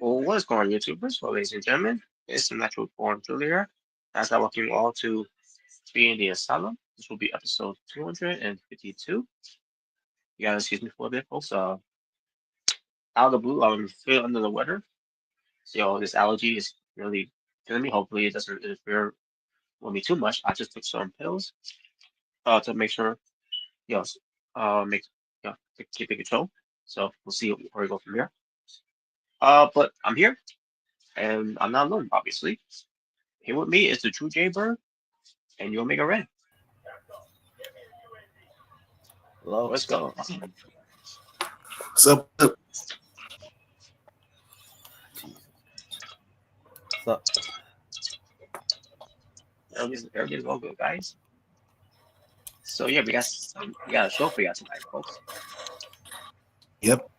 Well, what is going on, YouTubers? Well, ladies and gentlemen, it's the Natural Born Thriller here. As I welcome you all to Being the Asylum. This will be episode 252. You gotta excuse me for a bit, folks. Out of the blue, I'm feeling under the weather. So this allergy is really killing me. Hopefully, it doesn't interfere with me too much. I just took some pills to make sure, you know, make to keep it control. So we'll see where we go from here. But I'm here, and I'm not alone, obviously. Here with me is the True J Bird and your Omega Red. Hello. Let's go. What's up? What's up? Everything's all good, guys. So yeah, we got a show for you tonight, folks. Yep.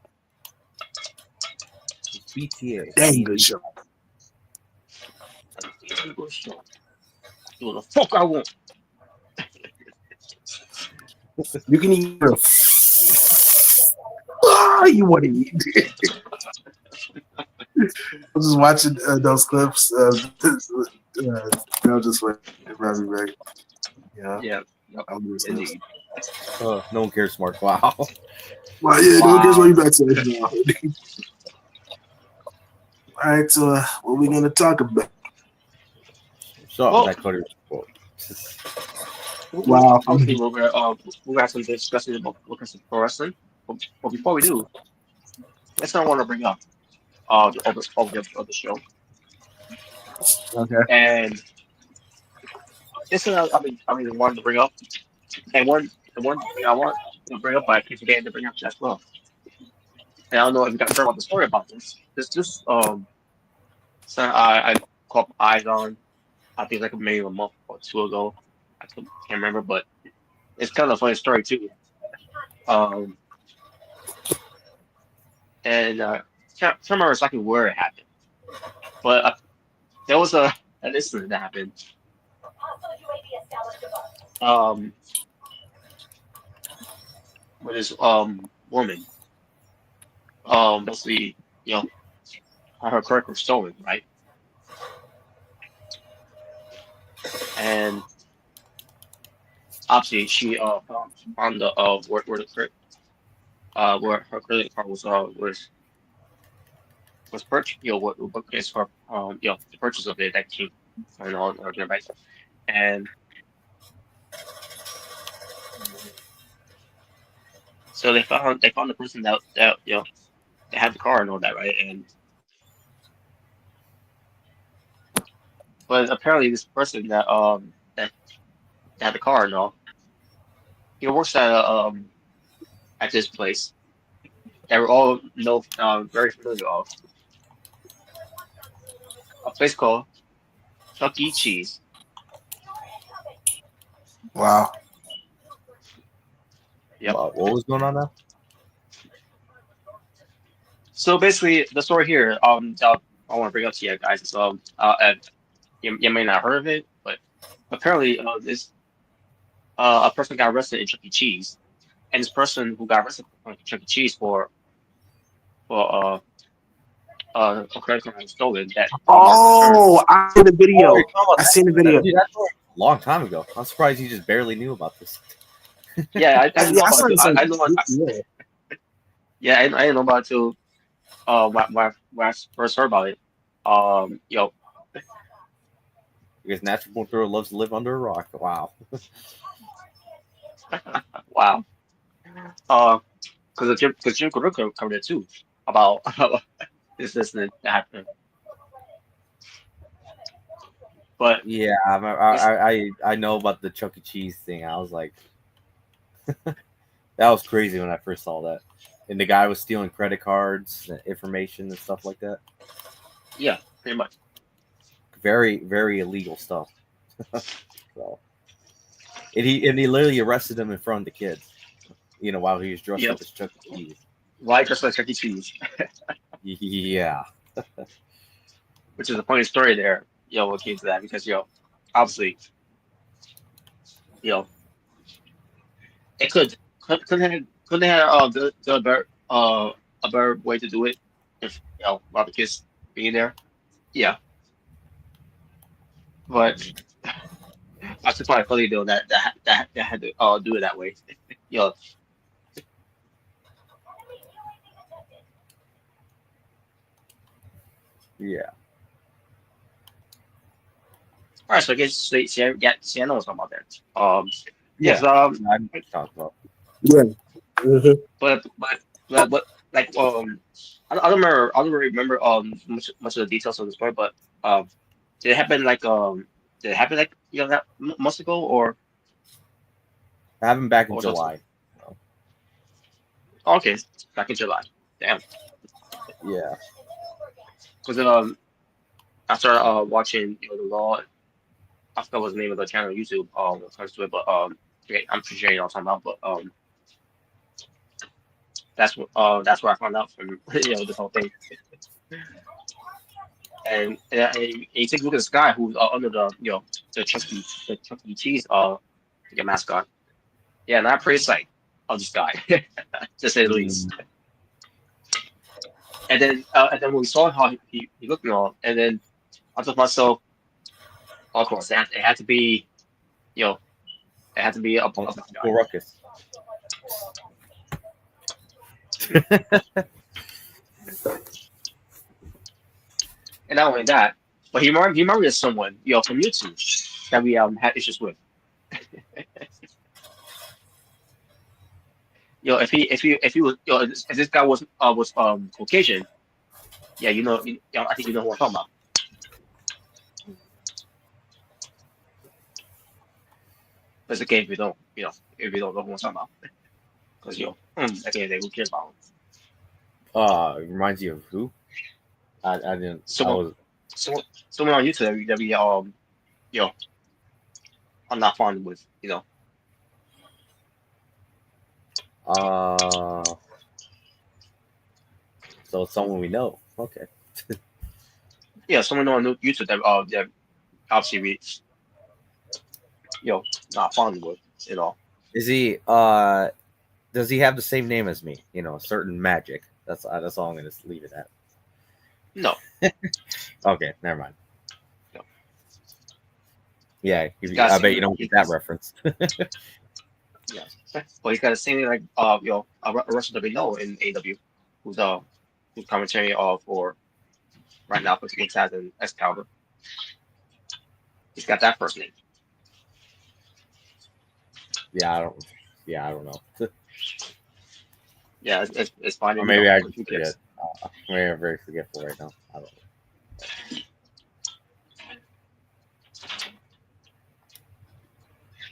BTA. Dang good show. Do the fuck I want. You can eat. You want to eat? I was just watching those clips. Just went brought me back. Yeah. Yeah. Indeed. No one cares, Mark. Wow. Well, yeah, no one cares what you back to now. All right, so what are we gonna talk about? So that Cody quote. Wow. Obviously, we'll have some discussion about looking at pro wrestling. But before we do, let's not want to bring up the other show. Okay. And this is I mean wanted to bring up, and the one thing I want to bring up, but I keep forgetting to bring up as well. And I don't know if you guys heard about the story about this. So I caught my eyes on. I think like maybe a month or two ago. I can't remember, but it's kind of a funny story too. And can't remember exactly where it happened, but there was an incident that happened. With this woman, basically, her credit was stolen, right? And obviously, she found the where her credit card was purchased. What is her the purchase of it that came and all right? And so they found the person that that had the car and all that, right? And but apparently this person that had the car and all, he works at this place that we all know very familiar of, a place called Chuck E. Cheese. Wow. Yep. What was going on now? So basically, the story here, I want to bring up to you guys. So, you may not have heard of it, but apparently, this a person got arrested in Chuck E. Cheese, and this person who got arrested in Chuck E. Cheese for a credit card stolen. That I seen the video. I seen the video. Dude, that's a long time ago. I'm surprised you just barely knew about this. Yeah, I know about it. I know. Yeah. I didn't know about it till when I first heard about it. Because Natural Born Thriller loves to live under a rock. Wow. Wow. Because Jim Caruso covered it too about this incident that happened. But yeah, I know about the Chuck E. Cheese thing. I was like, that was crazy when I first saw that. And the guy was stealing credit cards, information, and stuff like that. Yeah, pretty much. Very, very illegal stuff. So, and he literally arrested him in front of the kids. While he was dressed up as Chuck E. Cheese. Why dressed like Chuck E. Cheese? Yeah. Which is a funny story there. What came to that because obviously, it couldn't have a better way to do it if while the kids being there. Yeah, but I just find it funny though that had to do it that way. You know, all Yeah. right, so I guess see, I know what's about that. Yeah. Yes, I know what you're talking about. Yeah. Mhm. but like I don't really remember much of the details of the story, but um, did it happen did it happen like that months ago I have him back in or something? July. So, Oh, okay, back in July. Damn, yeah. because I started watching the Raw. I forgot what the name of the channel on YouTube when it comes to it, but I'm pretty sure you know what I'm talking about. But that's where I found out from this whole thing. And you take a look at this guy who's under the Chuck E. Cheese your mascot. Yeah, not pretty sight of this guy, to say the least. Mm, And then when we saw how he looked and all, and then I thought to myself, of course, it had to be you know it had to be a black Uncle guy. Ruckus. And not only that, but he reminded me of someone from YouTube that we had issues with. If he was if this guy was Caucasian, yeah, I think you know who I'm talking about. But it's okay if you don't, if you don't know who I'm talking about, because at the end of the day, who cares about him? It reminds you of who? I didn't. I Someone, was. someone on YouTube that we you know, I'm not fond with. Uh, so it's someone we know. Okay. Yeah, someone on YouTube that obviously we, you know, not fond with. Is he? Does he have the same name as me? Certain magic. That's all I'm gonna leave it at. No, Okay, never mind. no. Yeah, He's got the I bet same, you don't get that reference. yeah, but he's got the same like a wrestler that we know in AEW, who's commentary for right now for Team Taz and Excalibur. He's got that first name. yeah, I don't. Yeah, I don't know. Yeah, it's fine. Or maybe I Who just forget. cares? Maybe I'm very forgetful right now. I don't know.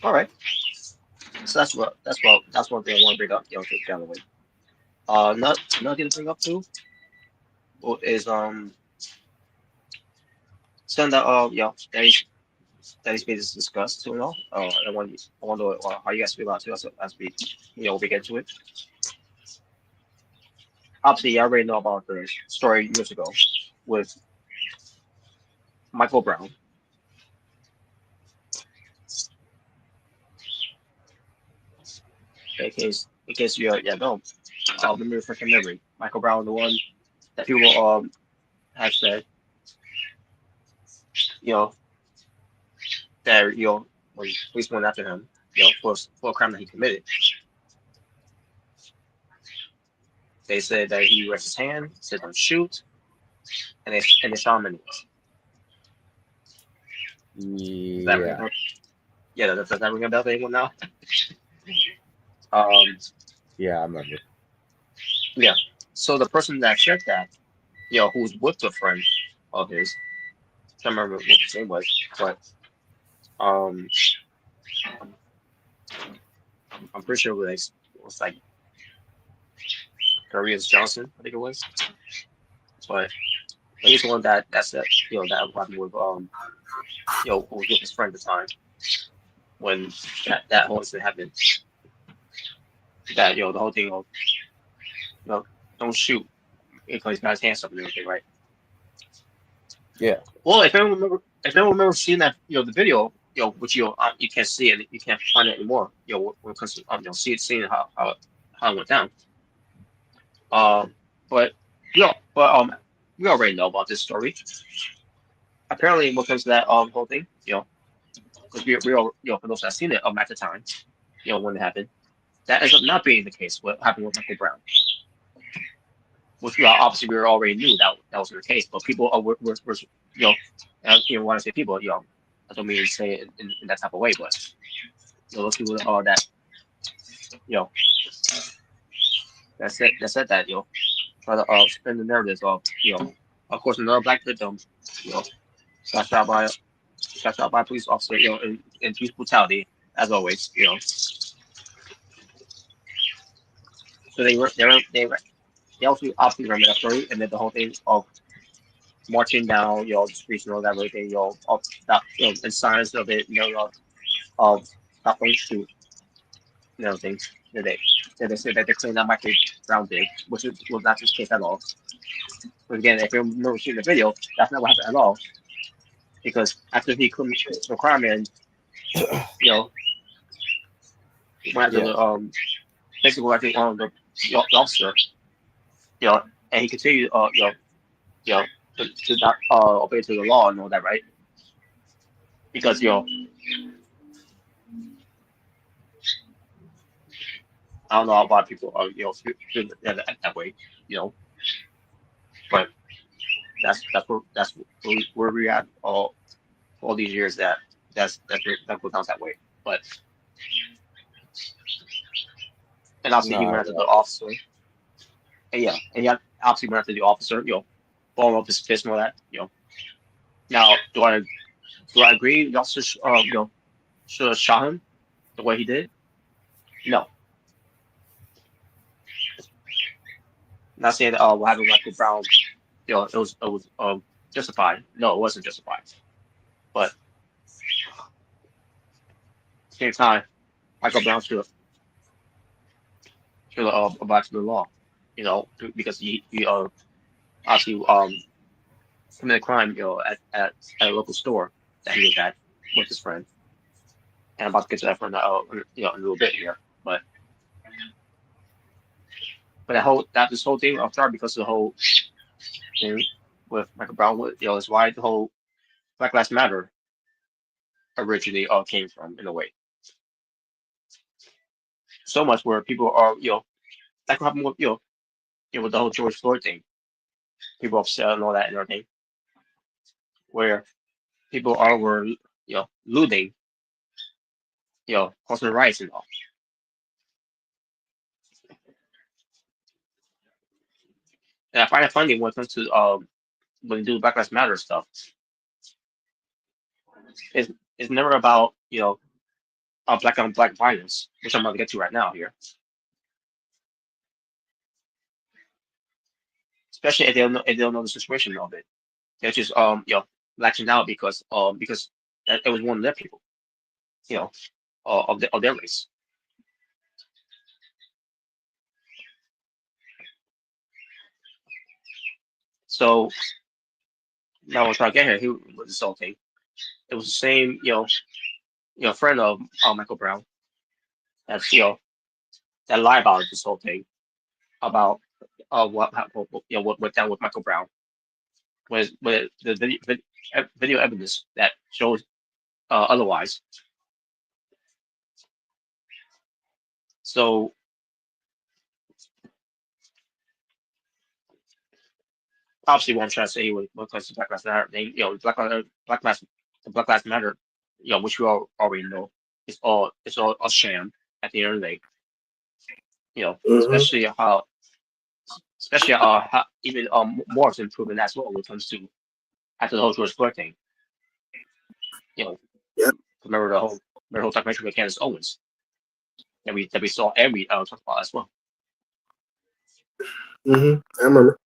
All right. So that's one thing I want to bring up. Take down the way. Another thing to bring up too is something that that is being discussed too. I wonder how you guys feel about it too as we get to it. Obviously, I already know about the story years ago with Michael Brown. In case you don't, let me refresh your memory. Michael Brown, the one that people have said, you know, that when police went after him, for a crime that he committed. They said that he raised his hand, said don't shoot, and they shot him anyways. Does that ring Yeah. a Yeah, does that ring a bell to anyone now? Um, Yeah, I remember. yeah. So the person that said that, who's with a friend of his, I can't remember what his name was, but um, I'm pretty sure it was like Korea's Johnson, I think it was. But he's the one that said, that happened with who was with his friend at the time when that whole incident happened. That the whole thing of don't shoot because he's got his hands up and everything, right? Yeah. Well, if anyone remembers seeing that, the video, which you can't see it, you can't find it anymore. When it comes to seeing how it went down. Um, but but we already know about this story. Apparently, what comes to that whole thing, because we all, for those that seen it at the time, when it happened, that ends up not being the case. What happened with Michael Brown, which obviously we already knew that was the case, but people were when I say people, I don't mean to say it in that type of way, but those people that you know that said that try to spin the narrative of of course another black victim you know got shot by a police officer in police brutality as always so they also obviously remember that story and then the whole thing of marching down the streets and all that everything of that in signs of it of stopping to things that they said that they're cleaning up Michael Brown did was not the case at all. But again, if you remember seeing the video, that's not what happened at all. Because after he committed the crime and went after the basically went after the officer, and he continued you know to not obey to the law and all that, right? Because I don't know how a lot of people are feel that way, but that's where we at all these years that goes down that way. But and obviously he went after the officer. And yeah, and he obviously went after the officer, blowing up his fist and all that, Now, do I agree the officer should have shot him the way he did? No. Not saying that what happened with Michael Brown, it was justified. No, it wasn't justified. But at the same time, Michael Brown should abide to the law, because he obviously committed a crime, at a local store that he was at with his friend. And I'm about to get to that for in a little bit here. But this whole thing started because of the whole thing with Michael Brown. Is why the whole Black Lives Matter originally came from in a way. So much where people are like what happened with with the whole George Floyd thing. People upset and all that and everything. Where people were looting personal rights and all. And I find it funny when it comes to when you do Black Lives Matter stuff. It's it's never about black on black violence, which I'm about to get to right now here. Especially if they don't know the situation of it. They're just latching out because it was one of their people, you know, of their race. So now we're trying to get here. He was assaulting. It was the same, friend of Michael Brown that's that lied about this whole thing about what went down with Michael Brown with the video evidence that shows otherwise. So obviously, what I'm trying to say when it comes to Black Lives Matter, the Black Lives Matter, which we all already know, it's all a sham at the end of the day. Mm-hmm. Especially how even more is improving as well when it comes to after the whole George Floyd thing. You know, Yep. remember the whole documentary with Candace Owens that we saw and we talked about as well. Mm-hmm. I remember.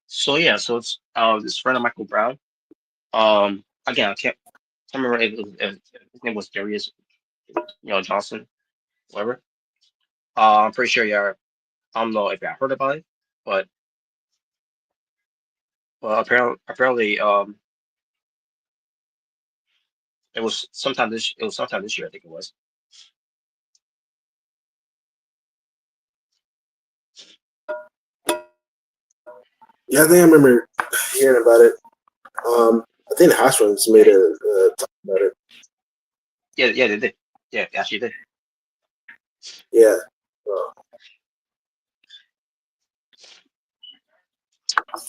So yeah, so it's this friend of Michael Brown. Again, I can't remember if his name was Darius, Johnson, whatever. I'm pretty sure you're. I don't know if I heard about it, but apparently it was sometime this year I think it was. Yeah, I think I remember hearing about it. I think the House Runs made a talk about it. Yeah, they did. Yeah, they actually did. Yeah.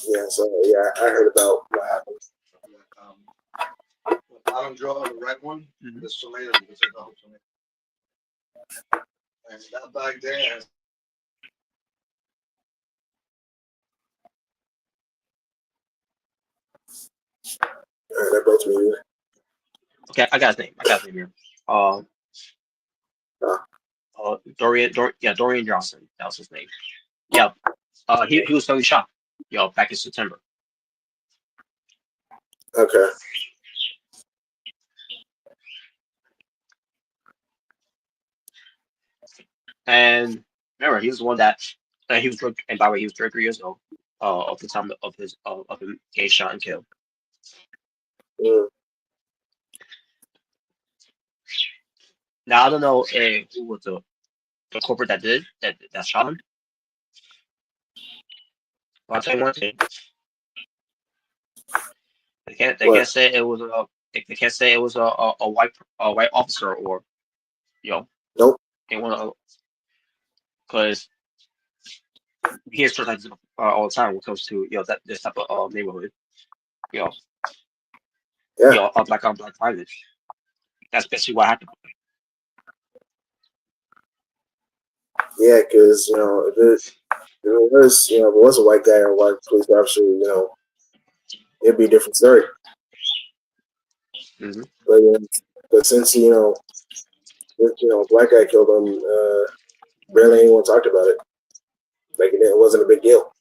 Yeah, so yeah, I heard about what happened. The bottom drawer, the right one, Mhm. the tomato, you can take the whole tomato. And that back there has All right, that brought me. Okay, I got his name. Here. Dorian Johnson. That was his name. Yeah. He was totally shocked. Back in September. Okay. And remember, he was the one that he was. And by the way, he was 33 years old. Of the time of him getting shot and killed. Mm. Now I don't know who was the corporate that shot him. But I'll tell you one thing. They can't say it was they can't say it was a white officer or Nope. anyone, because we hear stories like this all the time when it comes to that this type of neighborhood. You know, Yeah. black on black violence. That's basically what happened. Yeah, because if it was if it was a white guy or a white police officer, it'd be a different story. Mm-hmm. But since black guy killed him, barely anyone talked about it. Like it wasn't a big deal.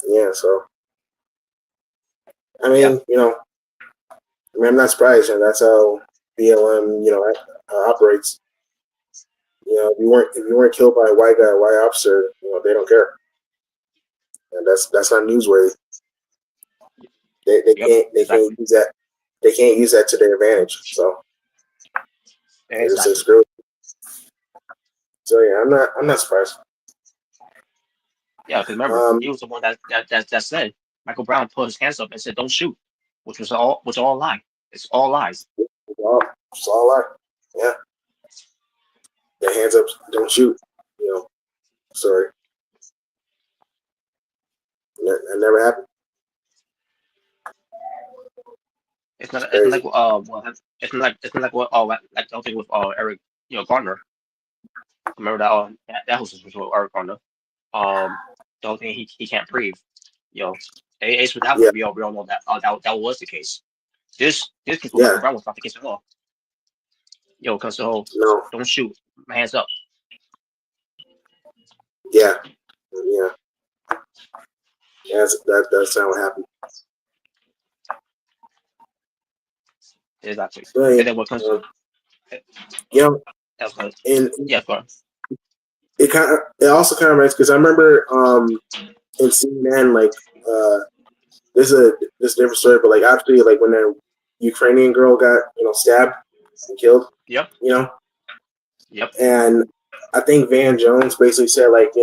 Yeah, so I mean, I'm not surprised, and that's how BLM, operates. If you weren't killed by a white guy, a white officer, they don't care, and that's not newsworthy. They Exactly. can't use that. They can't use that to their advantage. So they just say Exactly. screw it. So yeah, I'm not surprised. Yeah, because remember, he was the one that said Michael Brown put his hands up and said, "Don't shoot," which was all lie. It's all lies. It's all right. Yeah, their hands up, don't shoot. Sorry, that never happened. It's not. It's not Crazy. like it's not like what like the whole thing with Eric Garner. Remember that was with Eric Garner. The whole thing he can't breathe. Ace with that Yeah, one. We all know that that was the case. This case with yeah, Michael Brown was not the case at all. Because no, don't shoot, my hands up. yeah, yeah. That's not what happened. Exactly. So, And then what comes to that's what. and Yeah, go on. it also kind of makes because I remember in CNN like this is a different story, but like actually like when that Ukrainian girl got stabbed and killed, Yep. Yep. and I think Van Jones basically said like we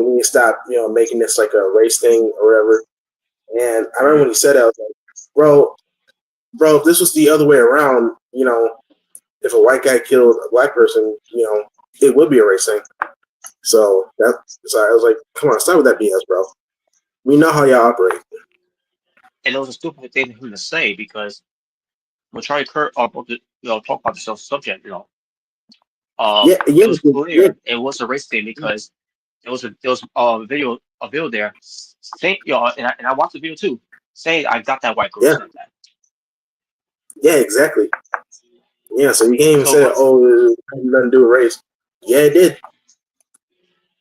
need to stop making this like a race thing or whatever. And I remember when he said that, I was like, bro, if this was the other way around, if a white guy killed a black person, it would be a race thing. So I was like, come on, stop with that BS, bro. We know how y'all operate. And it was a stupid thing for him to say because when Charlie Kirk talk about the subject, it was clear it was a race thing because there was a video there saying and I watched the video too saying I got that white girl Yeah, said that. yeah, exactly. Yeah, so you can't even So say, oh, it has nothing to do with race. Yeah, it did.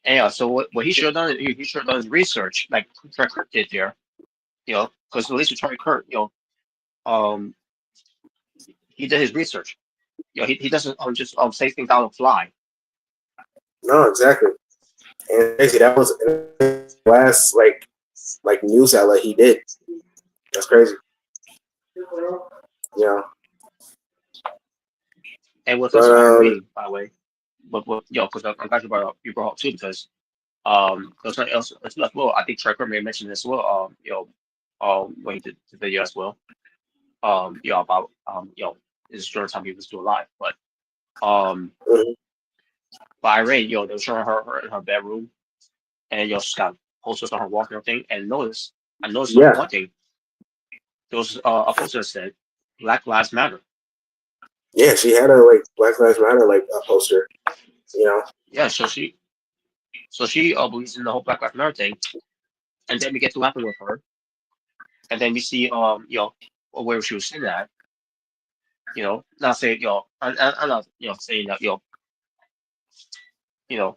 and so what he should have done, he should have done his research like Charlie Kirk did there, because at least with Charlie Kirk, um, he did his research. He doesn't just say things out on the fly. No, exactly. And crazy, that was the last like news outlet he did. That's crazy. Yeah. And when it But comes to Irene, by the way, but because I'm glad you brought up too because there's something else as well. I think Trevor may have mentioned this as well. When he did the video as well. About this during the time he was still alive, but Mhm. by Irene, they were showing her in her bedroom, and she's got posters on her wall and everything. And I noticed Yeah, one thing. There was a poster that said "Black Lives Matter." yeah. She had a like Black Lives Matter like a poster. You know, Yeah, so she believes in the whole Black Lives Matter thing, and then we get to happen with her, and then we see where she was sitting at, not saying I'm not saying that you know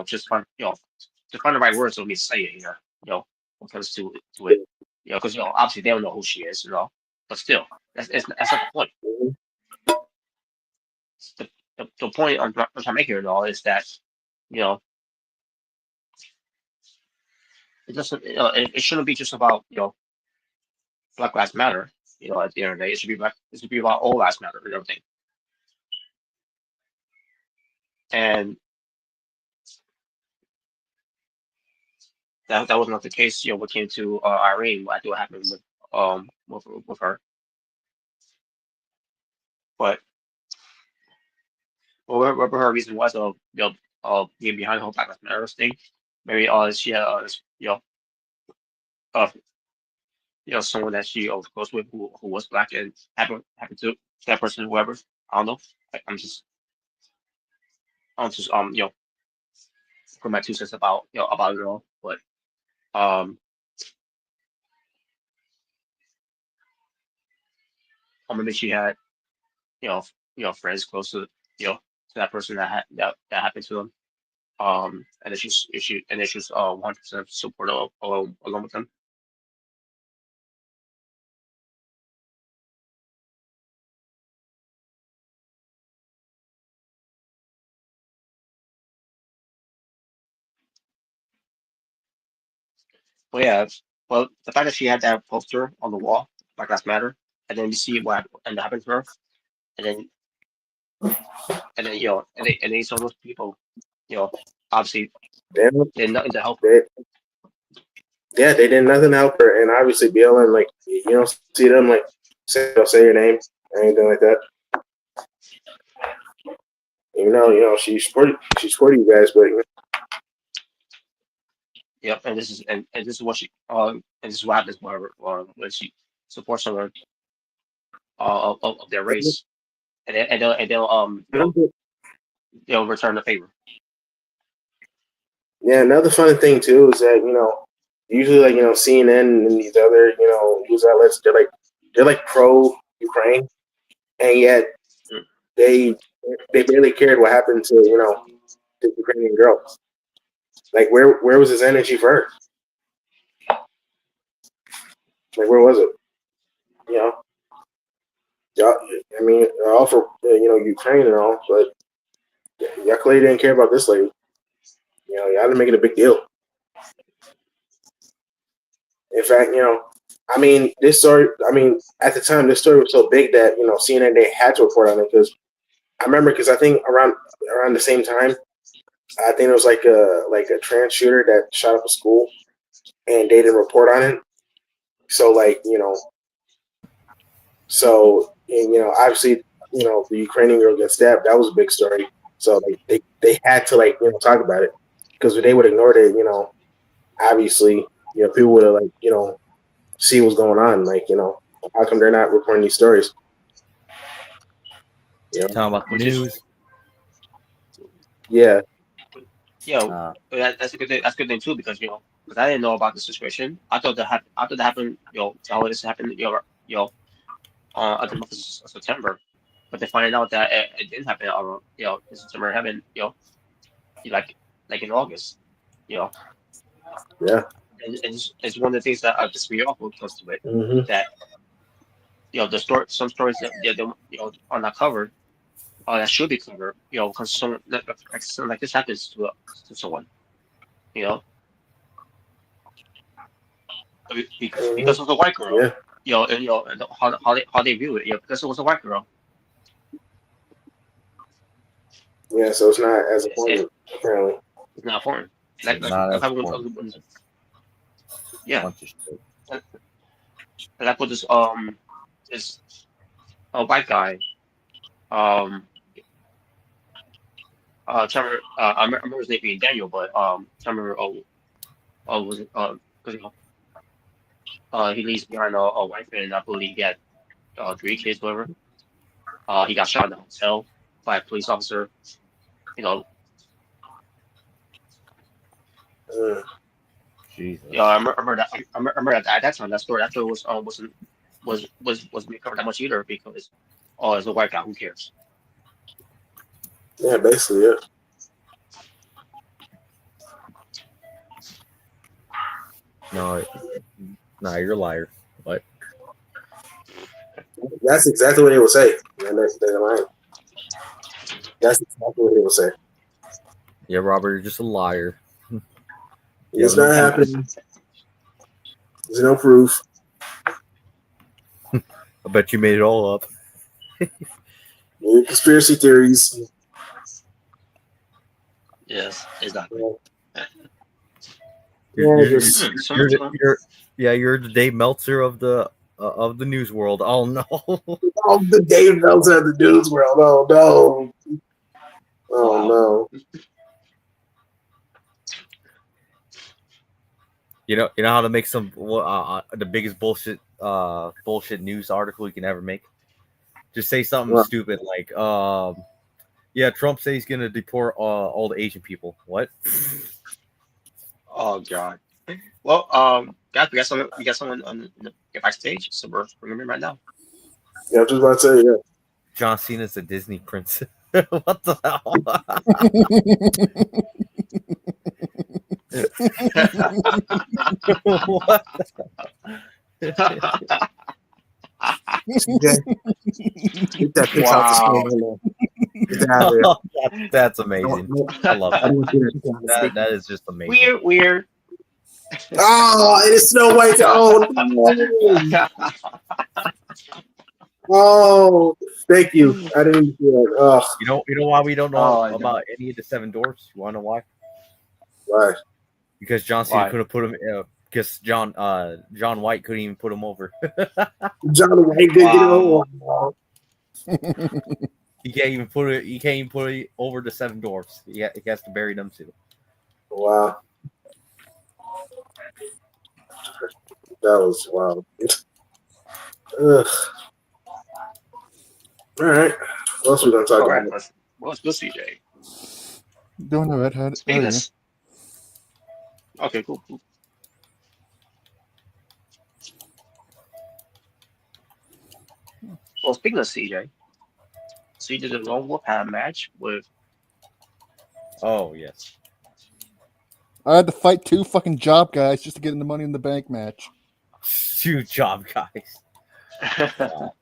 just find the right words for me to say it here, when it comes to it, because obviously they don't know who she is, but still that's not the point. Mhm. The the point I'm trying to make here and all is that you know it doesn't it shouldn't be just about Black Lives Matter. At the end of the day, it should be about all lives matter and everything. And that was not the case. When it came to Irene, I think what happened with her. But whatever her reason was of being behind the whole Black Lives Matter thing, maybe she had uh someone that she was close with who was black and happened to that person, whoever. I don't know. I'm just put my 2 cents about it all. But um maybe she had you know friends close to that person that happened to them. And then she's 100% supportive along with them. But yeah, well, the fact that she had that poster on the wall, Black Lives Matter, and then you see what happened to her, and then and then some of those people, obviously Damn, did nothing to help her. they, yeah, they did nothing to help her, and obviously BLM, like you don't see them like say your name or anything like that. She's supporting you guys, but Yep, and this is what she and this is what happens when she supports someone of their race, they'll return the favor. yeah, another fun thing too is that usually like CNN and these other news outlets they're like pro Ukraine, and yet Mm. they they barely cared what happened to the Ukrainian girl. Like where was his energy for her? Like where was it? You know, y'all, I mean, all for Ukraine and all, but y'all clearly didn't care about this lady. Y'all didn't make it a big deal. In fact, I mean, this story. I mean, at the time, this story was so big that CNN they had to report on it because I remember because I think around the same time, I think it was like a trans shooter that shot up a school, and they didn't report on it. So like and obviously the Ukrainian girl gets stabbed. That was a big story. So like they had to like talk about it because if they would have ignored it, obviously people would have like see what's going on. Like how come they're not reporting these stories? Talking about the Which is news. Yeah. that's a good thing. That's a good thing too because because I didn't know about the situation. I thought that happened. All this happened. At the month of September, but they find out that it didn't happen. In September, it happened. Like in August. You know, Yeah. and it's one of the things that pisses me off when it comes to it. Mm-hmm. That the story, some stories that are not covered, that should be covered. Because something like this happens to someone. You know, Mm-hmm. because of the white girl. Yeah. And how they view it. Because it was a white girl. Yeah, so it's not as important apparently. It's not foreign. Like Not as yeah. bunch of shit. And I put this this white guy I remember his name being Daniel, but I remember was it because he leaves behind a wife and I believe he had 3 kids, whatever. He got shot in the hotel by a police officer. You know, Jesus. yeah, I remember that. I remember that at that time that story wasn't being covered that much either because it's a white guy. Who cares? Yeah, basically, yeah. No, you're a liar. What? That's exactly what he would say. They're lying. That's exactly what he would say. Yeah, Robert, you're just a liar. It's not happening. There's no proof. I bet you made it all up. New conspiracy theories. Yes, exactly. You're the Dave Meltzer of the news world. Oh no! Oh, the Dave Meltzer of the news world. Oh no! Oh no! You know how to make some the biggest bullshit news article you can ever make. Just say something stupid like, yeah, Trump says he's gonna deport all the Asian people. What? Oh God. Well, guys, we got someone on the backstage, so we're bringing him right now. Yeah, I was just about to say, yeah. John Cena's a Disney prince. What the hell? What? Get that picture off the screen. Get that out of there. That's amazing. I love that. That is just amazing. Weird. Oh, it is Snow White's own. Oh, thank you. I didn't even see that. Oh. You know why we don't know about any of the 7 dwarfs? You want to know why? Why? Because John Cena couldn't put him. Because John White couldn't even put him over. John White did get him over. He can't even put it. He can't even put it over the 7 dwarfs. He has to bury them too. Wow. That was wild. Ugh. All right. What else we gonna talk about? What's good, CJ? Doing the redhead. Okay, cool. Well, speaking of CJ, so you did a Lone Wolf had a match with. Oh yes. I had to fight 2 fucking job guys just to get in the Money in the Bank match. 2 job guys. Wow.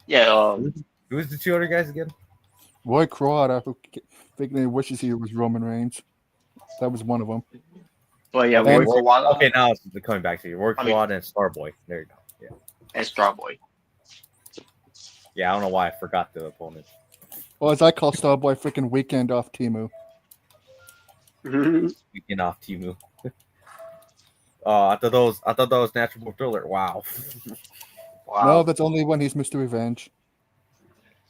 Yeah. Who was the 2 other guys again? Roy Crawford, who thinking he wishes he was Roman Reigns. That was one of them. But yeah, Roy Kawada. Okay, now it's coming back to you. Roy Kawada and Starboy. There you go. Yeah. And Starboy. Yeah, I don't know why I forgot the opponent. Well, as I call Starboy, freaking Weekend off Timu. Weekend off Timu. I thought that was Natural Born Thriller. Wow. Wow. No, that's only when he's Mr. Revenge.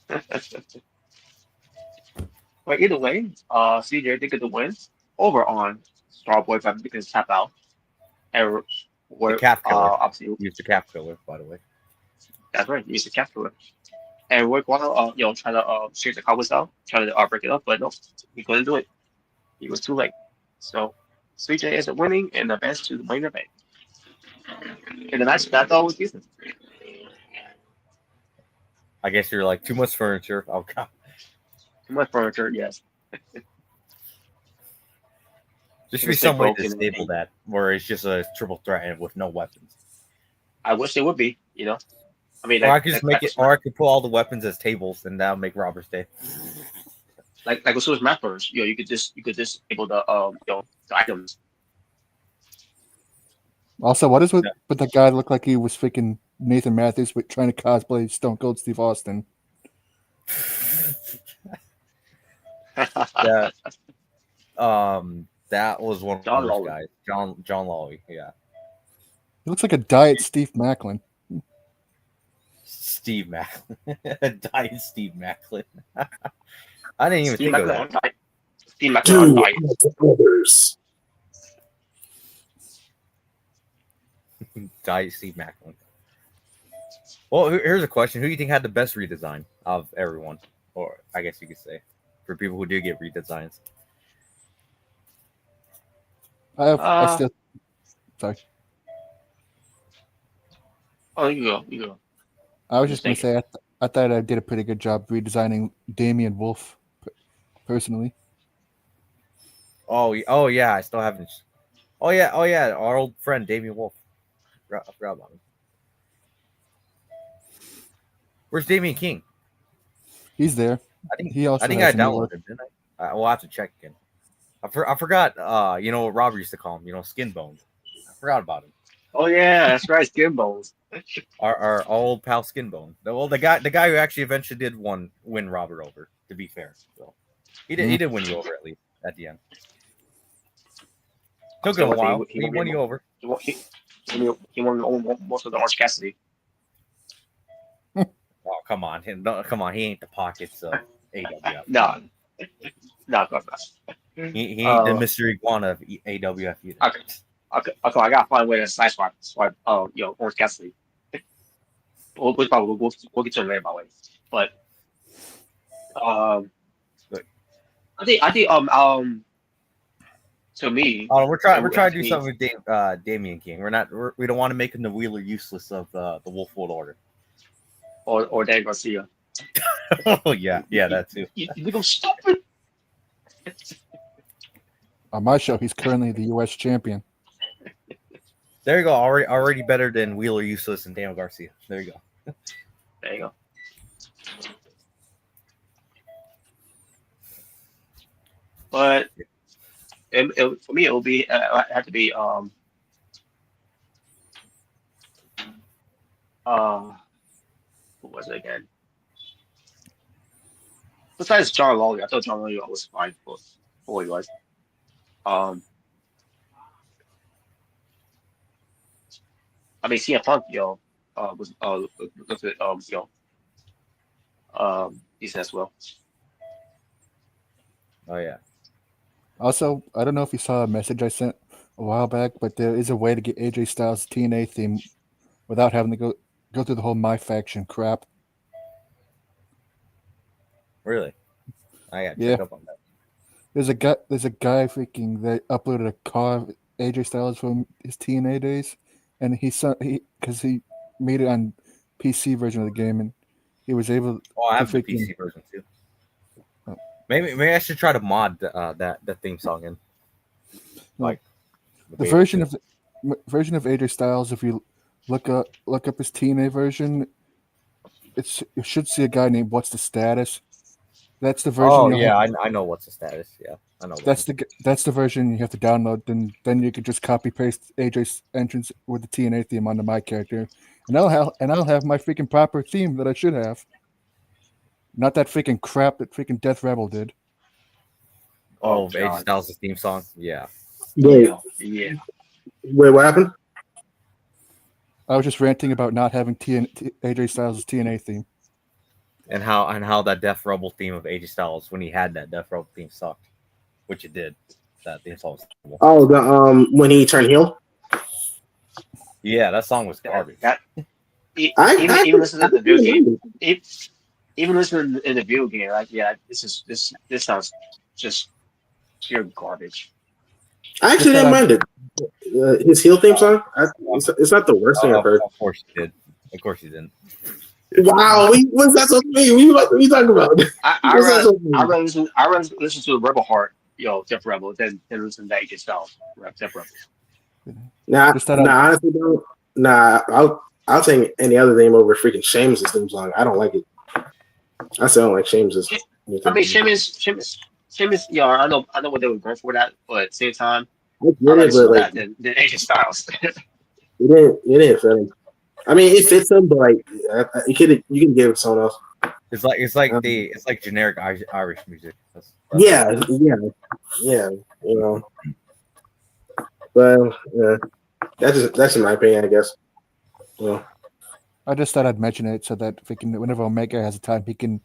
But either way, CJ did get the win over on Starboy by making his tap out. And the calf killer. Obviously, he used the calf killer, by the way. That's right. He used the calf killer. And Roy Kawada, trying to shoot the cowboy style, trying to break it up, but no, he couldn't do it. He was too late. So CJ is winning and advanced to the main event. And the match that thought was decent. I guess you're like too much furniture. Oh god. Too much furniture, yes. There should be some way to disable that, where it's just a triple threat with no weapons. I wish it would be, I mean, or I could just make it, or I could put all the weapons as tables, and that'll make Robert's day. Like with Super Smash Bros. You could disable the the items. Also, what is with the guy that looked like he was freaking Nathan Matthews with trying to cosplay Stone Cold Steve Austin. That that was one of John those Lawley. guys. John Lawley, yeah. He looks like a diet Steve Macklin. Steve Macklin. Diet Steve Macklin. I didn't even Steve think of Macklin that. on diet. Steve Macklin on Dude, diet. brothers. Diet Steve Macklin. Well, here's a question: who do you think had the best redesign of everyone, or I guess you could say, for people who do get redesigns? I still. Sorry. Oh, you go. You go. I was Just just going to say, I thought I did a pretty good job redesigning Damian Wolf, personally. Oh yeah, I still haven't. Oh yeah, our old friend Damian Wolf. I forgot about him. Where's Damian King? He's there. I think He also I has some new downloaded work. him, didn't I? We'll have to check again. I forgot. You know what Robert used to call him. Skin bone. I forgot about him. Oh yeah, that's right. Skin bones. Our old pal Skinbone. Well, the guy who actually eventually did win Robert over. To be fair, so he did win you over at least at the end. Took him a while. He won you over. He won most of the Orange Cassidy. Oh come on, he ain't the pockets of AWF. No. He ain't the Mr. Iguana of AWF either. Okay, I gotta find a way to swipe. Orange Cassidy. We'll get to it later, by the way. But I think to me. Oh, we're trying to do something with Damian King. We don't want to make him the Wheeler useless of the Wolfwood Order. Or Dan Garcia. Oh yeah, that too. You think I'm stupid? On my show, he's currently the U.S. champion. There you go. Already better than Wheeler Useless and Daniel Garcia. There you go. There you go. But for me, it will be it had to be what was it again? Besides John Lawley, I thought John Lawley was fine for what he was. I mean, CM Punk, was looked at decent as well. Oh yeah. Also, I don't know if you saw a message I sent a while back, but there is a way to get AJ Styles' TNA theme without having to go through the whole My Faction crap. Really? I got to Yeah. check up on that. There's a guy freaking that uploaded a car of AJ Styles from his TNA days, and because he made it on PC version of the game, and he was able. Oh, I have to the PC version too. Maybe I should try to mod that theme song in. Like the version of AJ Styles. If you look up his TNA version, you should see a guy named What's the Status. That's the version. Oh yeah, I know What's the Status. Yeah, I know. That's the version you have to download. Then you could just copy paste AJ's entrance with the TNA theme onto my character, and I'll have my freaking proper theme that I should have. Not that freaking crap that freaking Death Rebel did. Oh, AJ Styles' theme song. Yeah. Wait, Yeah. wait, what happened? I was just ranting about not having AJ Styles' TNA theme. And how that Death Rebel theme of AJ Styles, when he had that Death Rebel theme, sucked, which it did. That theme song was terrible. Oh, the when he turned heel. Yeah, that song was garbage. Even listening to the video game, even listening in the video game, like this sounds just pure garbage. I actually didn't mind it. His heel theme song. It's not the worst thing I've heard. Of course you did. Of course you didn't. Wow, what's that supposed to mean? What are you talking about? I run listen to the Rebel Heart, Death Rebel, then listen to that AJ Styles, Death Rebel. Honestly, bro. I'll take any other theme over freaking Sheamus' theme song. I don't like it. I still don't like Sheamus'. I mean, Sheamus. I know what they were going for that, but at the same time, I get it, but like than AJ Styles. it didn't fit him. I mean, it fits him, but like you can give it to someone else. It's like generic Irish music. That's Yeah. You know, but that's in my opinion, I guess. Yeah. I just thought I'd mention it so that if he can, whenever Omega has a time, he can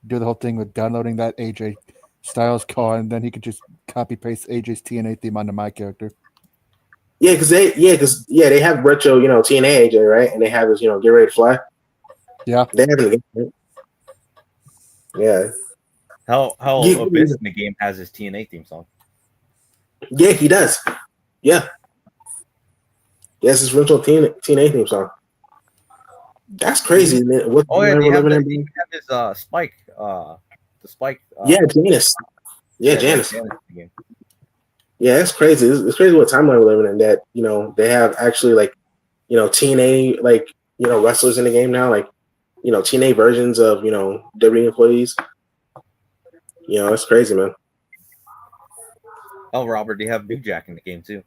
do the whole thing with downloading that AJ Styles call, and then he could just copy paste AJ's TNA theme onto my character. Yeah, because they have retro, TNA AJ, right? And they have this, get ready to fly. Yeah. They have it. Right? Yeah. how Abyss in the game has his TNA theme song. Yeah, he does. Yeah. Yes, his retro TNA theme song. That's crazy, man. What Oh yeah, they have his Spike, the Spike. Janice. Yeah, Janice. in the game. Yeah, it's crazy. It's crazy what timeline we're living in. That they have actually like, TNA wrestlers in the game now, like TNA versions of WWE employees. It's crazy, man. Oh, Robert, they have New Jack in the game too.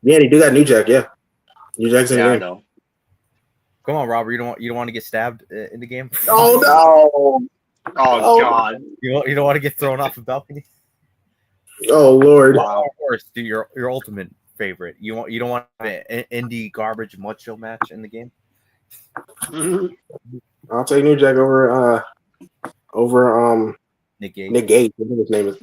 Yeah, they do got New Jack. Yeah, New Jack's in the Yeah, I game. know. Come on, Robert, you don't want to get stabbed in the game. Oh no! Oh God. You don't want to get thrown off a balcony. Oh Lord! Of course, do your ultimate favorite. You don't want an indie garbage macho match in the game. I'll take New Jack over Nick Gage. Nick Gage. I think his name is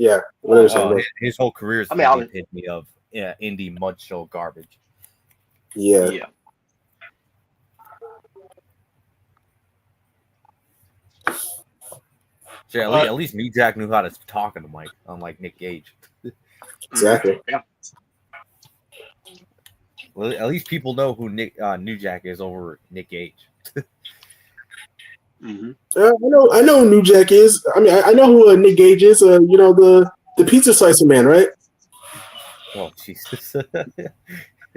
His whole career is I mean, the epitome of indie mud show garbage. Yeah. So at least New Jack knew how to talk in the mic, unlike Nick Gage. Exactly. Yeah. Well, at least people know who New Jack is over Nick Gage. Mm-hmm. I know who New Jack is. I mean, I know who Nick Gage is. The pizza slicer man, right? Oh Jesus!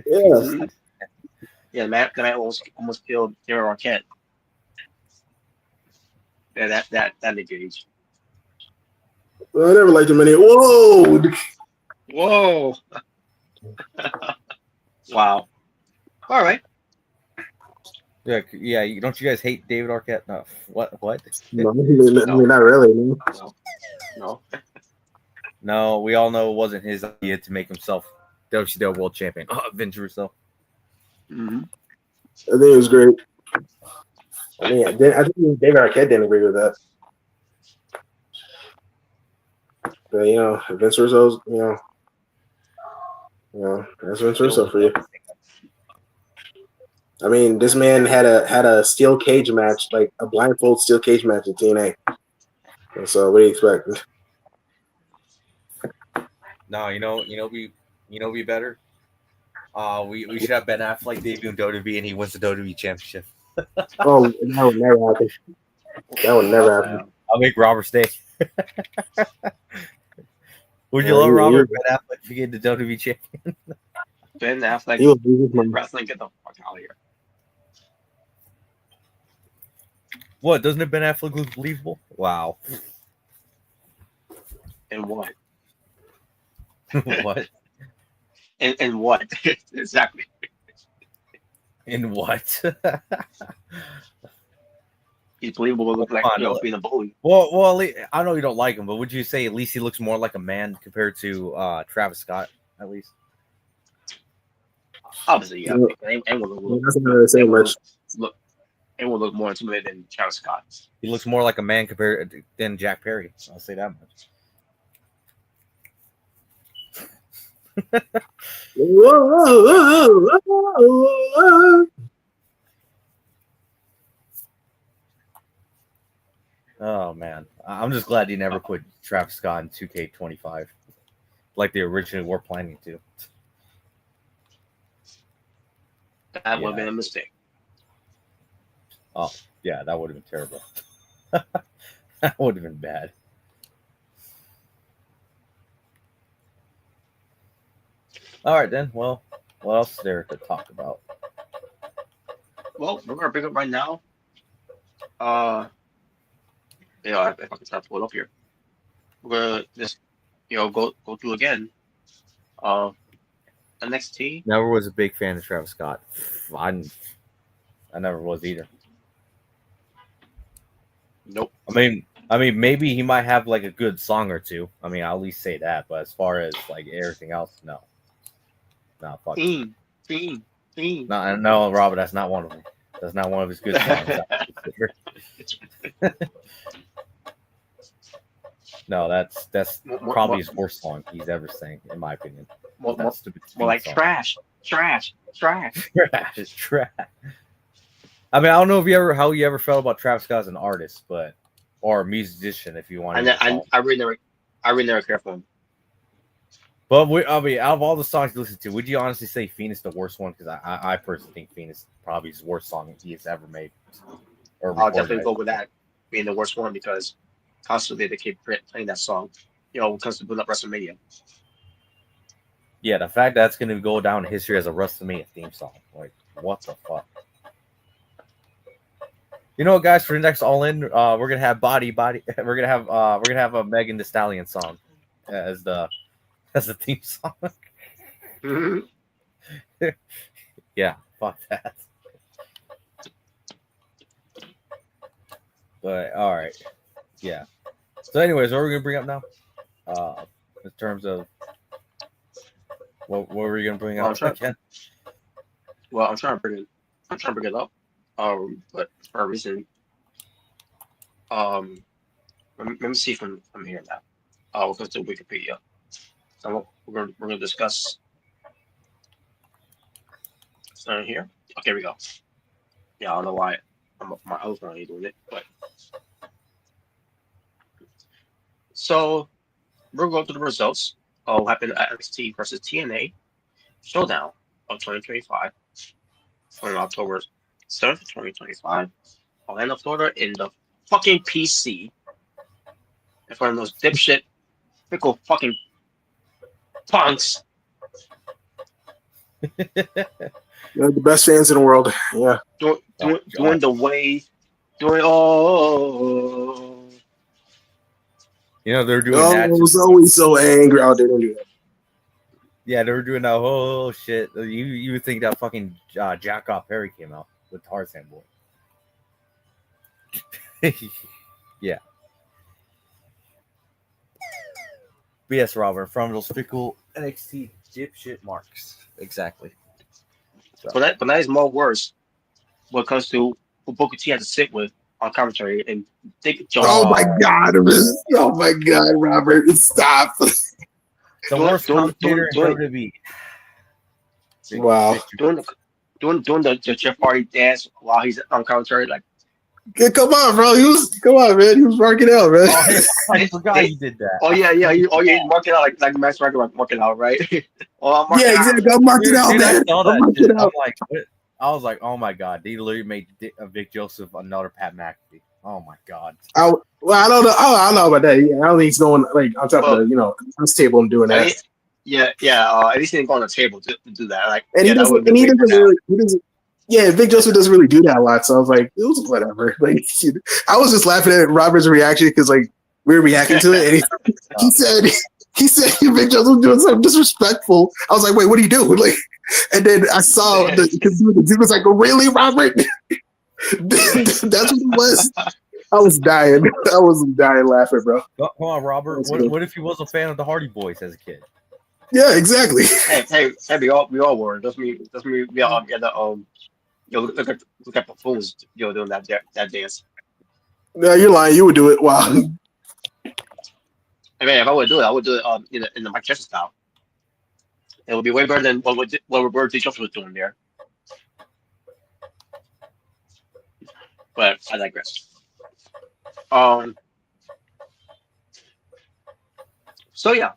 Yeah. Yeah, the man almost killed Terry Arquette. Yeah, that Nick Gage. Well, I never liked him anyway. Whoa! Wow. All right. Yeah. Don't you guys hate David Arquette? No. What? No, I mean, not really. No. No, we all know it wasn't his idea to make himself WCW World Champion. Vince Russo. Mm-hmm. I think it was great. I mean, I think David Arquette didn't agree with that. But Vince Russo's, that's Vince Russo for you. I mean, this man had a steel cage match, like a blindfold steel cage match in TNA. And so, what do you expect? No, be better. We should have Ben Affleck debut in WWE and he wins the WWE Championship. Oh, that would never happen. That would never happen. I'll make Robert stay. Would you love Robert Ben Affleck to get the WWE champion? Ben Affleck wrestling, get the fuck out of here. What, doesn't it Ben Affleck look believable? Wow. And what? What? And what? Exactly. In what? He's believable to look like being a bully. Well, I know you don't like him, but would you say at least he looks more like a man compared to Travis Scott, at least? Obviously, yeah. It will look more intimidating than Travis Scott. He looks more like a man compared than Jack Perry. I'll say that much. Oh man, I'm just glad he never put Travis Scott in 2K25 like they originally were planning to. That would have been a mistake. Oh yeah, that would have been terrible. That would have been bad. All right then. Well, what else is there to talk about? Well, we're gonna pick up right now. If I can start to pull it up here, we're gonna just go through again. NXT. Never was a big fan of Travis Scott. I never was either. Nope. I mean, maybe he might have like a good song or two. I mean, I'll at least say that. But as far as like everything else, no. No, fuck. Fiend. No, Robert, that's not one of them. That's not one of his good songs. No, that's probably his worst song he's ever sang, in my opinion. More song. like trash. Trash. I mean, I don't know how you ever felt about Travis Scott as an artist, or a musician, if you want. I really never cared for him. But I mean, out of all the songs you listen to, would you honestly say Fiend is the worst one? Because I personally think Fiend is probably his worst song he has ever made. I'll definitely go with that being the worst one because constantly they keep playing that song. You know, when it comes to build up WrestleMania. Yeah, the fact that's going to go down in history as a WrestleMania theme song, like what the fuck? You know what, guys? For the next All In, we're gonna have body. We're gonna have a Megan Thee Stallion song as the theme song. Yeah, fuck that. But all right, yeah. So, anyways, what are we gonna bring up now? In terms of what were we gonna bring up again? Well, I'm trying to bring it up. But for a reason, let me see from here now. We'll go to Wikipedia. So we're gonna discuss something here. Okay, here we go. Yeah, I don't know why my other phone ain't doing it, but so we're going to the results of what happened at NXT versus TNA Showdown of 2025 on October 7th, 2025, Orlando, Florida, in the fucking PC. In front of those dipshit, fickle fucking punks. They're the best fans in the world. Yeah. Doing the way. Oh. You know, they're doing that. I was always so angry. Oh, they don't do that. Yeah, they were doing that whole shit. You would think that fucking Jack Off Perry came out with Tarzan Boy. Yeah. But yes, Robert, from those fickle NXT dipshit marks. Exactly. So. But that is more worse when it comes to who Booker T had to sit with on commentary and think Jones. Oh my god, Robert, stop. The worst commentator in WWE. Wow. Doing the Jeff Hardy dance while he's on commentary, like. Come on, bro. He was marking out, man. Oh, I forgot he did that. Oh yeah. He's marking out like Max Record marking out, right? Exactly. I'm marking out, man. I was like, oh my god, they literally made Vic Joseph another Pat McAfee. Oh my god. I don't know. I don't know about that. Yeah, I don't think he's going like on top of the this table and doing that. At least he didn't go on the table to do that. Like, and he doesn't really. Yeah, Vic Joseph doesn't really do that a lot, so I was like, it was whatever. Like, I was just laughing at Robert's reaction because like we were reacting to it, and he said Vic Joseph was doing something disrespectful. I was like, wait, what are you doing? Like, and then I saw the dude was like, oh, really, Robert? That's what it was. I was dying. I was dying laughing, bro. Come on, Robert. What if he was a fan of the Hardy Boys as a kid? Yeah, exactly. Hey, we all were. That's me. We all get the look at the fools, doing that dance. No, you're lying. You would do it. Wow. I mean, if I would do it, I would do it in the Mike Chester style. It would be way better than what Roberto D. Joseph was doing there. But I digress. So yeah.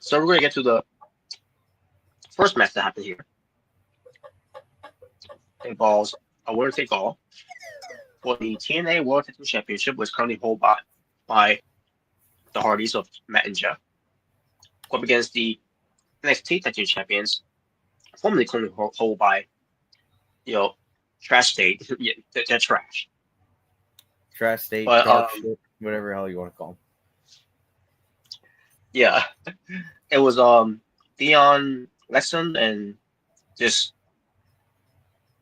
So we're gonna get to the first match that happened here. It involves a winner take all for the TNA World Tag Team Championship, which is currently held by the Hardys of Matt and Jeff, up against the NXT Tag Team Champions, formerly held by Trash State. Yeah, they're trash. Trash State, but, shit, whatever the hell you want to call them. Yeah, it was Dion Lexon and just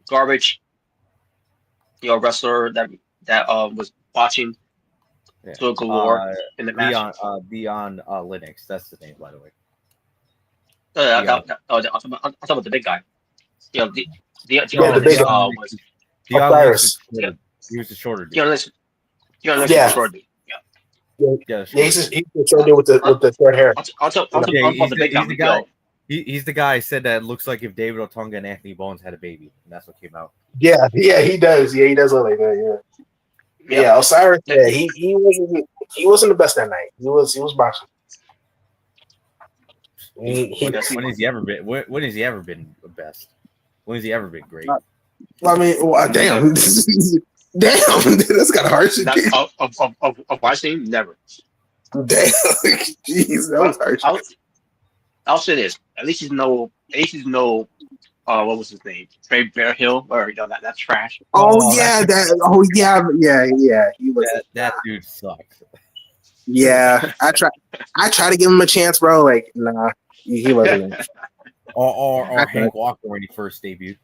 garbage, wrestler that was botching Yeah. to a galore in the match. Beyond Linux. That's the name, by the way. I'm talking about the big guy. The Yeah, the big guy. was Beyond Osiris. Linux. He was the shorter dude. Leonard Yeah. short dude. Yeah, He's the short dude with the short hair. I'll tell the big he's the guy. guy. He's the guy I said that looks like if David Otunga and Anthony Bones had a baby, and that's what came out. Yeah, he does. Yeah, he does look like that. Yeah, Osiris. Yeah, he wasn't the best that night. He was boxing. When has he ever been? When has he ever been the best? When has he ever been great? I mean, damn, damn, that's kind of harsh. Of my team, never. Damn, jeez, that was harsh. I'll say this: at least he's no. What was his name? Trey Bearhill, or that trash. Oh yeah, yeah. He was that dude sucks. Yeah, I try to give him a chance, bro. Like, nah, he wasn't. or Hank Walker when he first debuted.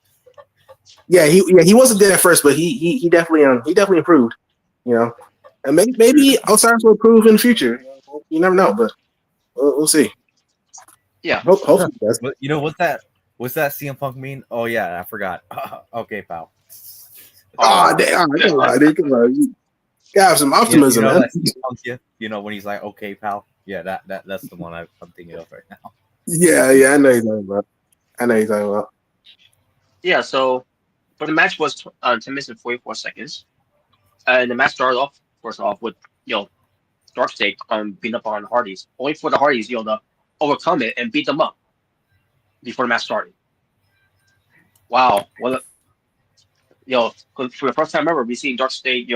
Yeah, he wasn't there at first, but he definitely improved. And maybe Osiris will improve in the future. You never know, but we'll see. Yeah, hopefully. But you know what's that CM Punk mean? Oh yeah, I forgot. Okay, pal. Oh damn! Come on. You have some optimism, man. When he's like, "Okay, pal." Yeah, that's the one I'm thinking of right now. Yeah, I know you're talking about. Yeah, so but the match was 10 minutes and 44 seconds, and the match started off first off with Dark State beating up on Hardys, only for the Hardys to overcome it and beat them up before the match started. Wow, for the first time ever, we seen Dark State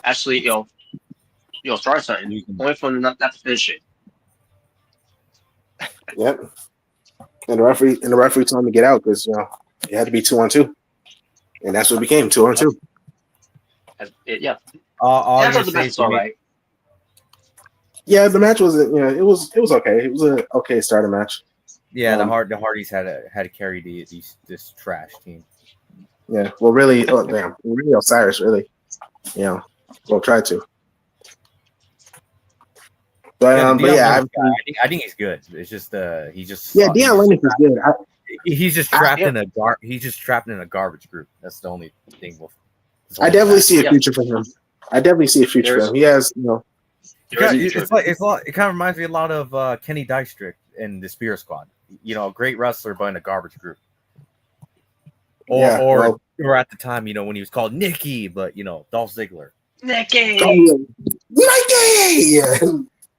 actually start something only for not to finish it. Yep. And the referee told him to get out because it had to be 2-on-2, and that's what it became 2-on-2. Yeah. That's the match all right. Yeah, the match was it was okay. It was an okay starter match. Yeah, the Hardys had to carry this trash team. Yeah, well, really, really Osiris, really, we'll try to. But I think he's good. It's just Deion Lennox is good. He's just trapped in a garbage group. That's the only thing. I definitely see a future for him. He has it kind of reminds me a lot of Kenny Dykstra in the Spear Squad. A great wrestler, but in a garbage group. Or at the time, when he was called Nicky, but Dolph Ziggler. Nicky.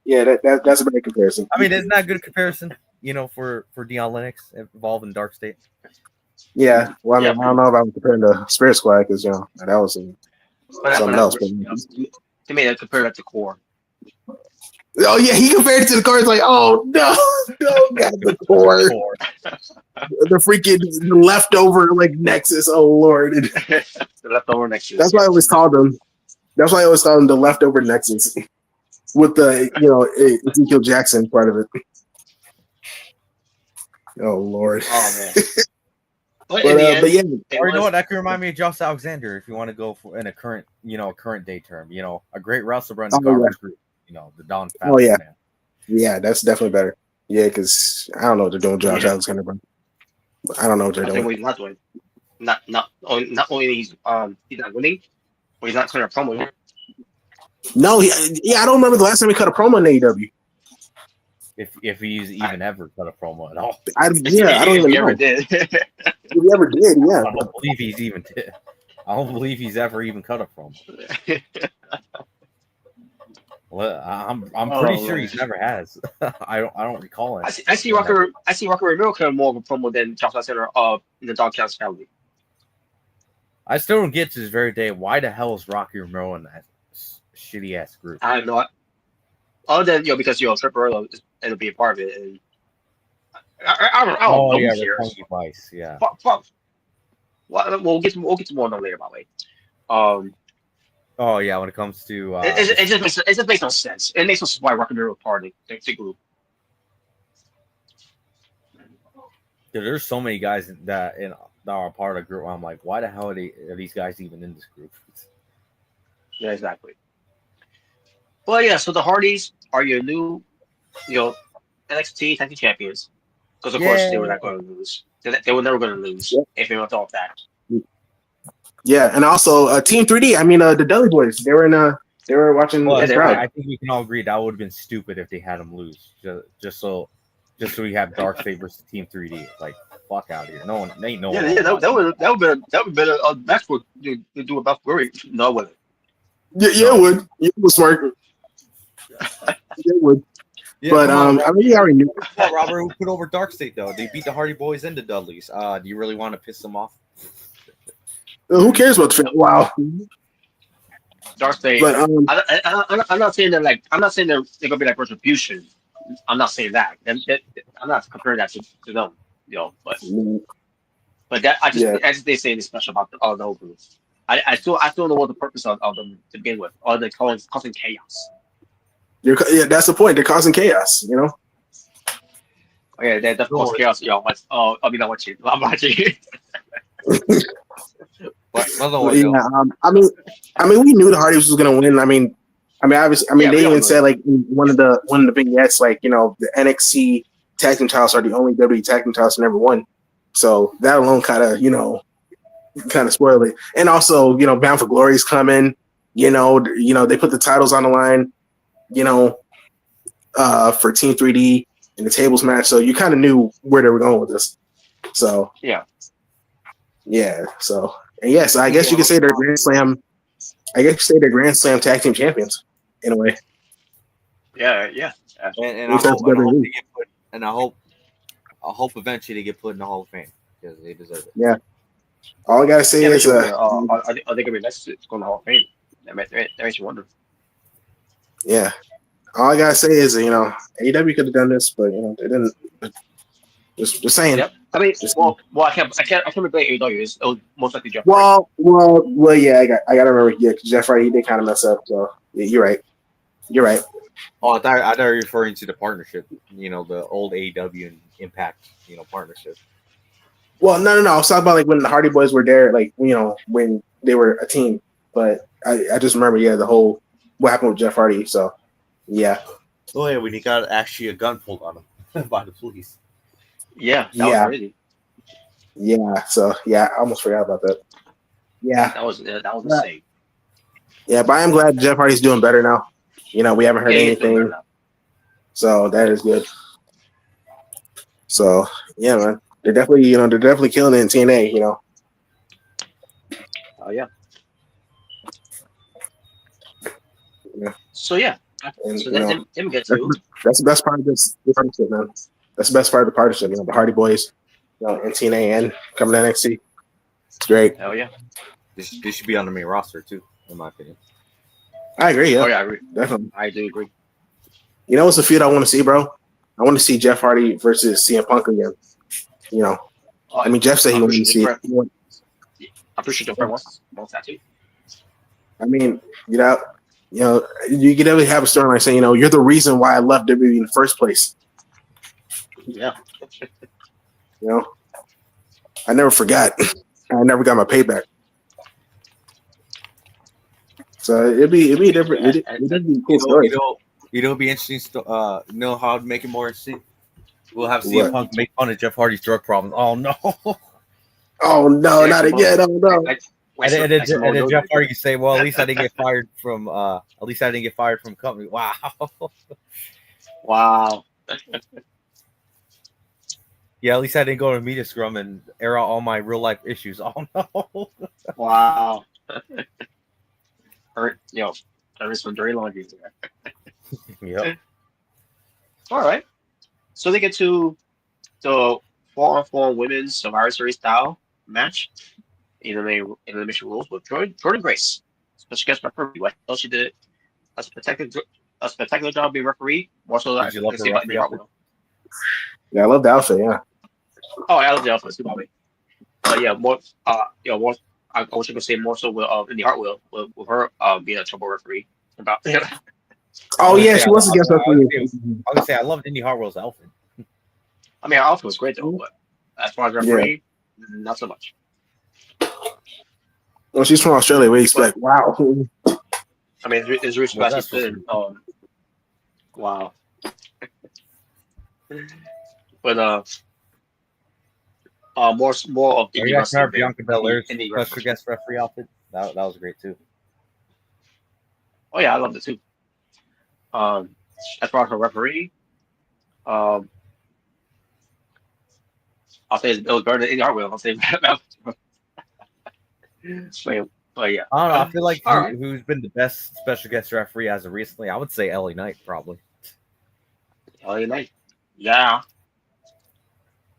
Yeah, that's a great comparison. I mean, it's not a good comparison, for Deion Lennox involved in Dark State. Yeah, well, I don't know if I'm comparing the Spirit Squad because that was something else. He made it compared to Core. Oh yeah, he compared it to the Core. It's like, oh no, got the Core, the freaking leftover Nexus. Oh Lord, the leftover Nexus. That's why I always called them. That's why I always called them the leftover Nexus, with the Ezekiel Jackson part of it. Oh Lord. Oh man. But yeah, or you know what? That could remind me of Josh Alexander if you want to go for in a current day term. A great wrestler in the garbage group. The Don. Oh yeah, man. Yeah, that's definitely better. Yeah, because I don't know what they're doing, Josh Alexander, bro. I don't know what they're doing. What he's not doing. Not only he's not winning, but he's not cutting a promo. No, I don't remember the last time he cut a promo in AEW. If he's even ever cut a promo at all. I don't even know. Ever did. If he ever did, yeah. I don't believe he's even did. I don't believe he's ever even cut a promo. Well, I'm pretty sure he's never has. I don't recall it. I see Rocker Romero cut more of a promo than Josh Alexander in the Doghouse family. I still don't get to this very day why the hell is Rocky Romero in that shitty ass group. I have no. Other than because Tripper it'll be a part of it, and I don't know. Yeah. Fuck. Well, we'll get to more on that later, by the way. Oh yeah, when it comes to it just makes no sense. It makes no sense why Rock and Roll part of the group. There's so many guys that are a part of the group. I'm like, why the hell are these guys even in this group? Yeah, exactly. Well, yeah. So the Hardys are your new, you know, NXT Tag Team Champions. Because of course they were not going to lose. They were never going to lose if they went off that. Yeah, and also Team 3D. I mean, the Dudley Boys. They were watching Well, the crowd. I think we can all agree that would have been stupid if they had them lose. Just so we have Darkseid versus Team 3D. Like, fuck out of here. No one, ain't no one. Yeah, that would been a match for to do about Glory. No, with it. Yeah, it would. It was smart. It would. Yeah, But I mean, we already knew. Robert, who put over Darkseid though? They beat the Hardy Boys and the Dudleys. Do you really want to piss them off? Who cares about the fan? Wow. Darkseid. But I'm not saying that I'm not saying they're gonna be like Retribution. I'm not saying that. I'm not comparing that to them. You know, but that I just they say it's special about the whole group. I still don't know what the purpose of them to begin with. Or they're causing chaos. That's the point. They're causing chaos. You know. Oh, yeah, they're causing chaos. Yo, I'll be not watching. I'm watching. I mean, we knew the Hardys was gonna win. I mean, they even said like in one of the vignettes, like, you know, the NXT tag team titles are the only WWE tag team titles never won. So that alone kind of spoiled it. And also, you know, Bound for Glory is coming. You know, they put the titles on the line. You know, for Team 3D in the tables match. So you kind of knew where they were going with this. So yeah. So. And yes, I guess you could say they're Grand Slam. I guess you say they're Grand Slam tag team champions in a way. Yeah. And I hope eventually they get put in the Hall of Fame because they deserve it. Yeah. All I gotta say is, are they gonna be next to go in the Hall of Fame? That makes you wonder. Yeah. All I gotta say is, you know, AEW could have done this, but you know they didn't. Just saying. Yep. I mean, I can't blame AEW. It was most likely Jeff. Well, yeah. I gotta remember. Yeah, Jeff Hardy, they kind of mess up. So yeah, you're right. Oh, I thought you were referring to the partnership. You know, the old AEW and Impact, you know, partnership. Well, no. I was talking about like when the Hardy Boys were there, like, you know, when they were a team. But I just remember, the whole what happened with Jeff Hardy. So yeah. Oh yeah, when he got actually a gun pulled on him by the police. Yeah, that was crazy. Yeah, so I almost forgot about that. Yeah, that was insane. Yeah, but I'm glad Jeff Hardy's doing better now. You know, we haven't heard anything, so that is good. So yeah, man, they're definitely killing it in TNA. You know. Oh yeah. So yeah. And, so then we get to that's the best part of this partnership, man. That's the best part of the partnership. You know, the Hardy Boys, you know, and TNA and coming to NXT. It's great. Hell yeah. This should be on the main roster too, in my opinion. I agree. Yeah. Oh yeah, I agree. Definitely. I do agree. You know what's the feud I want to see, bro? I want to see Jeff Hardy versus CM Punk again. You know, I mean, Jeff said he wanted to see it. I'm pretty sure Jeff wants that too. I mean, you know, you could definitely have a storyline saying, you know, you're the reason why I left WWE in the first place. Yeah. You know, I never forgot. I never got my payback. So it'd be different. It'd be a cool story. It'd be interesting. Know how to make it more interesting. We'll have CM Punk make fun of Jeff Hardy's drug problems. Oh no! Oh no! Not again! Oh no! And then Jeff Hardy can say, "Well, at least I didn't get fired from. Company." Wow. Wow. Yeah, at least I didn't go to media scrum and air out all my real life issues. Oh no! Wow. There is some dirty laundry there. Yep. All right. So they get to the 4-on-4 women's Survivor Series style match in the elimination rules with Jordan Grace, special guest referee. I thought she did a spectacular job being referee. More so than I say about the Hartwell. Yeah, I love the outfit. Yeah. Oh, I love the outfit too, Bobby. Yeah, more. More. I wish I could say more so with Indy Hartwell with her being a trouble referee. About. Oh yeah, she was a guest referee. I was gonna say I loved Indy Hartwell's outfit. I mean, her outfit was great though, but as far as referee, not so much. Well, she's from Australia. We expect. Wow. I mean, his reach Well, class that's is good. Wow. But more of Are indie you guys wrestling remember than Bianca Belair's indie special wrestling. guest referee outfit? That was great too. Oh yeah, I loved it too. As far as a referee, um, I'll say it was better than Eddie Hartwell. I'll say that. But yeah. I don't know. I feel like All right. who's been the best special guest referee as of recently? I would say LA Knight probably. LA Knight. Yeah.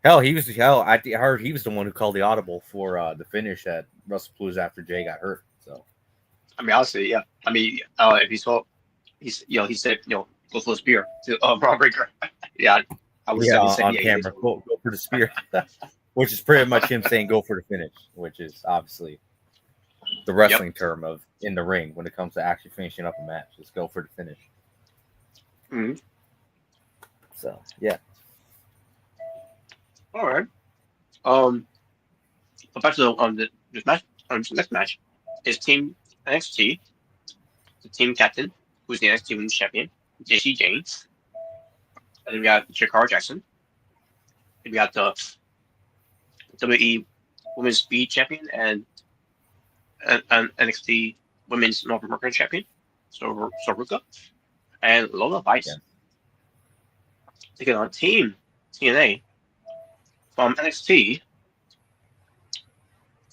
Hell, I heard he was the one who called the audible for the finish at WrestlePalooza after Jay got hurt. So I mean, I'll say yeah. I mean, if he saw, he said go for the spear to Braun Breaker. Yeah, I would yeah, say on yeah. camera, go for the spear, which is pretty much him saying go for the finish, which is obviously the wrestling term of in the ring when it comes to actually finishing up a match. Just go for the finish. Mm-hmm. So yeah. All right. But back to this match. This next match is Team NXT. The team captain, who's the NXT Women's Champion, JC James. And then we got Jakara Jackson. And we got the WWE Women's Speed Champion and NXT Women's North American Champion, Soruka, and Lola Vice. Yeah. Taking on Team TNA from NXT.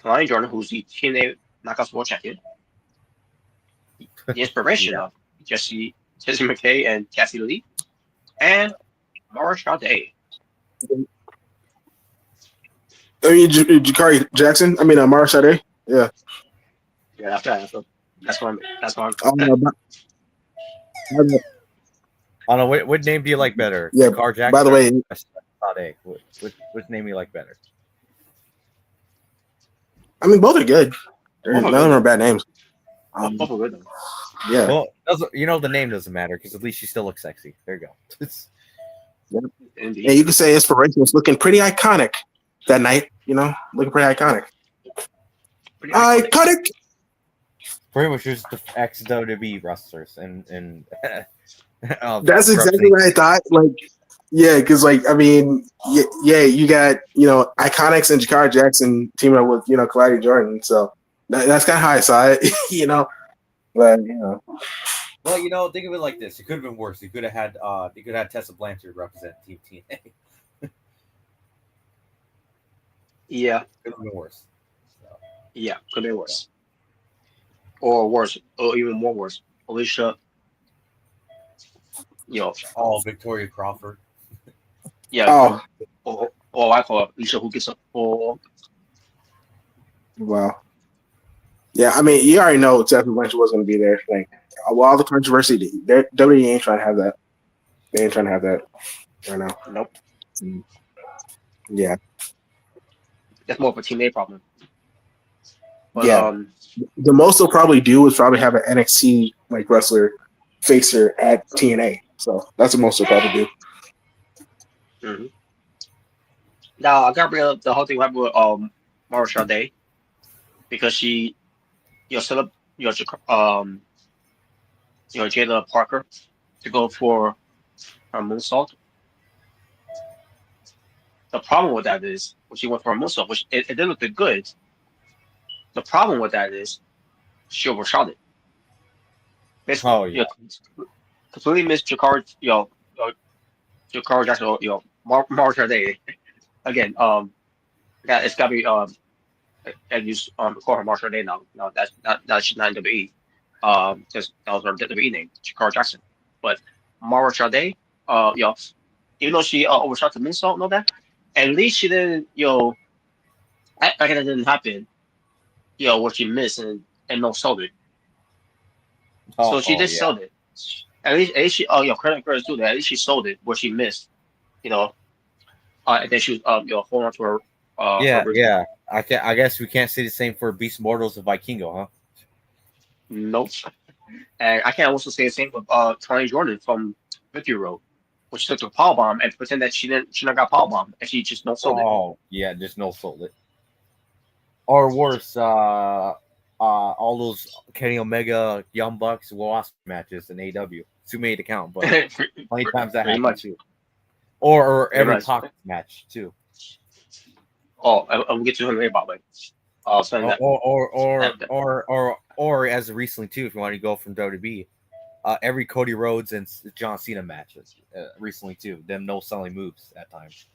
Kalani Jordan, who's the TNA Knockouts World Champion. The inspiration of Jesse McKay and Cassie Lee. And Mara Sade. I mean, Jakari Jackson. I mean, Mara Sade. Yeah. Yeah, that's what I'm. I don't know. What name do you like better? Yeah. Car Jackson. By the way, Sade. Which name you like better? I mean, both are good. None of them are bad names. Both are good though. Yeah. Well, the name doesn't matter because at least she still looks sexy. There you go. Yeah, you could say Inspiration was looking pretty iconic that night. Looking pretty iconic. Iconic. Pretty much just the ex-WWE wrestlers and that's exactly what I thought. Because I mean, you got Iconics and Jakara Jackson teaming up with Kalani Jordan. So that's kind of how I saw it. But Well, think of it like this: it could have been worse. You could have had Tessa Blanchard represent Team TNA. Yeah, could have been worse. So. Yeah, could be worse, or worse, or even more worse. Alicia, Victoria Crawford. Yeah. Or I call it Alicia who gets up for. Wow. Yeah, I mean, you already know Tessa Blanchard was going to be there. All the controversy, WWE ain't trying to have that. They ain't trying to have that right now. Nope. Yeah. That's more of a TNA problem. But, yeah. The most they'll probably do is probably have an NXT wrestler face her at TNA. So that's the most they'll probably do. Mm-hmm. Now I gotta bring up the whole thing with Mara Sade because she, set up Jada Parker to go for her moonsault. The problem with that is when she went for a moonsault, which it did look good. The problem with that is she overshot it. Basically, completely missed Jakara, Jakara Jackson, Mara Sade. Again, it's gotta be and use call her Mara Sade now. No, that's she's not in WWE. Because that was her WWE name, Jakara Jackson. But Mara Sade, even though she overshot the moonsault and all that, at least she didn't, act like that didn't happen. What she missed and no sold it. So she did sell it. At least she credit too. That at least she sold it where she missed. And then she was holding on to her. Her I guess we can't say the same for Beast Mortals of Vikingo, huh? Nope. And I can also say the same with Tony Jordan from Victory Road, which she took the powerbomb and pretend that she not got powerbomb and she just no sold it. Oh yeah, just no sold it. Or worse, all those Kenny Omega, Young Bucks, Wasp matches in AEW. Too many to count, but plenty times that Pretty happened much. too. Or Pretty every much. Pac match too. Oh, I'll get to him later, by the way. Something that, Or as recently too, if you want to go from WWE, every Cody Rhodes and John Cena matches recently too. Them no selling moves at times.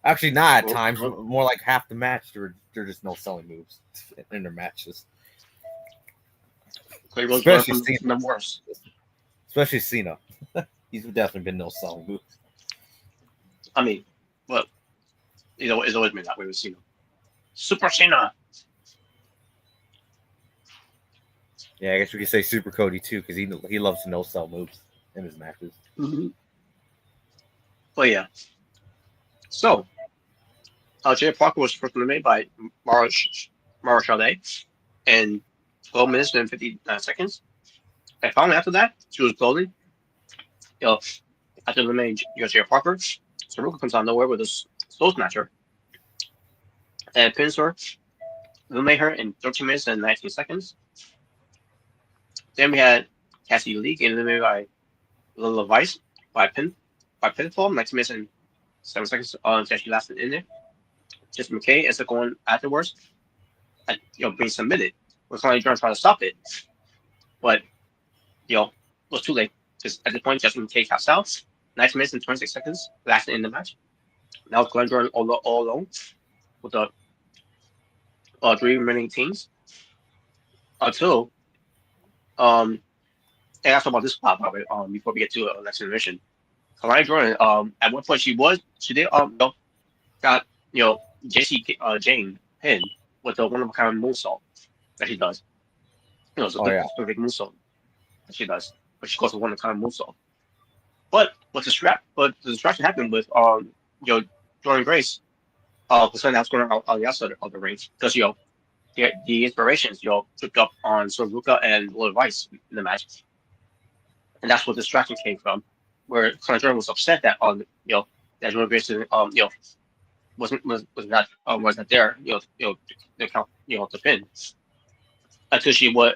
Actually, not at times. More like half the match, they're just no selling moves in their matches. especially Cena. The worst. Especially Cena. He's definitely been no selling moves. I mean, well, it's always been that way with Cena. Super Cena. Yeah, I guess we could say Super Cody too, because he loves to no sell moves in his matches. Mm-hmm. But yeah. So, Jay Parker was first eliminated by Mrricanjay in 12 minutes and 59 seconds. And finally, after that, she was golden. After eliminating Jay Parker, Saruka comes out of nowhere with a slow snatcher and pins her, eliminate her in 13 minutes and 19 seconds. Then we had Cassie Lee getting eliminated by Lila Vice by pinfall, 19 minutes and 7 seconds until she lasted in there. Just McKay is going afterwards, being submitted. We're trying to try to stop it, but it was too late because at this point, Justin McKay taps out. 19 minutes and 26 seconds lasted in the match. Now Glenn Jordan all alone with the 3 remaining teams until and that's about this spot probably before we get to next intermission. Kalani Jordan at one point she did got JC Jane pinned with the one of a kind of moonsault that she does. It's a big moonsault that she does, but she goes to one of a kind of moonsault. But the distraction happened with Jordan Grace for something that's going on the outside of the ring because the inspirations picked up on Saruka and Lord Vice in the match, and that's where the distraction came from. Where Kalani Jordan was upset that that Jordan Grace was not there, to pin until she was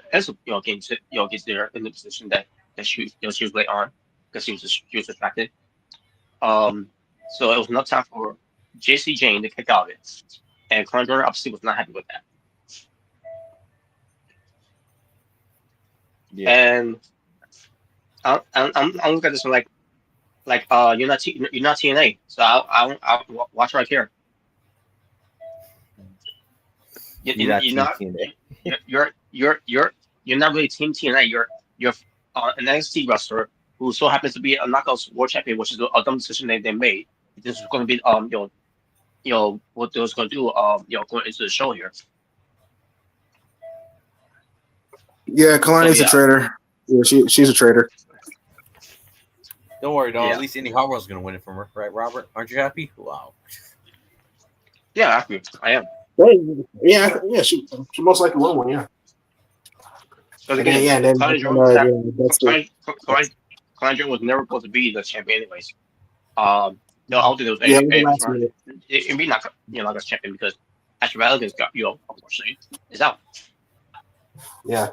gets there in the position that she she was late on because she was distracted. So it was enough time for JC Jane to kick out of it, and Kalani Jordan obviously was not happy with that. Yeah. And I'm looking at this one like you're not TNA, so I'll watch right here. You're not really Team TNA. You're an NXT wrestler who so happens to be a Knockouts World Champion, which is a dumb decision they made. This is going to be what they was going to do going into the show here. Yeah, Kalani's a traitor. Yeah, she's a traitor. Don't worry, though. Yeah. At least Indy Hartwell's going to win it from her, right, Robert? Aren't you happy? Wow. Yeah, I am. Yeah. She most likely won one. Yeah. Because again, Kalani Jordan was never supposed to be the champion, anyways. I don't think there was any. It'd be not a champion because Ashley Valigan's got unfortunately is out. Yeah.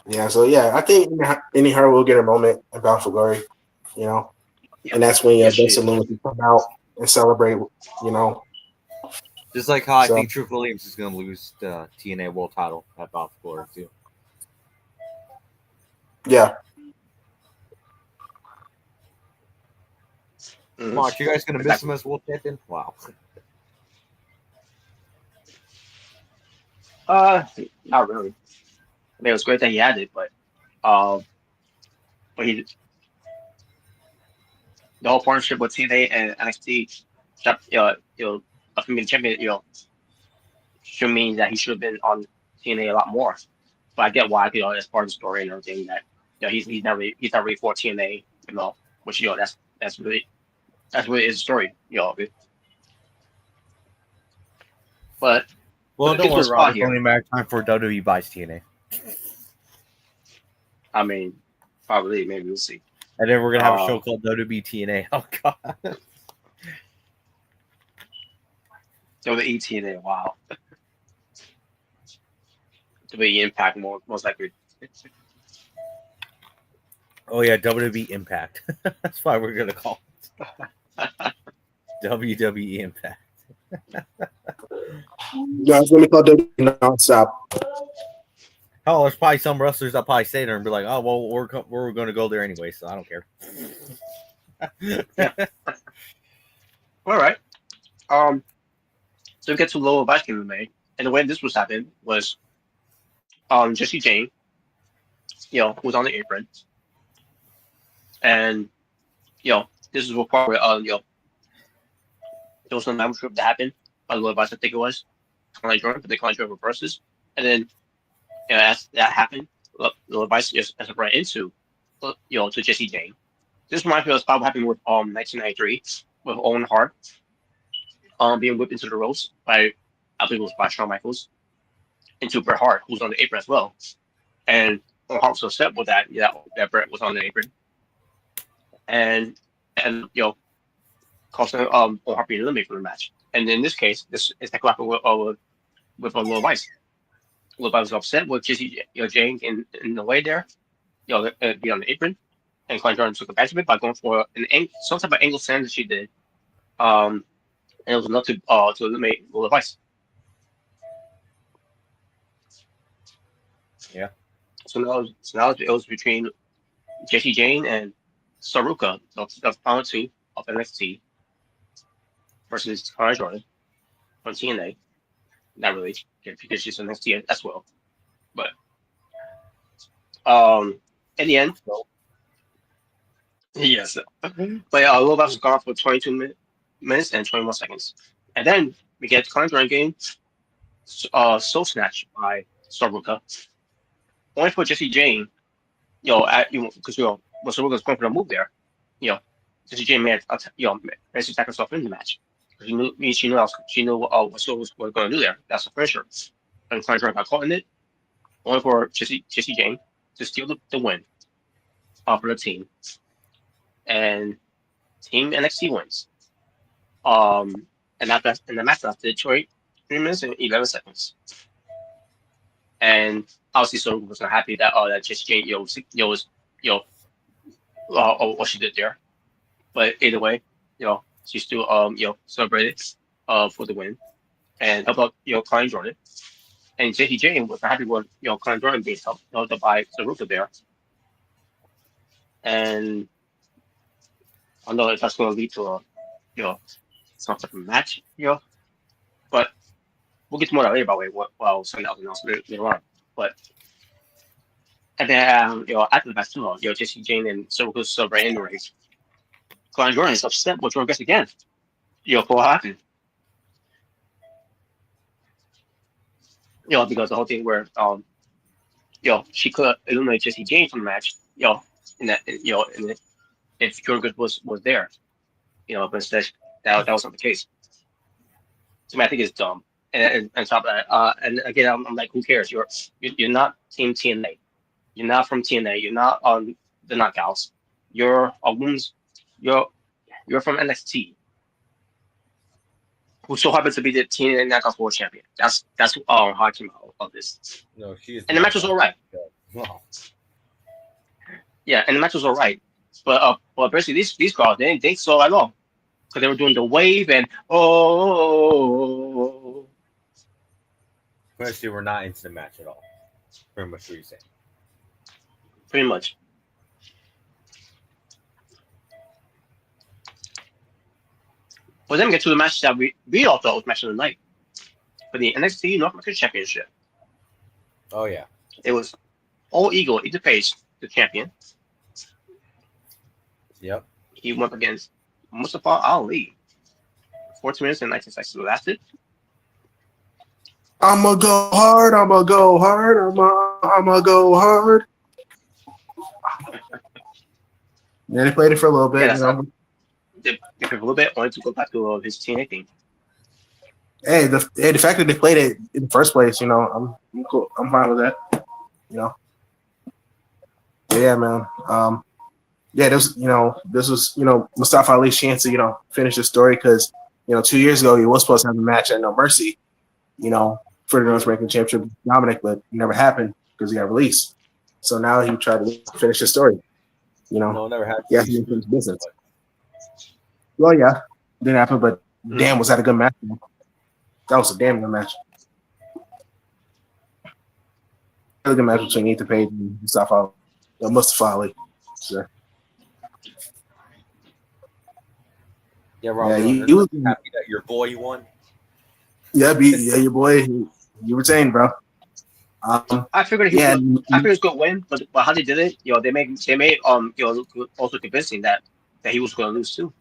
Yeah, so I think Indy Hartwell will get her moment at Bound for Glory, and that's when Best Alone can come out and celebrate, Just like how I think Trick Williams is going to lose the TNA World Title at Bound for Glory too. Yeah. Mark, you guys going to miss him as World Champion? Wow. Not really. I mean, it was great that he had it, but the whole partnership with TNA and NXT, for me, the champion, should mean that he should have been on TNA a lot more. But I get why, as part of the story and everything that he's not really for TNA, which that's really his story, But don't worry, Rob. It's only a matter of time for WWE buys TNA. I mean, probably, maybe we'll see. And then we're gonna have a show called WWE TNA. Oh god. WWE TNA. Wow. WWE Impact most likely. Oh yeah, WWE Impact. That's why we're gonna call it WWE Impact. Yeah, it's gonna be called WWE nonstop. Oh, there's probably some wrestlers that probably stay there and be like, "Oh, well, we're going to go there anyway, so I don't care." All right. So we get to lower Viking made, and the way this was happened was, Jesse Jane, was on the apron, and this is what part where there was some match that happened by the lower Viking, I think it was, Connie Jordan, but the Connie Jordan reverses, and then as that happened, the lower Viking just right into, to Jesse Jane. This reminds me of what happened with 1993 with Owen Hart, being whipped into the ropes by, I believe it was by Shawn Michaels, into Bret Hart, who's on the apron as well. And Owen Hart was upset with that Bret was on the apron. And caused Owen Hart being eliminated from the match. And in this case, this is exactly what happened with Lil Vice. Lil Vice was upset with Jesse Jane in the way there, be on the apron. And Klein Jordan took advantage of it by going for some type of angle sand that she did. And it was enough to eliminate Lil Vice. Yeah. So now it was between Jesse Jane and Saruka, the final two of NXT, versus Connie Jordan from TNA. Not really, because she's NXT as well. But in the end, yes. But Lil Vice was gone for 22 minutes and 21 seconds. And then we get Connie Jordan game soul snatch by Saruka. Only for Jesse Jane, because when Saruka's going for the move there, Jesse Jane managed to attack herself in the match. She knew what Saruka was going to do there. That's the finisher. And Connie Jordan got caught in it. Only for Jesse Jane to steal the win for the team. And Team NXT wins. And the match lasted 3 minutes and 11 seconds. And obviously, Saruka was not happy that Jesse Jane was what she did there. But either way, she still celebrated for the win and helped out Connie Jordan. And Jesse Jane was not happy with Connie Jordan being helped by Saruka there. And I know that's going to lead to some type of match, but we'll get to more of that later, by the way, while something else announced later on. But and then after the match too, Jesse Jane and Saruka celebrating the race. Connie Jordan is upset with Jordan Guest again, for what happened. Because the whole thing where she could eliminate Jesse Jane from the match, in that if Jordan Guest was there, but instead that was not the case. So I think it's dumb. And on top of that, and again, I'm like, who cares? You're not Team TNA. You're not from TNA. You're not on the Knockouts. You're a women's. You're from NXT, who so happens to be the TNA Knockouts World Champion. That's how I came out of this. No, she is. And the match was all right. Wow. Yeah, and the match was all right. But basically these girls they saw at all because they were doing the wave and Especially, we're not into the match at all. Pretty much what you're saying. Pretty much. Well, then we get to the match that we all thought was match of the night for the NXT North American Championship. Oh yeah. It was All Eagle, Ethan Page, the champion. Yep. He went against Mustafa Ali. 14 minutes and 19 seconds lasted. I'ma go hard. I'ma go hard. I'ma go hard. Yeah, they played it for a little bit. Yeah, they played for a little bit. Wanted to go back to his TNA thing. Hey, the fact that they played it in the first place, I'm cool. I'm fine with that. Yeah, man. This was Mustafa Ali's chance to finish the story because 2 years ago he was supposed to have a match at No Mercy, for the North American Championship with Dominic, but it never happened because he got released. So now he tried to finish his story. No, it never happened. Yeah, he finished business. Well, yeah, didn't happen, but damn, was that a good match? That was a damn good match. Really good match between Ethan Page and Mustafa Ali. Sure. Yeah, Rob, he was happy that your boy won. Yeah, your boy, you retained, bro. I figured I figured it was going to win, but how they did it, they made also convincing that he was going to lose too.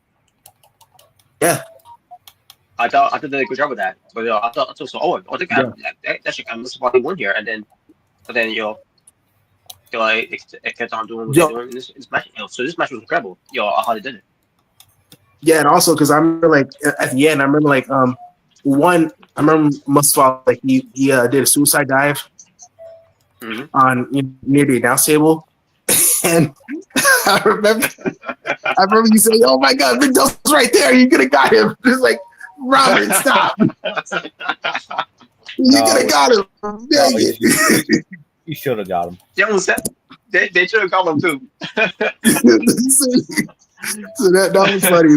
Yeah, I thought they did a good job with that, but I thought so. Oh, the guy that should kind of somebody won here, and then it kept on doing what they're doing in this match. So this match was incredible. How they did it. Yeah, and also because I remember at the end, I remember I remember Mustafa he did a suicide dive on near the announce table, and I remember you saying, "Oh my God, Big Dog's right there! You could have got him." It's like, Robert, stop! You could have got him. You should have got him. They should have got him too. So that was funny,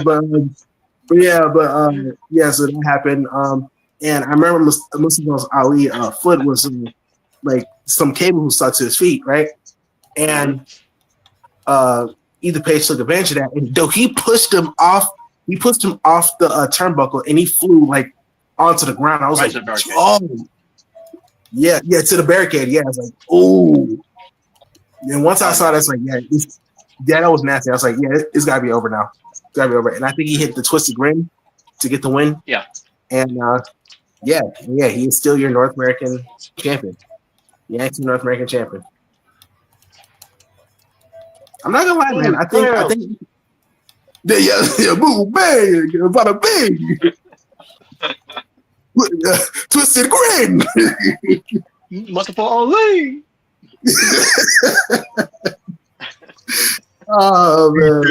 so that happened. And I remember Mustafa Ali foot was some cable who stuck to his feet, right? And Ethan Page took advantage of that, and he pushed him off. He pushed him off the turnbuckle, and he flew onto the ground. I was like, oh, yeah, to the barricade. Yeah, I was like, oh. And once I saw that, that was nasty. I was like, yeah, it's got to be over now. It's got to be over. And I think he hit the twisted grin to get the win. Yeah. And he is still your North American champion. Yankee North American champion. I'm not gonna lie, man. I think boom, bang, bada bing, twisted grin. Multiple Ali. Oh man.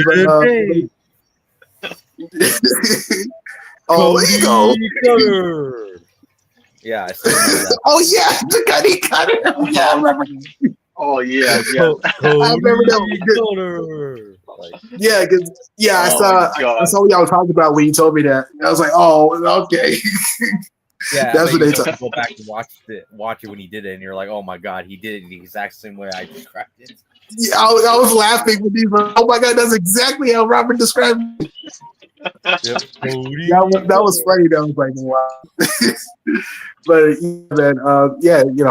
Ego. Yeah, I still remember that. Oh yeah, the Cuddy Cutter. Yeah, I remember. Oh yeah. I remember that. I saw what y'all were talking about when you told me that. I was like, oh, okay. Yeah, that's what they told. Go back and watch it when he did it, and you're like, oh my God, he did it the exact same way I described it. Yeah, I was laughing with these. Oh my God, that's exactly how Robert described it. That was funny. That was like, wow. But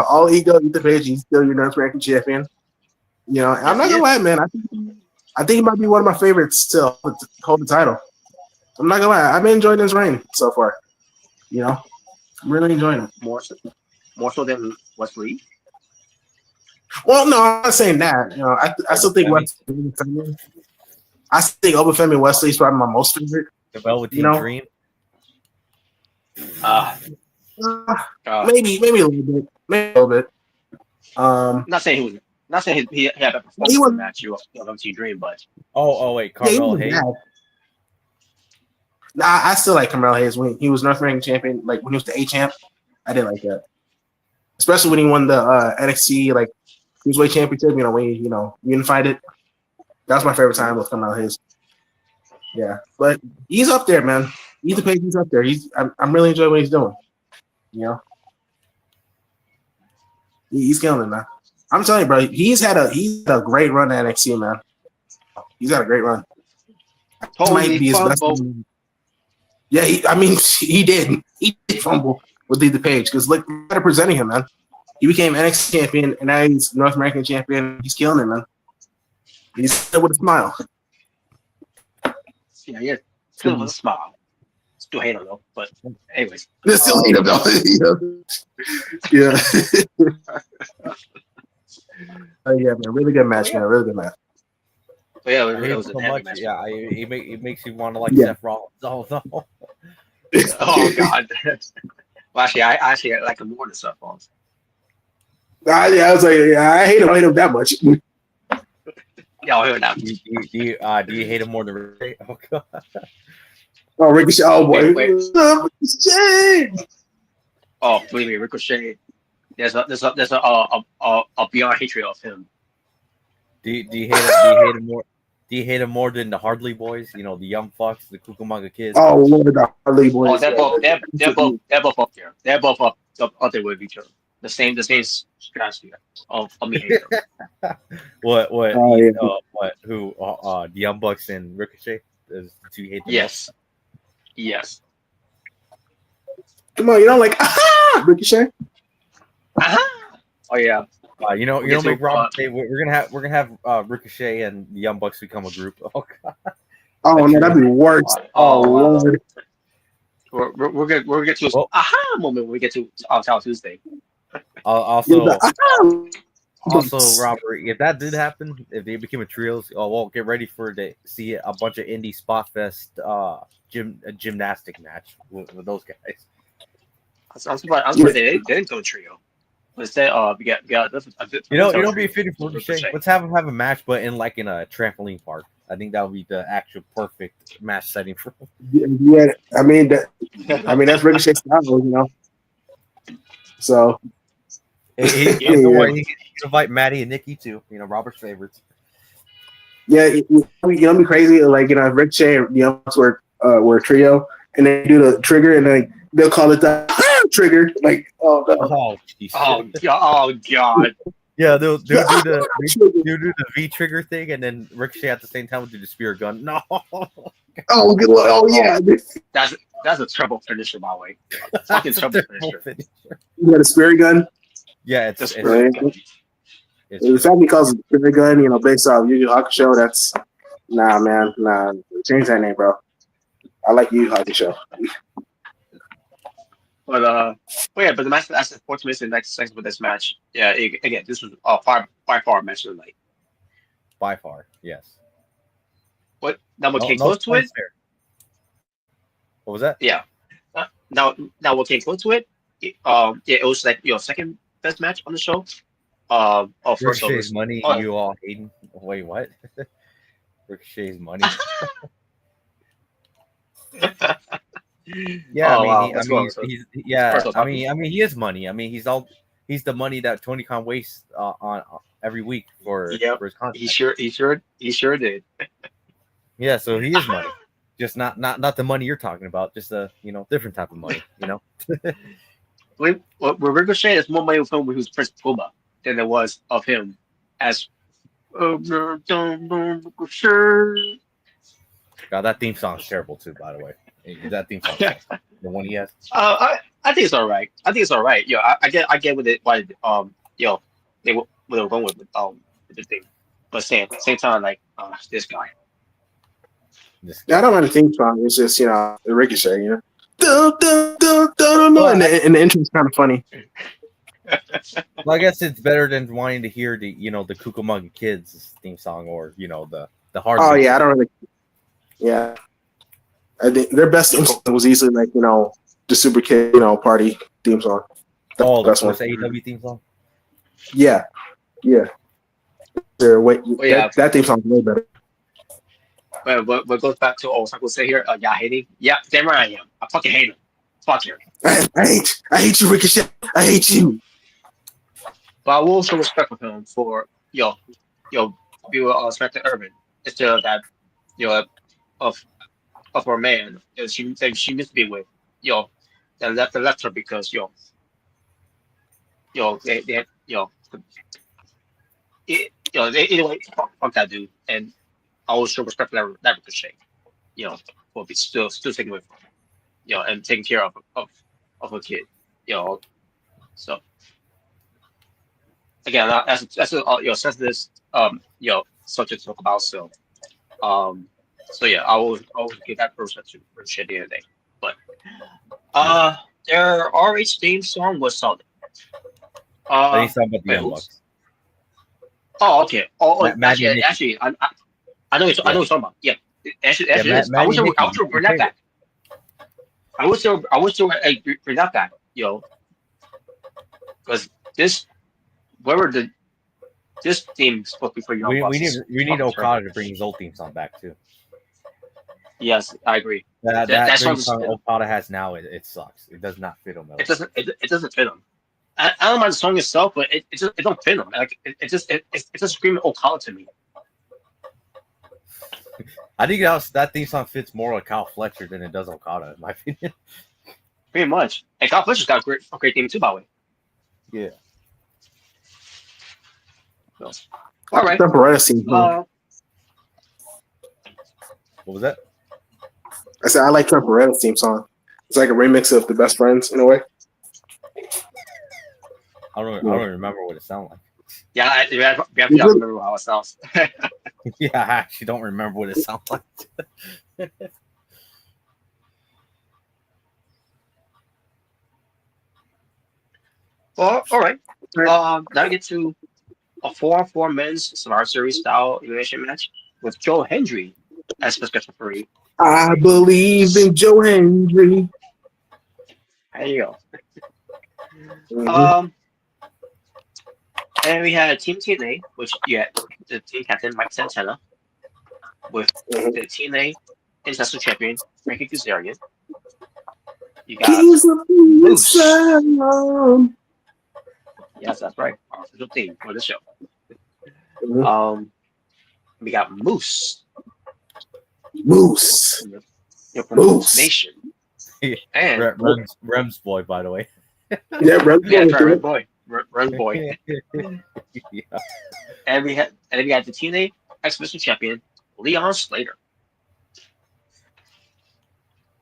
all ego, Ethan Page, he's still your North American champion. I'm not gonna lie, man. I think he might be one of my favorites to hold the title. I'm not gonna lie. I've been enjoying this reign so far. I'm really enjoying it. More so than Wesley. Well, no, I'm not saying that. I still think Wesley. I think Obafemi Wesley is probably my most favorite. The Velveteen Dream. Maybe a little bit. Not saying he had a performance match. You Velveteen Dream, but wait, Carmelo Hayes. Nah, I still like Carmelo Hayes when he was North American champion. Like when he was the A champ, I did like that. Especially when he won the NXT Cruiserweight Championship. When he unified it. That was my favorite time with Carmelo Hayes. Yeah, but he's up there, man. Ethan Page, he's up there. I'm really enjoying what he's doing. He's killing it, man. I'm telling you, bro. He's had a great run at NXT, man. He's had a great run. This might be his best. Yeah, he did. He did fumble with Ethan Page because look, they're presenting him, man. He became NXT champion, and now he's North American champion. He's killing it, man. He's still with a smile. Yeah, still with a smile. Still hate him though, but anyways. Still hate him though. Yeah. Yeah, man. Really good match, man. Really good match. But yeah, it was a much. match. Yeah, it makes you want to like Seth Rollins. Oh no. Oh God. Well, actually, I like him more than Seth Rollins. I was like, I hate him that much. Yeah, I'll hear it now. Do you hate him more than Ray? Oh God. Oh, Ricochet. Oh boy. Wait. Ricochet. Oh, wait, Ricochet. There's a beyond hatred of him. Do you hate him more? Do you hate him more than the Hardley Boys? You know, the Young Fucks, the Cucamonga Kids. Oh, Lord, the Harley Oh, Boys. they're both up there. They're both up there with each other. The same strategy of me hating them. What? Oh, yeah. What? Who? The Young Bucks and Ricochet. Do you hate them? Yes. Yes. Come on, you don't like Ricochet? Oh yeah. You know, make Robert say we're gonna have Ricochet and the Young Bucks become a group. Oh God. Oh no, that'd be worse. Oh, wow. Lord. We're gonna get to a moment when we get to Talk Tuesday. Also, Also, Robert, if that did happen, if they became a trio, get ready for to see a bunch of indie spot fest gymnastic match with those guys. I'm surprised they didn't go trio. Instead, we got you know, be fitting for Ricochet. Let's have him have a match, but in a trampoline park. I think that would be the actual perfect match setting for him. Yeah, I mean that's Ricochet's style, you know. So he can invite Maddie and Nikki too. You know, Robert's favorites. Yeah, you know, be crazy. Like, you know, if Ricochet and the Young Bucks were a trio, and they do the trigger, and then they'll call it the trigger. Like, oh no. Oh god. Yeah, they'll do the V trigger thing, and then Ricochet at the same time will do the spear gun. No. Oh yeah. That's a trouble finisher, by the way. Fucking trouble finisher. You got a spear gun? Yeah, it's the fact he calls it a spear gun, you know, based off Yu Yu Hakusho, that's man. Change that name, bro. I like Yu Yu Hakusho. But the match that's 14 minutes in the next section with this match. Yeah, again, this was by far match of the night. By far, yes. What number came close to it? What was that? Yeah. Now what came close to it? It was like second best match on the show. First Ricochet's money, you all hating. Wait, what? Ricochet's money. Yeah, he is money. I mean, he's the money that Tony Khan wastes on every week for his contract. He sure did. Yeah, so he is money. Just not the money you're talking about, just a different type of money, you know. With Ricochet, there's more money with him when he was Prince Puma than there was of him as God, that theme song's terrible too, by the way. That theme song, the one he has. I think it's all right. Yeah, I get with it. Why they were going with the thing, but same time like this guy. Yeah, I don't mind the theme song. It's just the Ricochet, you know. And the intro is kind of funny. Well, I guess it's better than wanting to hear the the Cucamonga Kids theme song or the hard. Oh yeah, I don't really. Yeah, I think their best theme song was easily like the Super Kid party theme song. That's one. AEW theme song. Yeah. That theme song is way better. But goes back to Osaka say here, y'all hating? Yeah, damn right I am. I fucking hate him. Fuck you. I hate you, Ricochet. I hate you. But I will also respect with him for be respecting Urban instead of that of her man. She needs to be with that left her because anyway fuck that dude, and I also respect that Ricochet, for be still taking with her, and taking care of her kid, so again that's sensitive subject to talk about, so yeah, I will give that person to Ricochet the other day, but their RH theme song was solid. He's talking about the Young Bucks. Oh, okay. Actually, I know what you're talking about. Yeah, actually, I wish I would bring that back. I wish I would bring that back, because this theme supposed to be for Young Bucks. We need Okada to bring his old theme song back too. Yes, I agree. That That theme song song Okada has now, it sucks. It does not fit him at all. it doesn't fit him. I don't mind the song itself, but it don't fit him. Like it's just screaming Okada to me. I think that theme song fits more like Kyle Fletcher than it does Okada, in my opinion. Pretty much. And Kyle Fletcher's got a great theme too, by the way. Yeah. So, all right. Temporary theme song. What was that? I said I like Temporary theme song. It's like a remix of The Best Friends in a way. I don't remember what it sounded like. Yeah, we have to remember how it sounds. Yeah, I actually don't remember what it sounds like. Well, all right. Now we get to a 4-on-4 men's Survivor Series style elimination match with Joe Hendry as the special referee. I believe in Joe Hendry. There you go. Mm-hmm. And we had Team TNA, which the team captain Mike Santana, with the TNA International Champion Frankie Kazarian. You got Moose. Yes, that's right. Our official theme for the show. Mm-hmm. We got Moose. Moose. From Moose Nation. And Rem's boy, by the way. Yeah, Rem's boy. Rem's boy. Yeah. And we had the TNA X-Division Champion Leon Slater.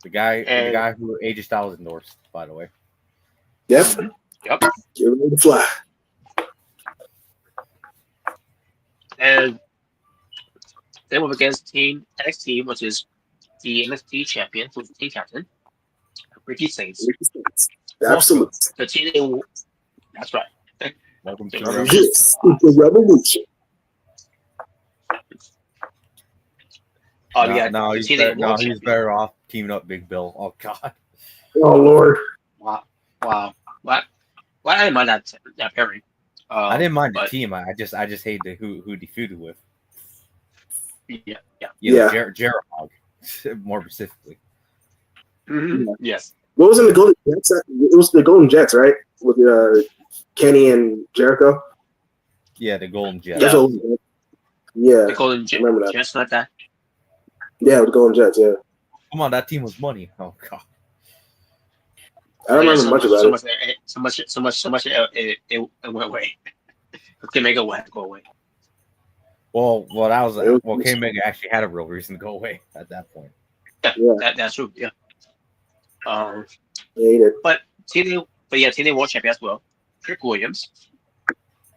The guy who AJ Styles endorsed, by the way. Yep. Yep. Get ready to fly. And they were against Team NXT, which is the NXT champion, who's the team captain, Ricky Saints. Absolutely. The TNA. That's right. Welcome to This is the revolution. He's better off teaming up Big Bill. Oh God. Oh Lord. Wow. Why I didn't mind that pairing. I didn't mind the team. I just hate who he feuded with. Yeah. Jared Hogg, more specifically. Mm-hmm. Yes. What was in the Golden Jets? It was the Golden Jets, right? With Kenny and Jericho. Yeah, the Golden Jets. Yeah. The Golden Jets. Remember that? Just like that. Yeah, the Golden Jets. Yeah. Come on, that team was money. Oh God. I don't remember much about it. So much. It went away. Ken Omega had to go away. Well, Ken Omega actually had a real reason to go away at that point. Yeah. That's true. Yeah. Yeah, he did. But TNA World Champion as well. Trick Williams.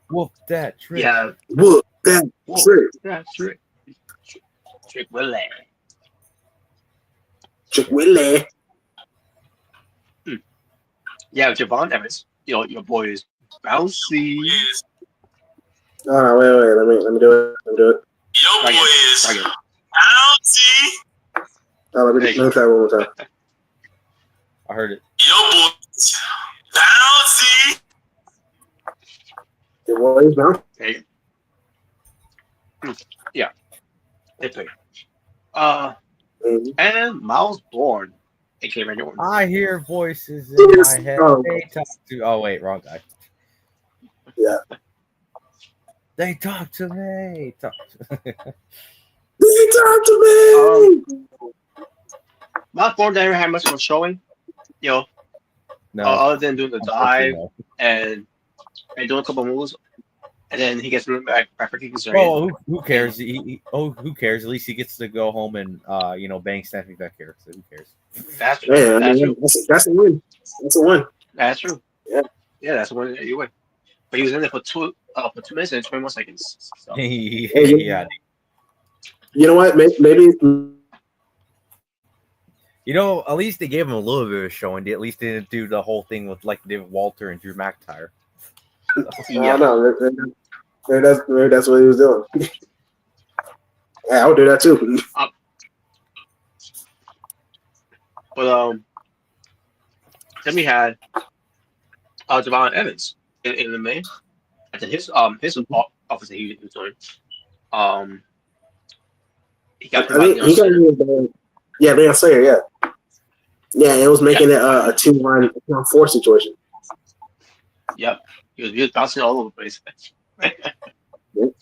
Whoop that trick. Yeah. Whoop that trick. That's trick. Trick Willie. Trick Willie. Yeah, Javon Evans. Your boy is bouncy. Oh no, wait. Let me do it. Your boy is bouncy. Oh, let me try one more time. I heard it. Your boy is bouncy. Your boy is bouncy. Okay. Yeah. They play. And Miles Bourne, aka Randy Orton. I hear voices in my head. They talk to. Oh wait, wrong guy. Yeah. They talk to me. They talk to me. Miles Bourne never had much of a showing, No. Other than doing the dive and doing a couple moves, and then he gets moved back for Kazarian. Well, who cares? Who cares? At least he gets to go home and bang Stephanie Becker. So who cares? That's true. Yeah, That's true. That's a win. That's a win. That's true. Yeah, that's a win. You win. But he was in there for 2 minutes and 21 seconds. So. Yeah. You know what? Maybe. At least they gave him a little bit of a showing. They at least didn't do the whole thing with like they did with Walter and Drew McIntyre. Yeah. No, maybe that's what he was doing. Yeah, I would do that too. But then we had Javon Evans in the main. And then his office that he was doing. He got Yeah, Van Slayer. Yeah, yeah. It was making it a 2-on-4 situation. Yep. He was bouncing all over the place. Yep.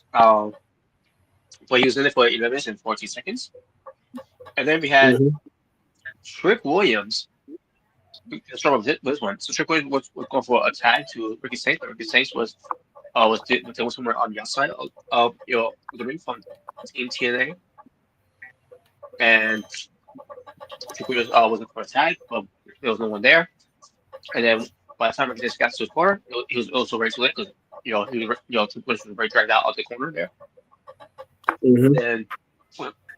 But he was in it for 11 minutes and 14 seconds. And then we had Trick Williams. Let's start with this one. So Trick Williams was going for a tag to Ricky Saints, but Ricky Saints was somewhere on the outside of the ring from Team TNA. And Trick Williams was looking for a tag, but there was no one there. And then by the time Ricky Saints got to the corner, he was also ready to let because he was very dragged out of the corner there.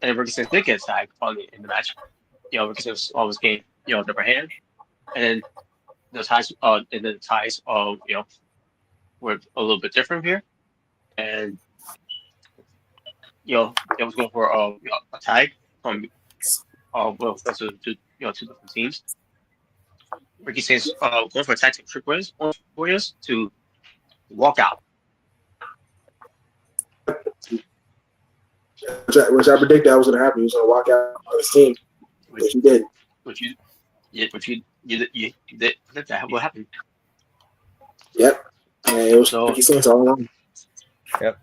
And Ricky Saints did get tagged finally in the match. Ricky Saints always gained the upper hand, and then the ties were a little bit different here, and they was going for a tag from two different teams. Ricky Saints going for a tag to Trick Warriors to walk out. Which I predicted that was going to happen. He was going to walk out on his team, which he did. You did predict that. What happened? Yep. And it was Ricky Saints all along. Yep.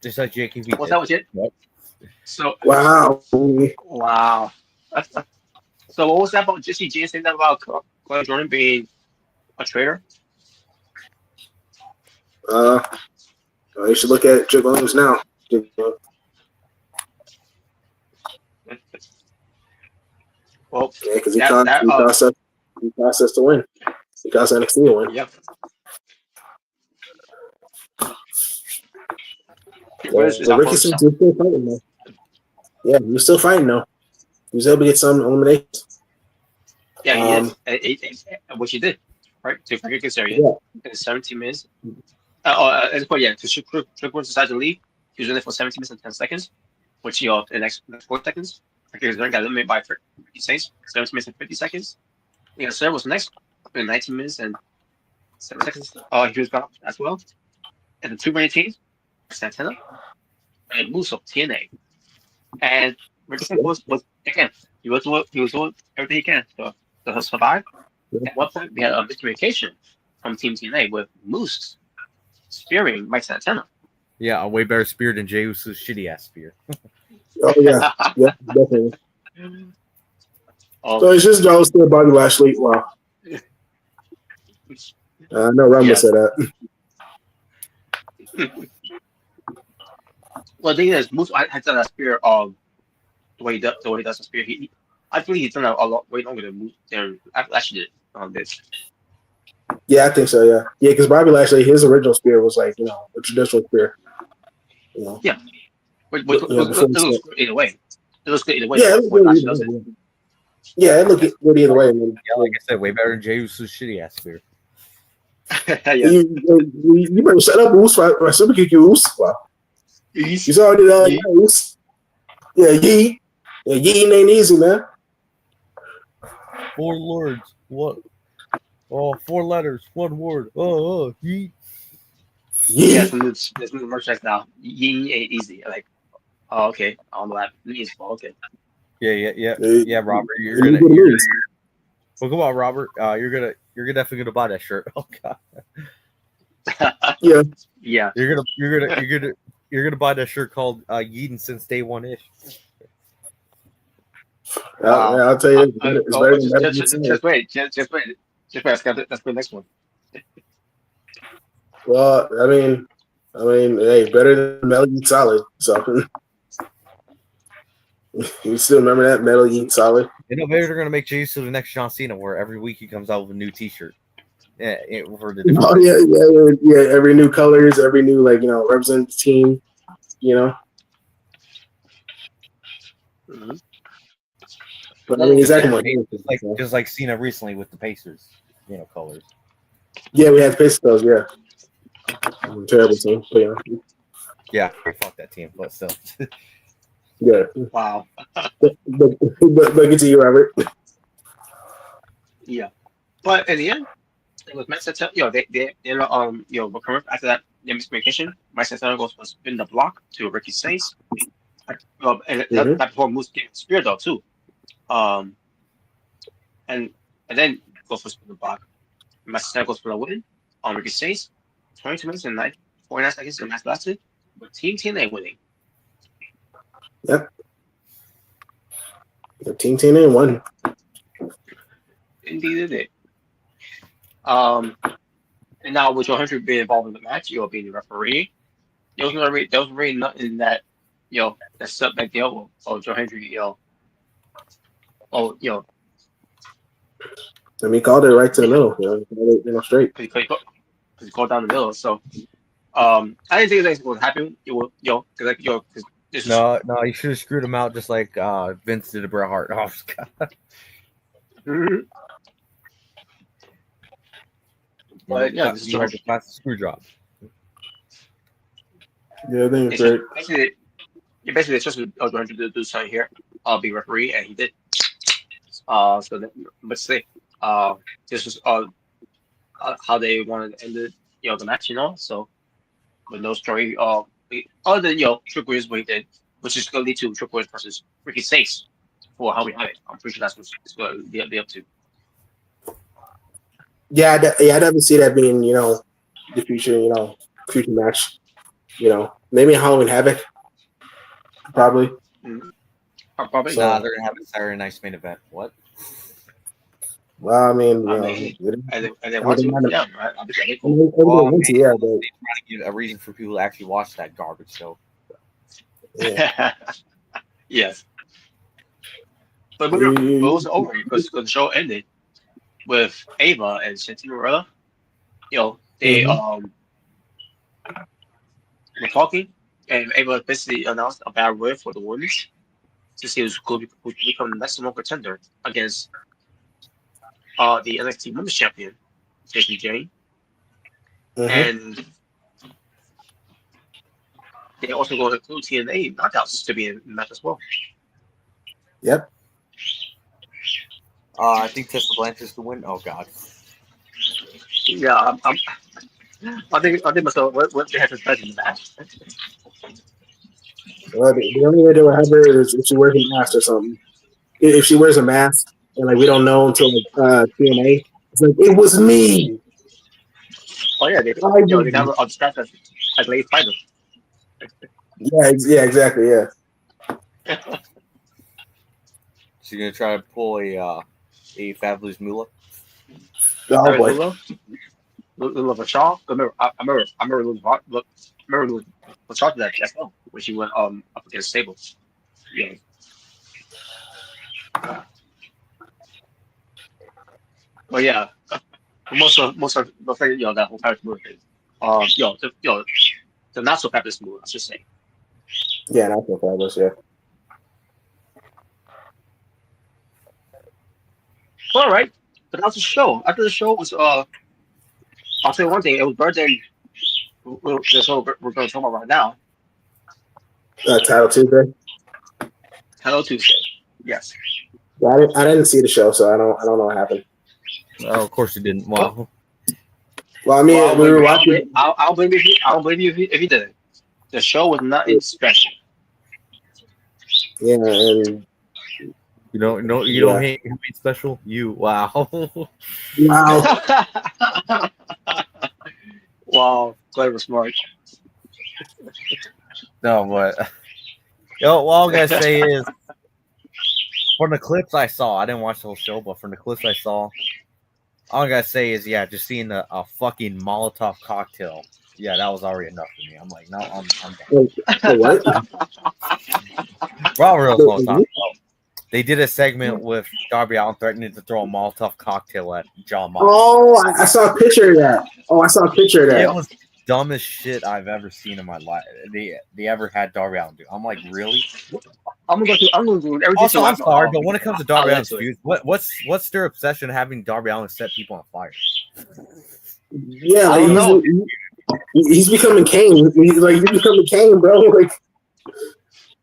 Just like JKV. Well, that was it. Yep. So wow. So what was that about Jesse James saying that about Clay Jordan being a traitor? You should look at Trick Williams now. Well, yeah, because he cost us to win. He cost NXT to win. Yep. Ricky Saints is still fighting though. Yeah, you're still fighting though. He was able to get some eliminations. Yeah, he did. Which he did, right? To Frankie Kazarian in 17 minutes. To Trick Williams decided to leave. He was in there for 17 minutes and 10 seconds, which in the next 4 seconds, Frankie Kazarian got eliminated by Ricky Saints, 17 minutes and 50 seconds. Sarah was next in 19 minutes and 7 seconds. He was gone as well. And the two remaining teams, Santana and Moose of TNA. And Ricky Saints was again, he was doing everything he can to survive. At one point, we had a miscommunication from Team TNA with Moose spearing Mike Santana. Yeah, a way better spear than Jey Uso's shitty ass spear. Oh yeah, yeah, definitely. So it's just Joe still Bobby Lashley. Wow. I know Rumble said that. Well, the thing is, Moose has done a spear the way he does a spear. I believe he's done a lot way longer than Lashley did on this. Yeah, I think so. Yeah, because Bobby Lashley, his original spear was like a traditional spear. Yeah, but it looks good either way. It looks good either way. Yeah, it looked good either way. Like I said, way better than Jey Uso's shitty ass spear. You better shut up, Oos. My super kick you, Oos. Wow. You saw it, Oos. Yeah, Yee. Yeah, Yee ain't easy, man. 4 lords. What? Oh, 4 letters, 1 word. Yee. Yeah, there's new merchandise now. Yee ain't easy. Like, okay. On the lap. Okay. Yeah, Robert. You're gonna. Well, come on, Robert. You're definitely gonna buy that shirt. Oh God. Yeah. You're gonna buy that shirt called Yeaton since day one ish. I'll tell you, it's better than just wait. Let's go to the next one. Well, I mean, hey, better than Metal Geek Solid. So you still remember that Metal Geek Solid? Maybe they're gonna make Jey Uso the next John Cena, where every week he comes out with a new T-shirt. Yeah, for the yeah. Every new colors, every new represent the team. Mm-hmm. But I mean, exactly just like Cena recently with the Pacers, colors. Yeah, we had Pacers. Yeah, terrible team. But, yeah, fuck that team, but still. Yeah. Wow. but get to you, Robert. Yeah, but in the end, it was Matt Santana. Recurrent after that miscommunication. Mike Santana was spin the block to Ricky Saints. And that before Moose getting spear though too. And then go for spin the block. Master goes for the win. Ricky Saints, 22 minutes and 49 seconds the match lasted, with Team TNA winning. Yep. The Team TNA won. Indeed, it did. And now with Joe Hendry being involved in the match, you'll be the referee. There was really nothing that that stuff back there. Oh, Joe Hendry, And we called it right to the middle. Straight. because he called down the middle. So, I didn't think that was happen. It was, because this is No, you should have screwed him out just like Vince did to Bret Hart. Oh, God. Mhm. But yeah, this is you like the classic screw job. Yeah, I think it's it's just, basically it's just Joe Hendry to do something here. I'll be referee, and he did. So let's say, this was how they wanted to end it, the match, So, with no story, other than Trick Williams what he did, which is going to lead to Trick Williams versus Ricky Saints for how we have it. I'm pretty sure that's what it's going to be up to. Yeah, I'd definitely see that being, the future, future match. Maybe Halloween Havoc, probably. Probably. So- Nah, they're gonna have a Saturday night's main event. What? Well, I mean, and then once you, Everybody- yeah, right? I'll be like, cool. everybody wants to, yeah, but They're trying to give a reason for people to actually watch that garbage show. yeah. Yes. But it was over because the show ended with Ava and Santino Marella. They were talking, and Ava basically announced a bad word for the women's to see who's going to become the next number one contender against the NXT Women's Champion, Jason Jane. And they also going to include TNA knockouts to be in the match as well. Yep. I think Tessa Blanchard's the win. Oh God. Yeah, I think myself. What they have to start in the match? Well, the only way they would have her is if she wears a mask or something. If she wears a mask and we don't know until TNA, it's like it was me. Oh yeah, they got her on scratch as late fighter. Yeah, exactly. Yeah. She's gonna try to pull a Fabulous Moolah. Oh boy. Little Shaw. I remember Lil Shaw did that as well when she went up against Sable. Yeah. But yeah, most of that whole fabulous movie thing. The not so fabulous movie, let's just say. Yeah, not so fabulous. Yeah. All right, but that's the show. After the show was I'll say one thing. It was better than the show we're going to talk about right now. Title Tuesday. Hello Tuesday. Yes. Yeah, I didn't see the show, so I don't know what happened. Oh, of course you didn't. Well, I mean, we were watching. I'll blame you. I'll blame you if you didn't. The show was not special. Yeah, and you don't hate special. You wow. wow. Wow, clever, smart. No, but all I gotta say is, from the clips I saw, I didn't watch the whole show, but from the clips I saw, all I gotta say is, yeah, just seeing a fucking Molotov cocktail, yeah, that was already enough for me. I'm like, no, I'm done. What? Robert knows what I'm talking about. They did a segment with Darby Allin threatening to throw a Molotov cocktail at John Moxley. Oh, I saw a picture of that. It was dumbest shit I've ever seen in my life. They ever had Darby Allin do. I'm like, really? I'm gonna do everything. Also, I'm sorry, but when it comes to Darby Allin's feuds, what's their obsession having Darby Allin set people on fire? Yeah, like he's becoming Kane. He's becoming Kane, bro. Like,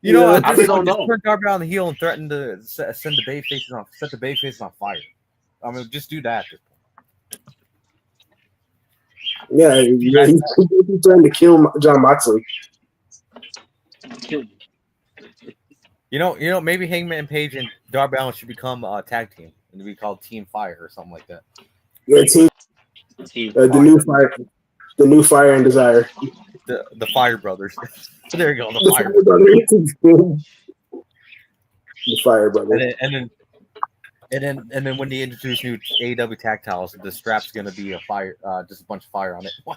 I really don't know. Turn Darby on the heel and threaten to set the Bayfaces on fire. I mean, just do that. Yeah, he's trying to kill John Moxley. Maybe Hangman Page and Darby Allin should become a tag team and be called Team Fire or something like that. Yeah, team, Team the new Fire and Desire. The Fire Brothers. There you go, the The Fire Fire Brothers. Brothers. The Fire Brothers. And then when they introduce new AEW tactiles, the strap's gonna be a fire, just a bunch of fire on it. Wow.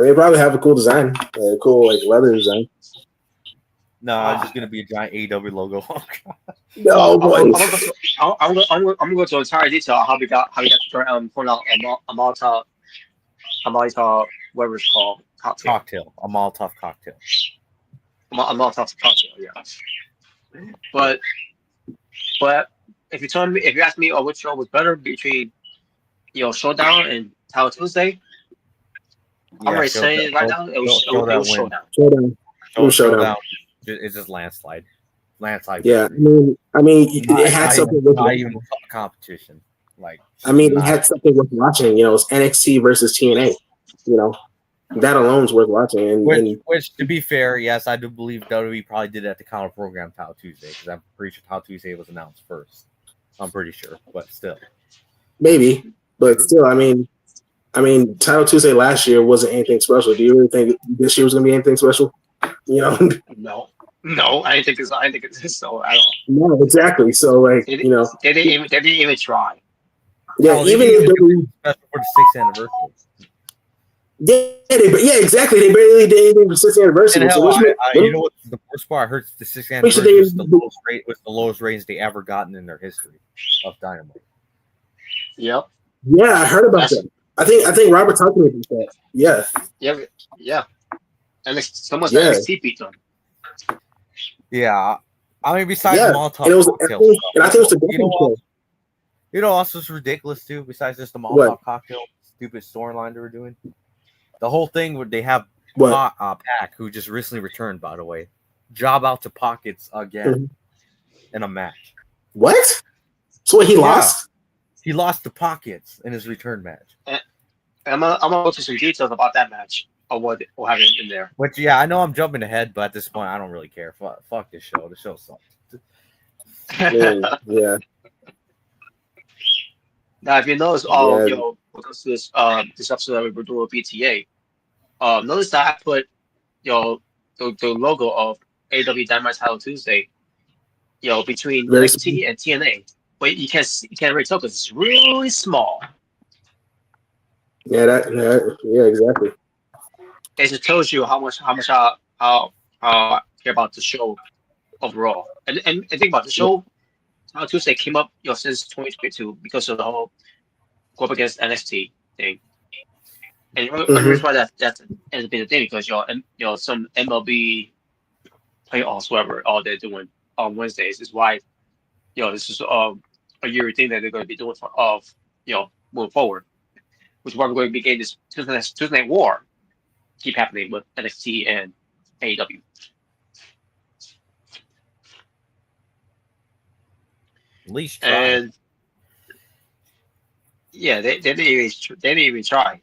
They probably have a cool design, a cool like leather design. No, it's just gonna be a giant AEW logo. No, boy. I'm gonna go to entire detail how we got to point out a Malta, whatever it's called, Cocktail, a Molotov cocktail. a Malta cocktail, yeah. But if you ask me, which show was better between Showdown and Title Tuesday, I'm already saying it right now. It was Showdown. Showdown. It's just landslide. Yeah, I mean, it had something with even competition. Like, it had something worth watching. It was NXT versus TNA. That alone is worth watching. Which, to be fair, yes, I do believe WWE probably did it at the counter program Title Tuesday because I'm pretty sure Title Tuesday was announced first. I'm pretty sure, but still, maybe, but still, I mean, Title Tuesday last year wasn't anything special. Do you really think this year was going to be anything special? No, I didn't think it's so at all. No, exactly. So, like, they didn't even try. Yeah, even if WWE special for the 6th anniversary. Yeah, exactly. They barely did anything for 6th anniversary. And hell, you know what? The worst part, I heard the 6th anniversary was the lowest ratings they ever gotten in their history of Dynamite. Yep. Yeah, I heard about that. I think Robert talked about that. Yeah. Yeah. And someone's NXT beat them. Yeah, I mean, besides the Molotov cocktail, and I think it was the you know, also it's ridiculous too. Besides just the Molotov cocktail, stupid storyline they were doing, the whole thing where they have Pac, who just recently returned, by the way, job out to Pockets again in a match. What? So he lost? He lost to Pockets in his return match. And I'm gonna go to some details about that match. Or what happened in there? Which, yeah, I know I'm jumping ahead, but at this point, I don't really care. Fuck this show. The show sucks. Yeah. Now, if you notice, this episode that we're doing with BTA, notice that I put, the logo of AEW Dynamite Title Tuesday, between NXT and TNA, but you can't really tell because it's really small. Yeah, exactly. It just tells you how much I care about the show overall. And think about the show. Title Tuesday came up since 2022 because of the whole go up against NXT thing. And the reason why that has been a thing because some MLB playoffs, whatever, all they're doing on Wednesdays is why this is a yearly thing that they're going to be doing moving forward, which is why we're going to be getting this Tuesday Night War keep happening with NXT and AEW. At least try. And yeah, they didn't even try.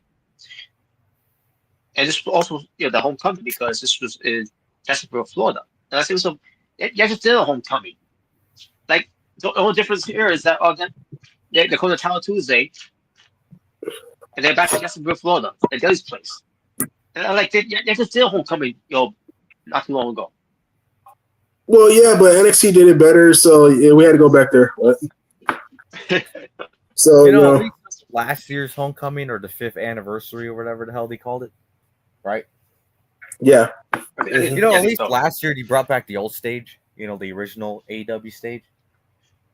And this was also the homecoming because this was in Jacksonville, Florida. And I think so. You just did a homecoming. Like the only difference here is that they're calling it Title Tuesday, and they're back to Jacksonville, Florida, at Deli's place. And I like they just did a homecoming, not too long ago. Well, yeah, but NXT did it better, so we had to go back there. So last year's homecoming or the 5th anniversary or whatever the hell they called it, right? Yeah. At least last year they brought back the old stage, the original AEW stage.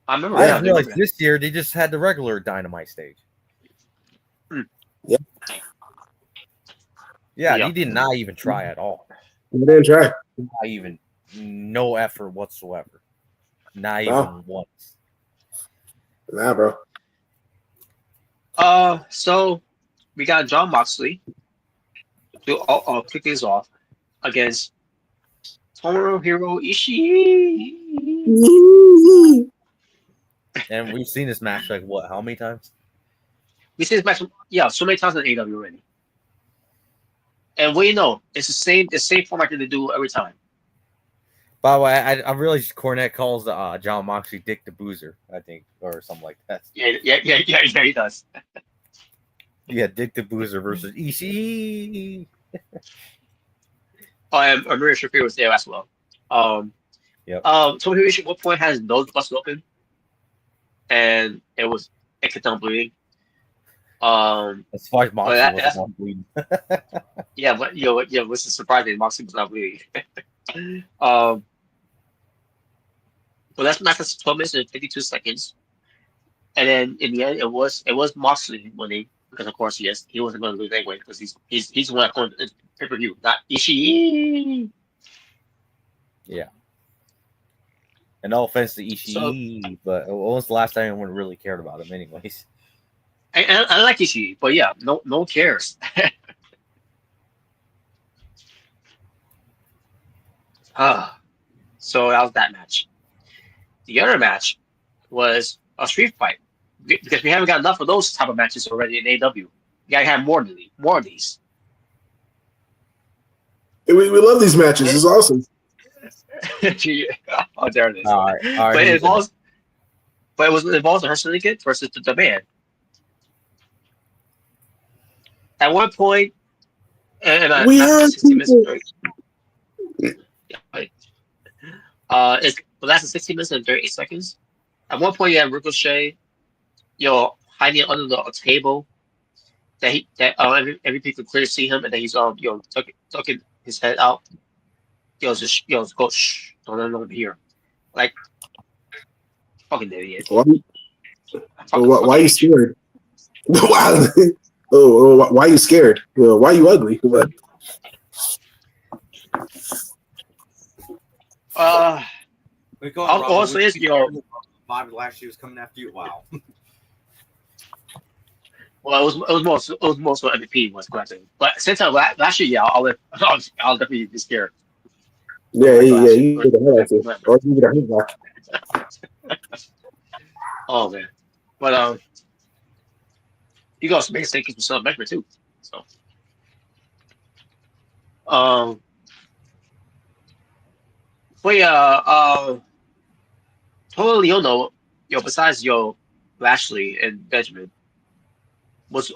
I remember. I realized this year they just had the regular Dynamite stage. Yeah. Yeah, he did not even try at all. He didn't try. Not even, no effort whatsoever. Not even once. Nah, bro. So we got Jon Moxley to kick things off against Tomohiro Ishii. And we've seen this match how many times? We've seen this match, so many times in AEW already. And it's the same format that they do every time. By the way, I realized Cornette calls John Moxley Dick the Boozer, I think, or something like that. Yeah, he does. Yeah, Dick the Boozer versus Ishii. And Maria Shafir was there as well. Yep. Tomohiro Ishii at one point has his nose busted open, and it kept on bleeding. As far as Moxley that's- wasn't bleeding. Yeah, but which is surprising. Moxley was not bleeding. But that's match was 12 minutes and 52 seconds, and then in the end, it was Moxley winning because of course he wasn't going to lose anyway because he's the one going to pay-per-view, not Ishii. Yeah. And no offense to Ishii, but when was the last time anyone really cared about him, anyways? I like Ishii, but yeah, no one cares. So that was that match. The other match was a street fight because we haven't got enough of those type of matches already in AEW. You gotta have more of these. We love these matches. It's awesome. Oh, there it is. All right. But it involves the Hurt Syndicate versus the Demand. At one point, We heard 60 minutes. people. It lasted 16 minutes and 38 seconds. At one point, you had Ricochet, hiding under the table. Every people could clearly see him, and then he's tucking his head out. Go shh, don't let him hear. Like, fucking idiot. Why are you scared? Why? Why are you scared? Why are you ugly? We go. Also, is Bobby Lashley was coming after you. Wow. Well, it was more so MVP was correcting. But since last year, I'll definitely be scared. Yeah, you get a head or you get a head back. Oh man, but you got some big stakes for some measurement too. So, but yeah, totally, besides Lashley and Benjamin was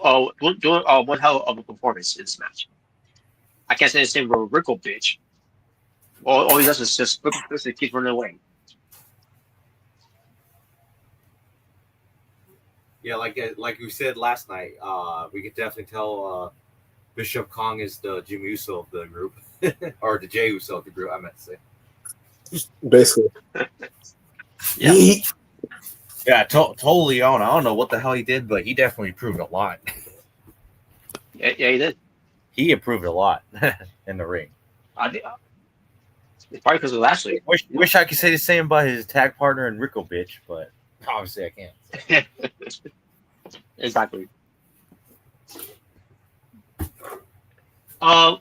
doing one hell of a performance in this match. I can't say the same for Rico, bitch. All he does is just flip this and keep running away. Yeah, like we said last night, we could definitely tell Bishop Kong is the Jimmy Uso of the group, or the Jey Uso of the group. I meant to say. Basically. Yeah. Yeah, totally on. I don't know what the hell he did, but he definitely improved a lot. Yeah, he did. He improved a lot in the ring. It's probably because of Lashley. Wish I could say the same about his tag partner and Rico bitch, but obviously I can't. Exactly.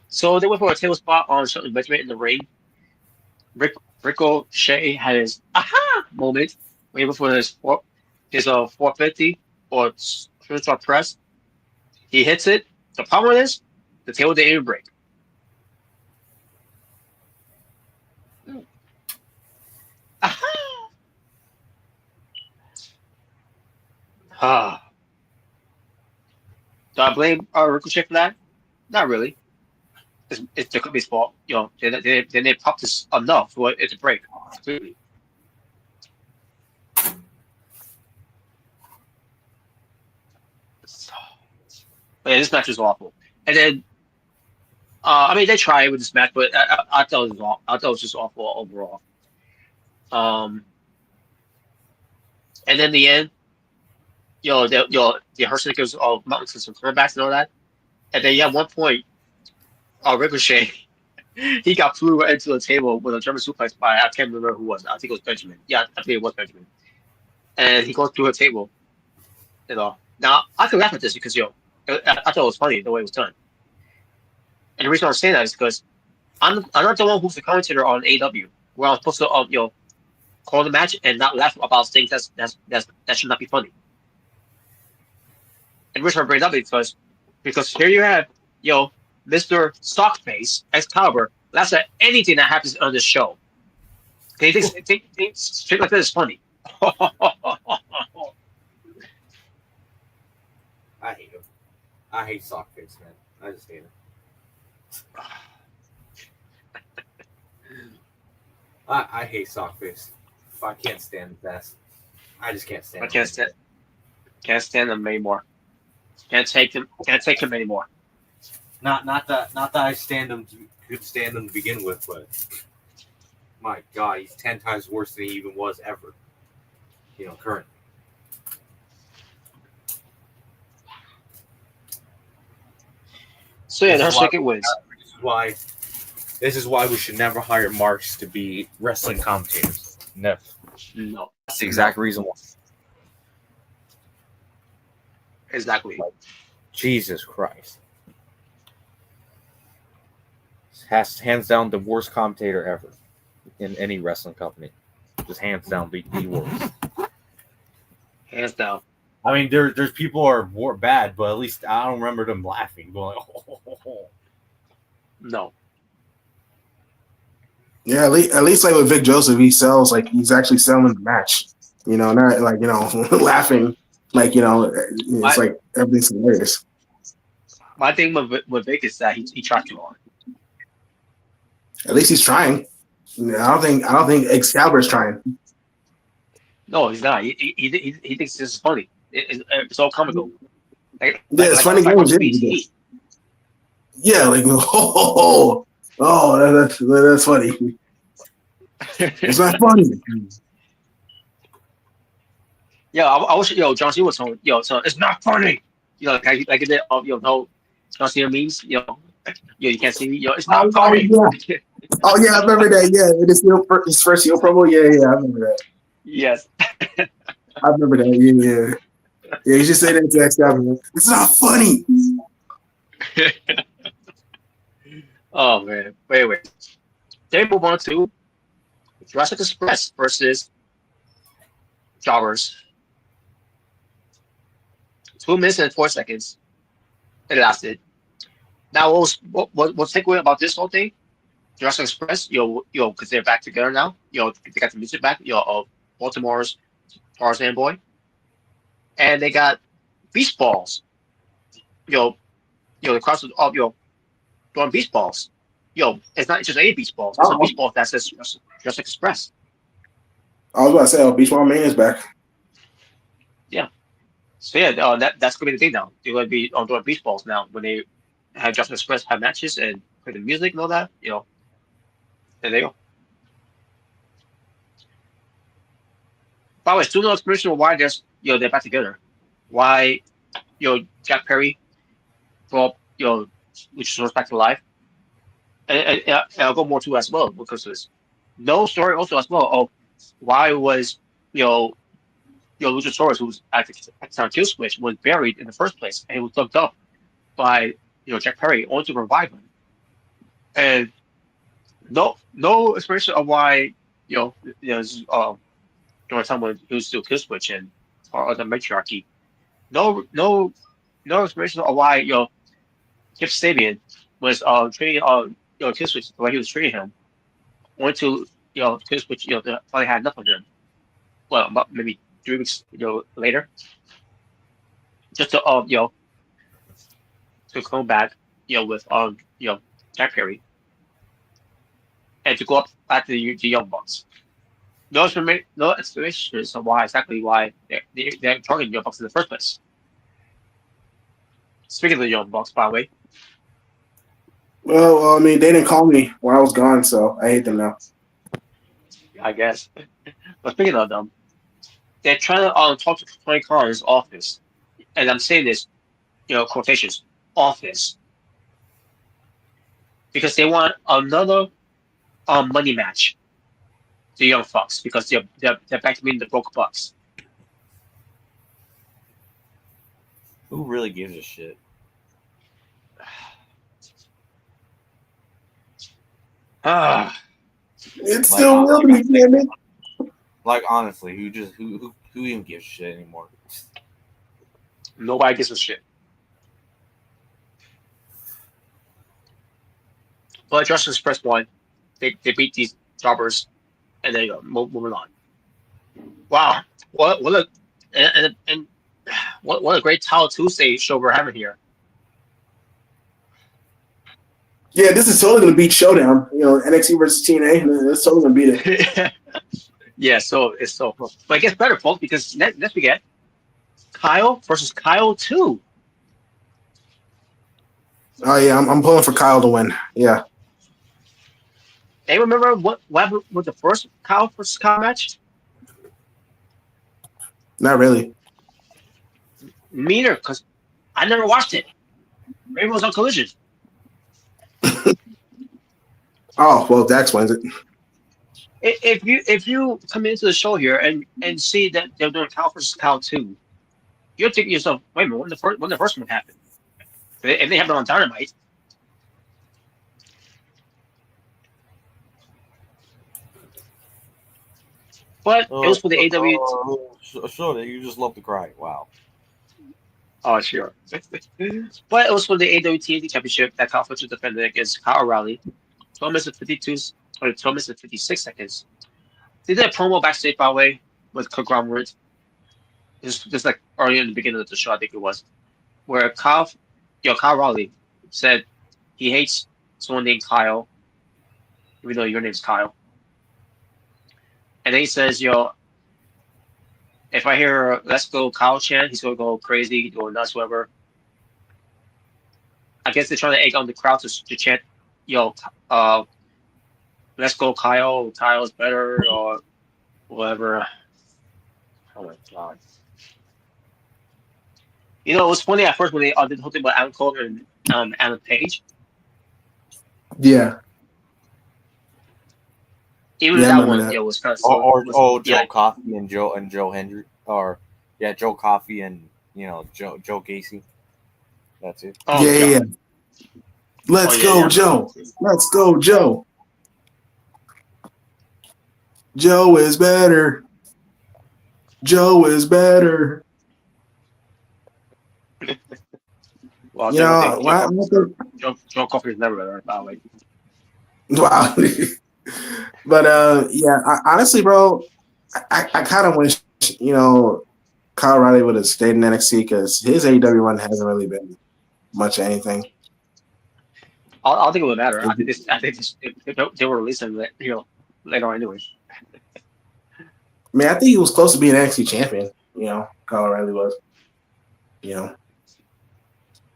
So they went for a table spot on Shelton Benjamin in the ring. Ricochet had his aha moment when he went for his 450 or spiritual press. He hits it. The problem is the table didn't even break. Aha. Do I blame Ricochet for that? Not really. It's the company's fault. They popped this enough for it to break completely. But yeah, this match was awful. And then, they tried with this match, but I thought it was awful. I thought it was just awful overall. And then the end, the Hurt Syndicate was all mountains and comebacks and all that. And then at one point, Ricochet, he got flew into the table with a German suplex by I can't remember who it was. I think it was Benjamin. Yeah, I think it was Benjamin. And he goes through a table. Now I can laugh at this because I thought it was funny the way it was done. And the reason I'm saying that is because I'm not the one who's the commentator on AEW, where I'm supposed to call the match and not laugh about things that should not be funny. And the reason I bring it up is because here you have Mr. Stockface Excalibur laughs at anything that happens on this show. They think shit like that is funny. I hate him. I hate Sockface, man. I just hate him. I hate Sockface. I can't stand the best. I just can't stand I him. can't stand them anymore. Can't take him anymore. Not that I could stand him to begin with, but my God, he's 10 times worse than he even was ever. Current. So yeah, that's second wins. This is why we should never hire marks to be wrestling commentators. Never. No. That's the exact reason why. Exactly. Jesus Christ. Hands down the worst commentator ever in any wrestling company. Just hands down the worst. Hands down. I mean, there's people who are more bad, but at least I don't remember them laughing, going, oh. No. Yeah, at least like with Vic Joseph, he's actually selling the match. Not like laughing like it's like everything's hilarious. My thing with Vic is that he tried too hard. At least he's trying. I don't think Excalibur's trying. No, he's not. He thinks this is funny. It's all comical. It's funny games. Yeah, like that's funny. It's not funny. Yeah, I wish John Cena was telling so it's not funny. Like it no John Cena means you can't see me. It's not funny. Yeah. Oh yeah, I remember that. Yeah, it is his first heel promo. Yeah, I remember that. Yes. I remember that. Yeah. Yeah, you just say that to Excalibur. It's not funny. Oh man, wait. Then move on to Jurassic Express versus Jobbers. 2 minutes and 4 seconds. It lasted. Now, what's takeaway about this whole thing? Jurassic Express, because they're back together now. They got the music back. Of Baltimore's Tarzan boy, and they got beach balls. The crowds of throwing beach balls. It's not just any beach balls. It's a beach ball that says Jurassic Express. I was about to say, Beach Ball Man is back. Yeah. So yeah, that's gonna be the thing now. They're gonna be throwing beach balls now when they have Jurassic Express have matches and play the music and all that. There they go. By the way, still no explanation of why they're back together. Why Jack Perry brought Luchasaurus back to life. And I'll go more to as well because there's no story also as well of why was Luchasaurus, who was at the time Kill Switch, was buried in the first place and he was looked up by Jack Perry only to revive him. And no explanation of why during the time when he was still Kill Switch and or the matriarchy. No explanation of why Kip Sabian was treating Kill Switch the way he was treating him. Only to Kill Switch finally had enough of him. Well, about maybe 3 weeks later, just to to come back with Jack Perry and to go up back to the Young Bucks. No explanations of why they're targeting Young Bucks in the first place. Speaking of the Young Bucks, by the way. Well, I mean, they didn't call me when I was gone, so I hate them now. I guess. But speaking of them, they're trying to talk to Tony Khan's office, and I'm saying this, quotations, office, because they want another money match. The Young Bucks, because they're back to being the broke Bucks. Who really gives a shit? It's still will be, damn it. Like honestly, who even gives a shit anymore? Nobody gives a shit. But Jurassic Express won. They beat these jobbers, And there you go. Moving on. Wow. What a and what a great Tile Tuesday show we're having here. Yeah, this is totally gonna beat Showdown. NXT versus TNA. It's totally gonna beat it. Yeah, so it's so, but it gets better, folks, because let's forget Kyle versus Kyle 2. Oh yeah, I'm pulling for Kyle to win. Yeah. Hey, remember what happened with the first Kyle versus Kyle match? Not really. Me neither, because I never watched it. Maybe it was on Collision. Oh well, that explains it. If you come into the show here and see that they're doing Kyle versus Kyle 2, you're thinking to yourself, wait a minute, when the first one happened? And they have it on Dynamite. But it was for the AEW. Sure, you just love to cry. Wow. Oh, sure. But it was for the AEW TNT Championship that Kyle Fletcher defended against Kyle O'Reilly. 12 minutes and 52 or 12 minutes and 56 seconds. They did a promo backstage, by the way, with Conglomerate. Just like early in the beginning of the show, I think it was, where Kyle O'Reilly said he hates someone named Kyle, even though your name's Kyle. And then he says, if I hear "Let's Go Kyle" chant, he's gonna go crazy, go nuts, whatever. I guess they're trying to egg on the crowd to chant, "Let's go Kyle," Kyle's better, or whatever. Oh my god! It was funny at first when they did the whole thing about Adam Cole and Adam Page. Yeah. Even that one, was kind of Joe Coffey and Joe Hendry, Joe Coffey and Joe Gacy. That's it. Oh, yeah. Let's go, Joe. Let's go, Joe. Joe is better. Joe is better. Well, Joe Coffey is never better, by the way. Wow. But honestly, bro, I kind of wish Kyle O'Reilly would have stayed in NXT because his AEW run hasn't really been much of anything. I don't think it would matter. I think they were releasing later on anyway. I mean, I think he was close to being NXT champion. Kyle O'Reilly was.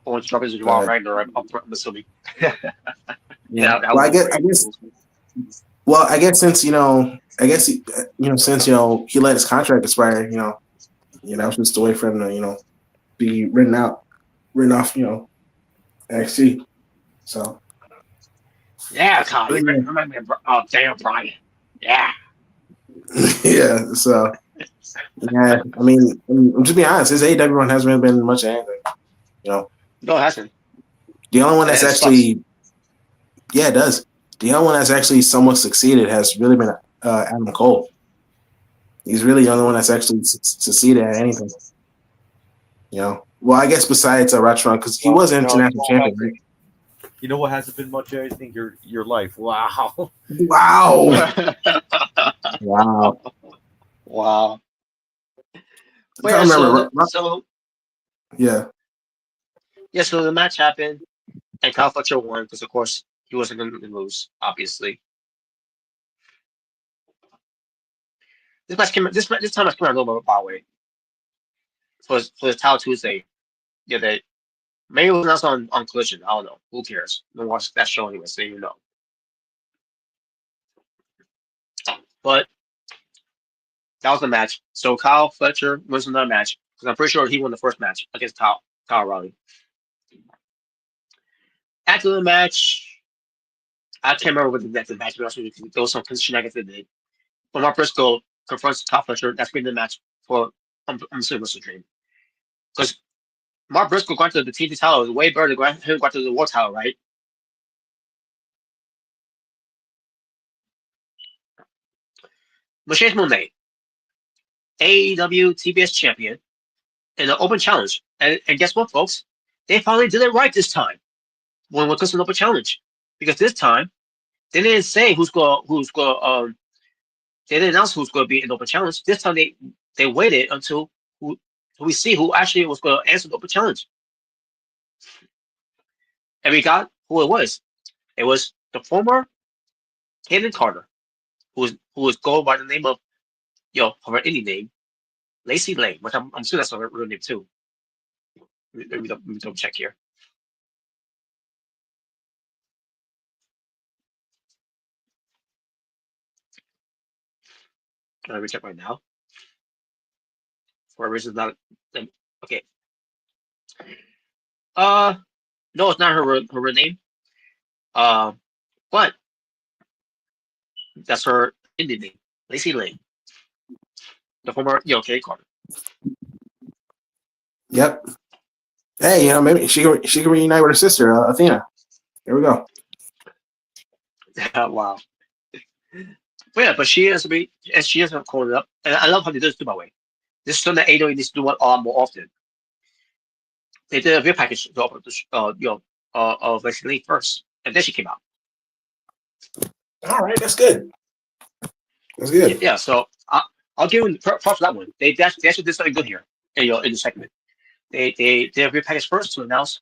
Once dropping his Raw Ragnar up front, I'm assuming. Yeah. I guess since since he let his contract expire, that was just a way for him to be written off, NXT. So yeah, Kyle, you remind me of Daniel Bryan. Yeah. Yeah. So yeah, I mean, I'm just being honest. His AEW run hasn't really been much of anything. No, it hasn't. The only one that's actually, it does. The only one that's actually somewhat succeeded has really been Adam Cole. He's really the only one that's actually succeeded at anything. Well, I guess besides Ratron, because he was an international champion. Right? You know what hasn't been much of anything? Your life. Wow. Wow. Wow. Wow. I remember. So the match happened, and Kyle Fletcher won because, of course, he wasn't going to lose, obviously. This time I came out a little bit by the way. For the Tile Tuesday. Yeah, maybe it was announced on Collision. I don't know. Who cares? Don't watch that show anyway, so you know. But that was the match. So Kyle Fletcher wins another match because I'm pretty sure he won the first match against Kyle O'Reilly. After the match, I can't remember what the match was. There was some shenanigans they did. But Mark Briscoe confronts Kyle Fletcher. That's been the match for I'm assuming Wrestle Dream. Because Mark Briscoe going to the TNT title is way better than him going to the World title, right? Machine Monet, AEW TBS champion, in an open challenge. And guess what, folks? They finally did it right this time. When it comes to an open challenge. Because this time, they didn't say who's going they didn't announce who's going to be in the open challenge. This time they waited until we see who actually was going to answer the open challenge. And we got who it was. It was the former Hayden Carter, who was going by the name of her indie name, Lacey Lane, which I'm sure that's her real name too. Let me double check here. Let me check right now. For a reason not okay. No, it's not her real name. But that's her indie name, Lacey Lane, the former Kay Carter. Yep. Hey, maybe she can reunite with her sister, Athena. Here we go. Wow. But yeah, but she has to be, and she has to call it up. And I love how they do this too, by the way. This is something that AEW needs to do a lot more often. They did a video package of Lacey Lane first, and then she came out. All right, that's good. That's good. Yeah, so I'll give them props for that one. They actually did something good here in the segment. They did a video package first to announce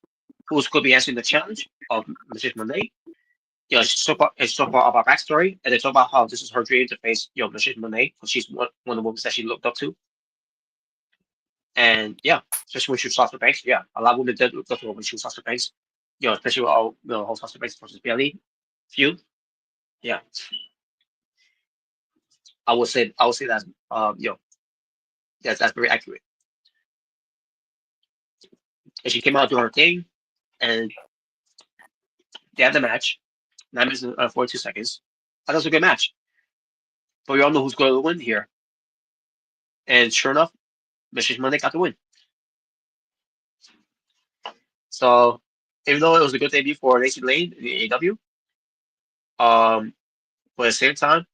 who's going to be answering the challenge of Mrs. Monet. It's talk about her backstory, and they talk about how this is her dream to face Mrs. Monet, because she's one of the women that she looked up to. And yeah, especially when she was Sasha Banks, a lot of women did look up to her when she was Sasha Banks. Especially with all the whole Sasha Banks versus Bayley feud. Yeah, I would say that that's very accurate. And she came out doing her thing, and they had the match. 9 minutes and 42 seconds. That was a good match. But we all know who's going to win here. And sure enough, Mrs. Monday got the win. So even though it was a good debut for Lacey Lane in the AEW, but at the same time,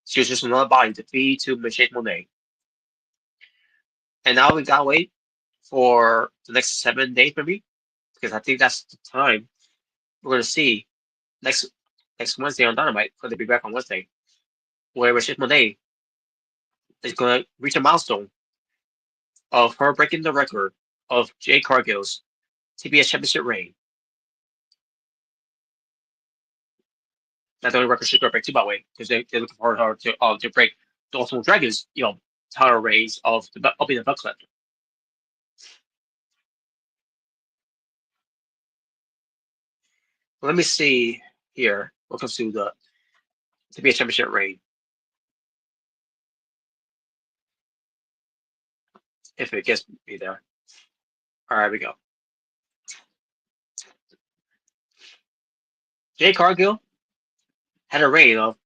she was just another body to feed to Mrs. Monet. And now we gotta wait for the next 7 days, maybe, because I think that's the time we're gonna see next Wednesday on Dynamite, because they'll be back on Wednesday, where Mrs. Monet is gonna reach a milestone of her breaking the record of Jade Cargill's TBS Championship reign. That's the only record she's gonna break too, by the way, because they're looking for her to break the Ultimate Dragon's title reigns of being the belt collector. Let me see here. What comes to the TBS Championship reign? If it gets me there. All right, we go. Jade Cargill had a reign of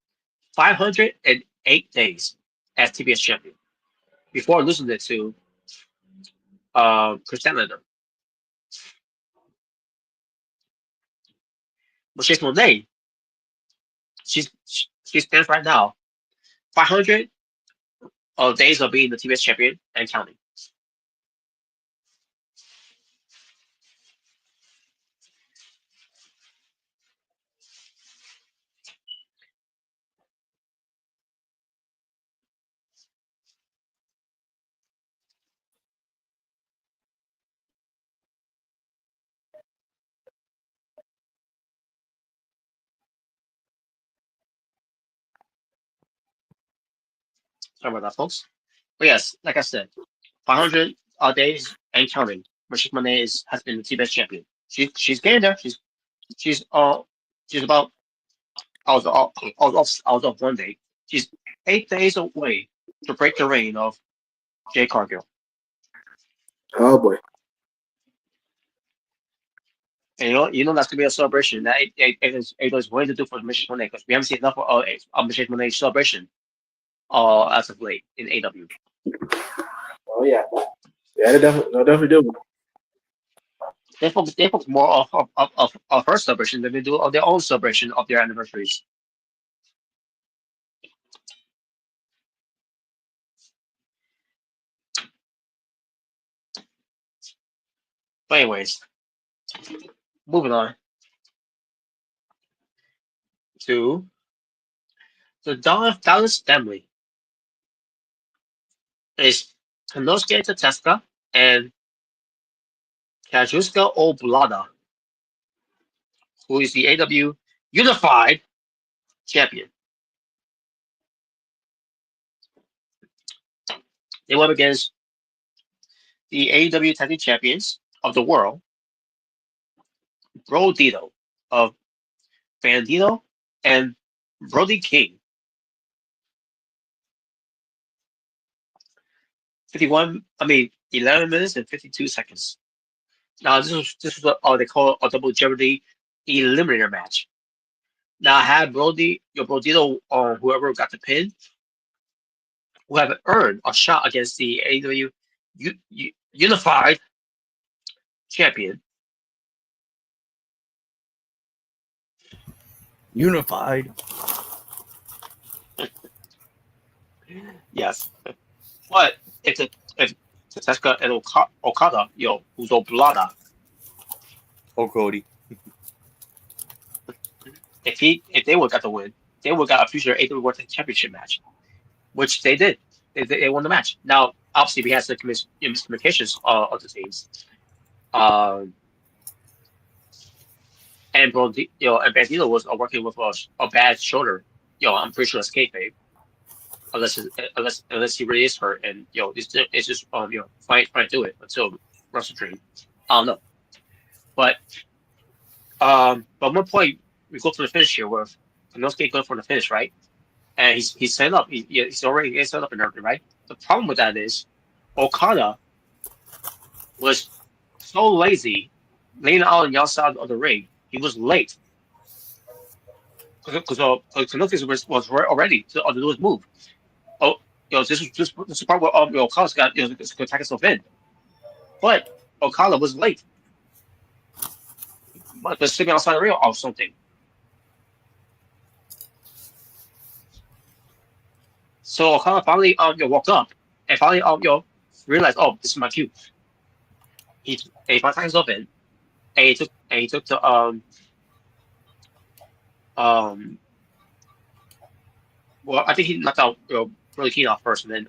508 days as TBS champion before losing it to Chris Statlander. But she's Monet. She stands right now 500 days of being the TBS champion and counting. Sorry about that, folks. But yes, like I said, 500 days and counting. Mrs. Monet has been the TBS champion. She's getting there. She's about I was off 1 day. She's 8 days away to break the reign of Jade Cargill. Oh boy. And that's gonna be a celebration that it is going to do for Mrs. Monet, because we haven't seen enough of Mrs. Monet's celebration as of late in AEW. Oh yeah. Yeah, they definitely do. They focus more of her celebration than they do of their own celebration of their anniversaries. But anyways, moving on to the Dallas family is Konosuke Tatesuka and Kazuchika Oblada, who is the AEW Unified Champion. They went against the AEW Tag Team Champions of the world, Bro Dito of Bandito and Brody King. 11 minutes and 52 seconds. Now this was what they call a double jeopardy eliminator match. Now I had Brodito or whoever got the pin who have earned a shot against the AEW Unified Champion. Unified. Yes. But if Tatesuka and Okada, who's Oblada, Cody. if they would got the win, they would got a future AEW World Championship match, which they did. They won the match. Now, obviously, we had some miscommunications of the teams. And and Bandito was working with a bad shoulder. I'm pretty sure it's kayfabe. Unless he really is hurt, and it's just trying to do it until Wrestle Dream. I don't know, but one point we go to the finish here with Konosuke going for the finish, right? And he's set up. He's already set up and everything, right? The problem with that is Okada was so lazy, laying out on the outside of the ring. He was late because Konosuke was already to do his move. Oh, this is the part where Okada's got to attack himself in, but Okada was late. But sitting outside the ring or something. So Okada finally walked up and finally realized, oh, this is my cue. He finally attacked himself in, and he took the well, I think he knocked out Brody King off first, and then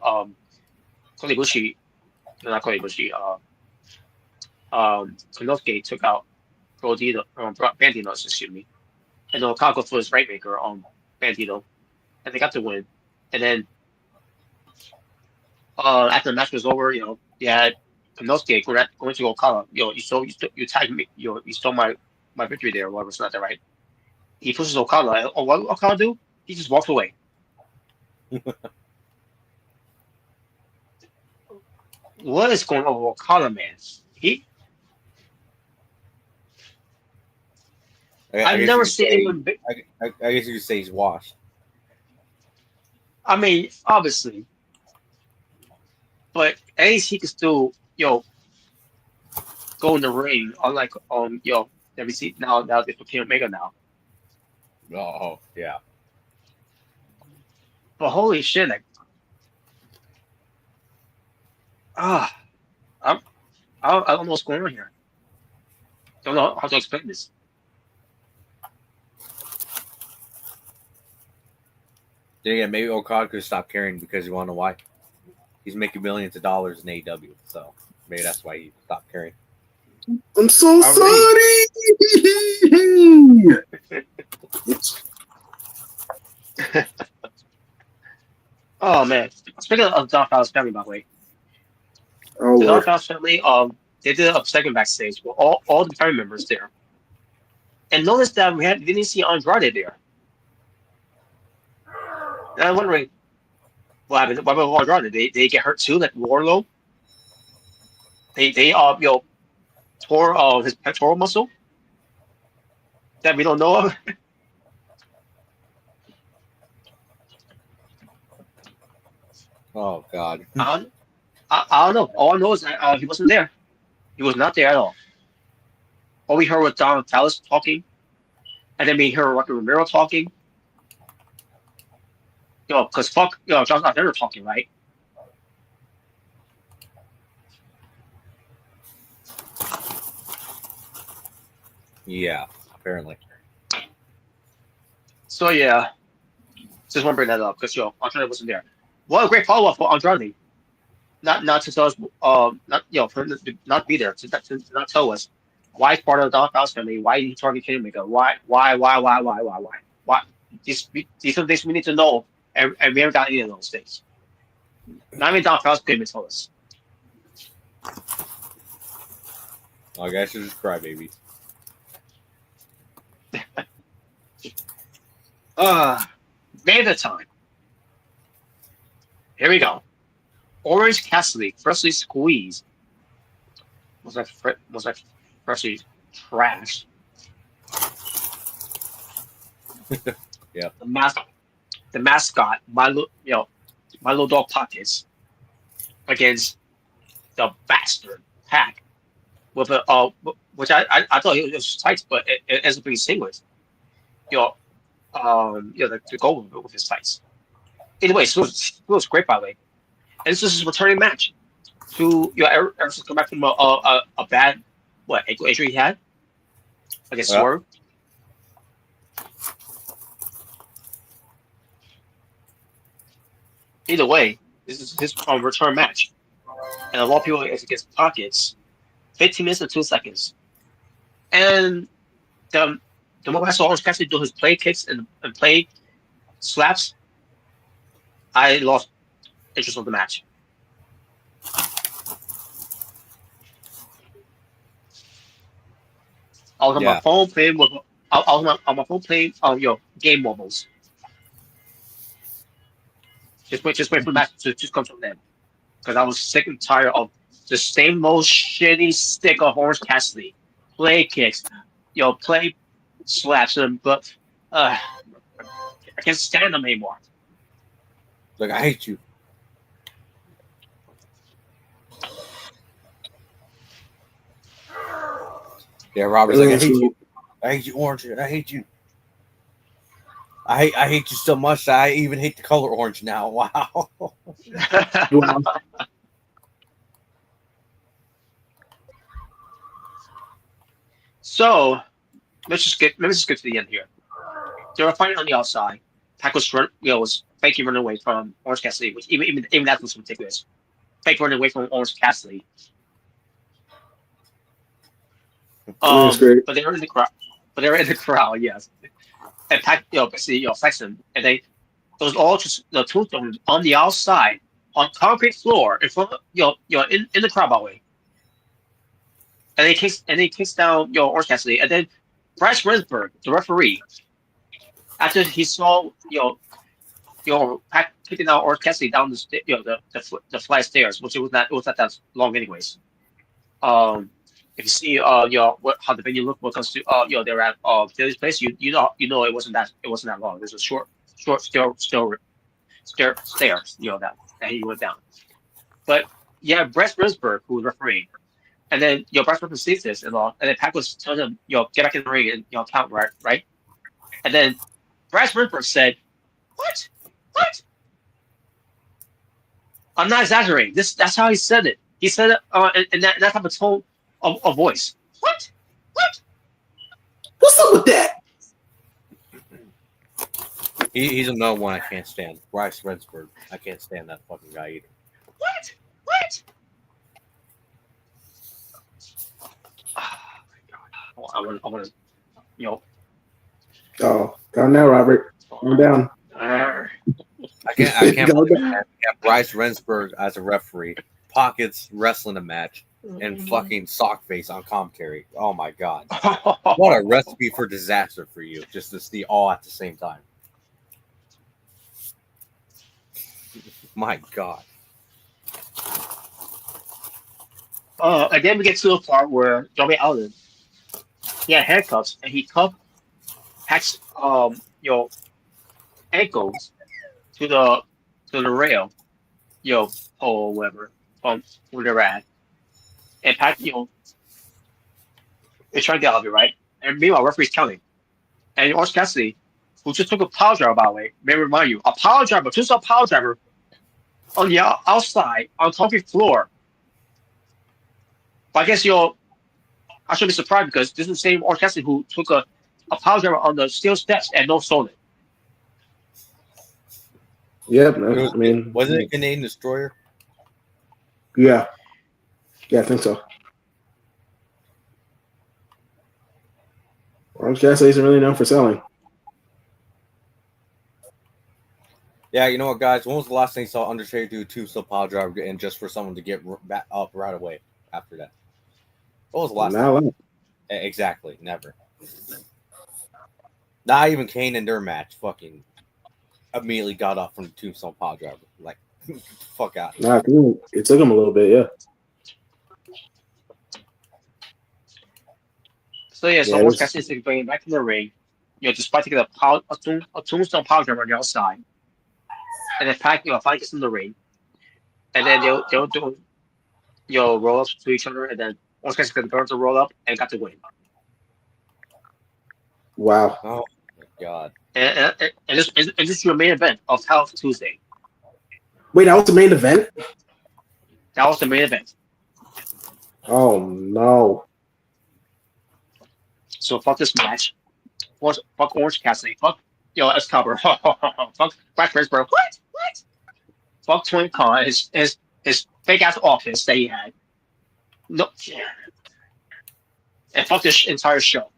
Konosuke took out Bandito, excuse me, and then Okada goes for his right maker on Bandito, and they got the win. And then after the match was over, you had Konosuke going to Okada. You tagged me. You stole my victory there, or whatever. It's not that right. He pushes Okada. And, what Okada do? He just walks away. What is going on with Okada, man? I've never seen anyone. I guess you could say he's washed. I mean, obviously, but at least he can still, go in the ring. Unlike that we see now they became Omega now. Oh yeah. But holy shit, like, I don't know what's going on here. Don't know how to explain this. Then again, maybe Okada could stop caring because you want to know why? He's making millions of dollars in AEW, so maybe that's why he stopped caring. I'm so sorry. Oh man! Speaking of Don Fowler's family, by the way, Oh, the Don Lord. Fowler's family, they did a segment backstage with all the family members there, and notice that we didn't see Andrade there. And I'm wondering what happened. What about Andrade? They get hurt too, like Warlow. They tore his pectoral muscle that we don't know of. Oh God. I don't know. All I know is that he wasn't there. He was not there at all. All we heard was Don Callis talking, and then we heard Rocky Romero talking. Because John's not there talking, right? Yeah, apparently. So yeah, just want to bring that up because Andrade wasn't there. What a great follow up for Andrade. not to tell us for him to not be there to not tell us why he's part of the Doghouse family, why he targeted Kingmaker, why these are things we need to know, and we haven't got any of those things. Not even Doghouse could even tell us. I guess you're just crybabies. Made the time. Here we go. Orange Cassidy, freshly squeezed. Was like freshly trashed. Yeah. The mascot, my little dog Pockets, against the bastard Pack with a which I thought it was tight, but it ends up being singlet. The goal with his tights. Anyway, so it was great by the way. And this is his returning match to ever since come back from a bad ankle injury he had against Swerve. Either way, this is his return match, and a lot of people against Pockets, 15 minutes and 2 seconds, and the moment I saw Orange Cassidy do his play kicks and play slaps, I lost interest of the match. I was on my phone playing with. I was on my phone playing game mobiles. Just wait for the match to just come from them, because I was sick and tired of the same old shitty stick of Orange Cassidy, play kicks, play slaps, but I can't stand them anymore. Like, I hate you. Yeah, Robert's like, I hate you. I hate you, Orange. I hate you. I hate you so much that I even hate the color orange now. Wow. So let's just get to the end here. They were fighting on the outside. Pac was faking running away from Orange Cassidy, which even that was ridiculous. Fake running away from Orange Cassidy. But they were in the crowd. Yes. And Pac, basically, flexing, and it was all just the tombstones on the outside, on concrete floor, in front, in the crowd, by the way. And he kicks down, Orange Cassidy, and then Bryce Rensburg, the referee, after he saw, Pac kicking down Orange Cassidy down the flight of stairs, which it was not that long, anyways. If you see how the venue looked when it comes to they were at Philly's place, you know it wasn't that long. There's a short stairs, that he went down. But yeah, Bryce Rensburg, who was refereeing, and then Bryce Rensburg sees this and then Pac was telling him, get back in the ring and count, right? And then Bryce Rensburg said, What? I'm not exaggerating. That's how he said it. He said it in that type of tone of voice. What? What's up with that? He's another one I can't stand. Bryce Rensburg. I can't stand that fucking guy either. What? Oh my God. I want to, Oh, calm down, Robert. Calm down. I can't believe that. Bryce Rensburg as a referee, Pockets wrestling a match, and fucking Sockface on commentary. Oh my God. What a recipe for disaster for you. Just to see all at the same time. My God. And then we get to the part where Darby Allin, he had handcuffs and he cuffed Pac's ankles to the rail, pole or whatever, where they're at. And Pac, is trying to get out of it, right? And meanwhile, referee's counting. And Orange Cassidy, who just took a power driver, by the way, may remind you, a power driver on the outside, on concrete floor. But I guess, I should be surprised because this is the same Orange Cassidy who took a power driver on the steel steps and no sold it. Yep, I mean, wasn't it Canadian Destroyer? Yeah. Yeah, I think so. Orange Cassidy isn't really known for selling. Yeah, you know what, guys? When was the last thing you saw Undertaker do two still pile driver and just for someone to get back up right away after that? What was the last Not time? a lot. Exactly, never. Not even Kane in their match fucking immediately got up from the tombstone pile driver. Like, fuck out. Nah, I think it took him a little bit, yeah. So yeah, so Yeah, it Orange was, Cassidy is bringing back in the ring. Despite taking a tombstone power driver on the outside, and then Pac, finally gets in the ring, and then they'll do roll ups to each other, and then Orange Cassidy got the roll up and got the win. wow. Oh my god. And this is your main event of Hell of Tuesday. Wait, that was the main event? That was the main event. Oh, no. So fuck this match. Fuck Orange Cassidy. Fuck Excalibur. Fuck Black Prince, bro. What? Fuck Tony Khan. His fake ass office that he had. No. And fuck this entire show.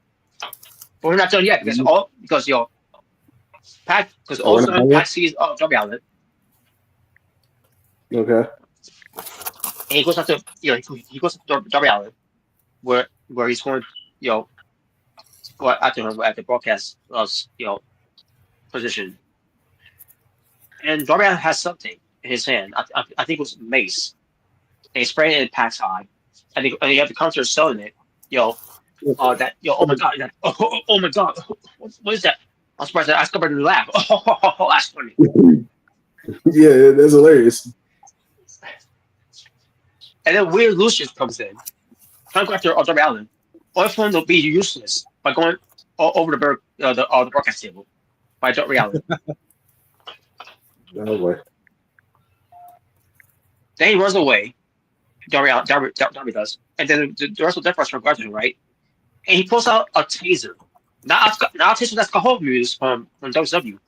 But we're not done yet because Pac, because all of a sudden Pac sees Darby Allin. Okay. And he goes after he goes to Darby Allin, where he's going go after him at the broadcast position. And Darby Allin has something in his hand. I think it was mace. And he's spraying it in Pac's eye. And you have the counter selling it. Oh my god, oh my god, what is that? I'm surprised that I discovered a new lab. Oh, that's funny. Yeah, that's hilarious. And then weird Lucius comes in, trying to go after Darby Allin. All for him to be useless by going over the broadcast table by Darby Allin. Oh boy. Then he runs away. Darby does, and then the rest of the Death Rush regards him, right? And he pulls out a taser. Not a taser that's Cajon used from WCW.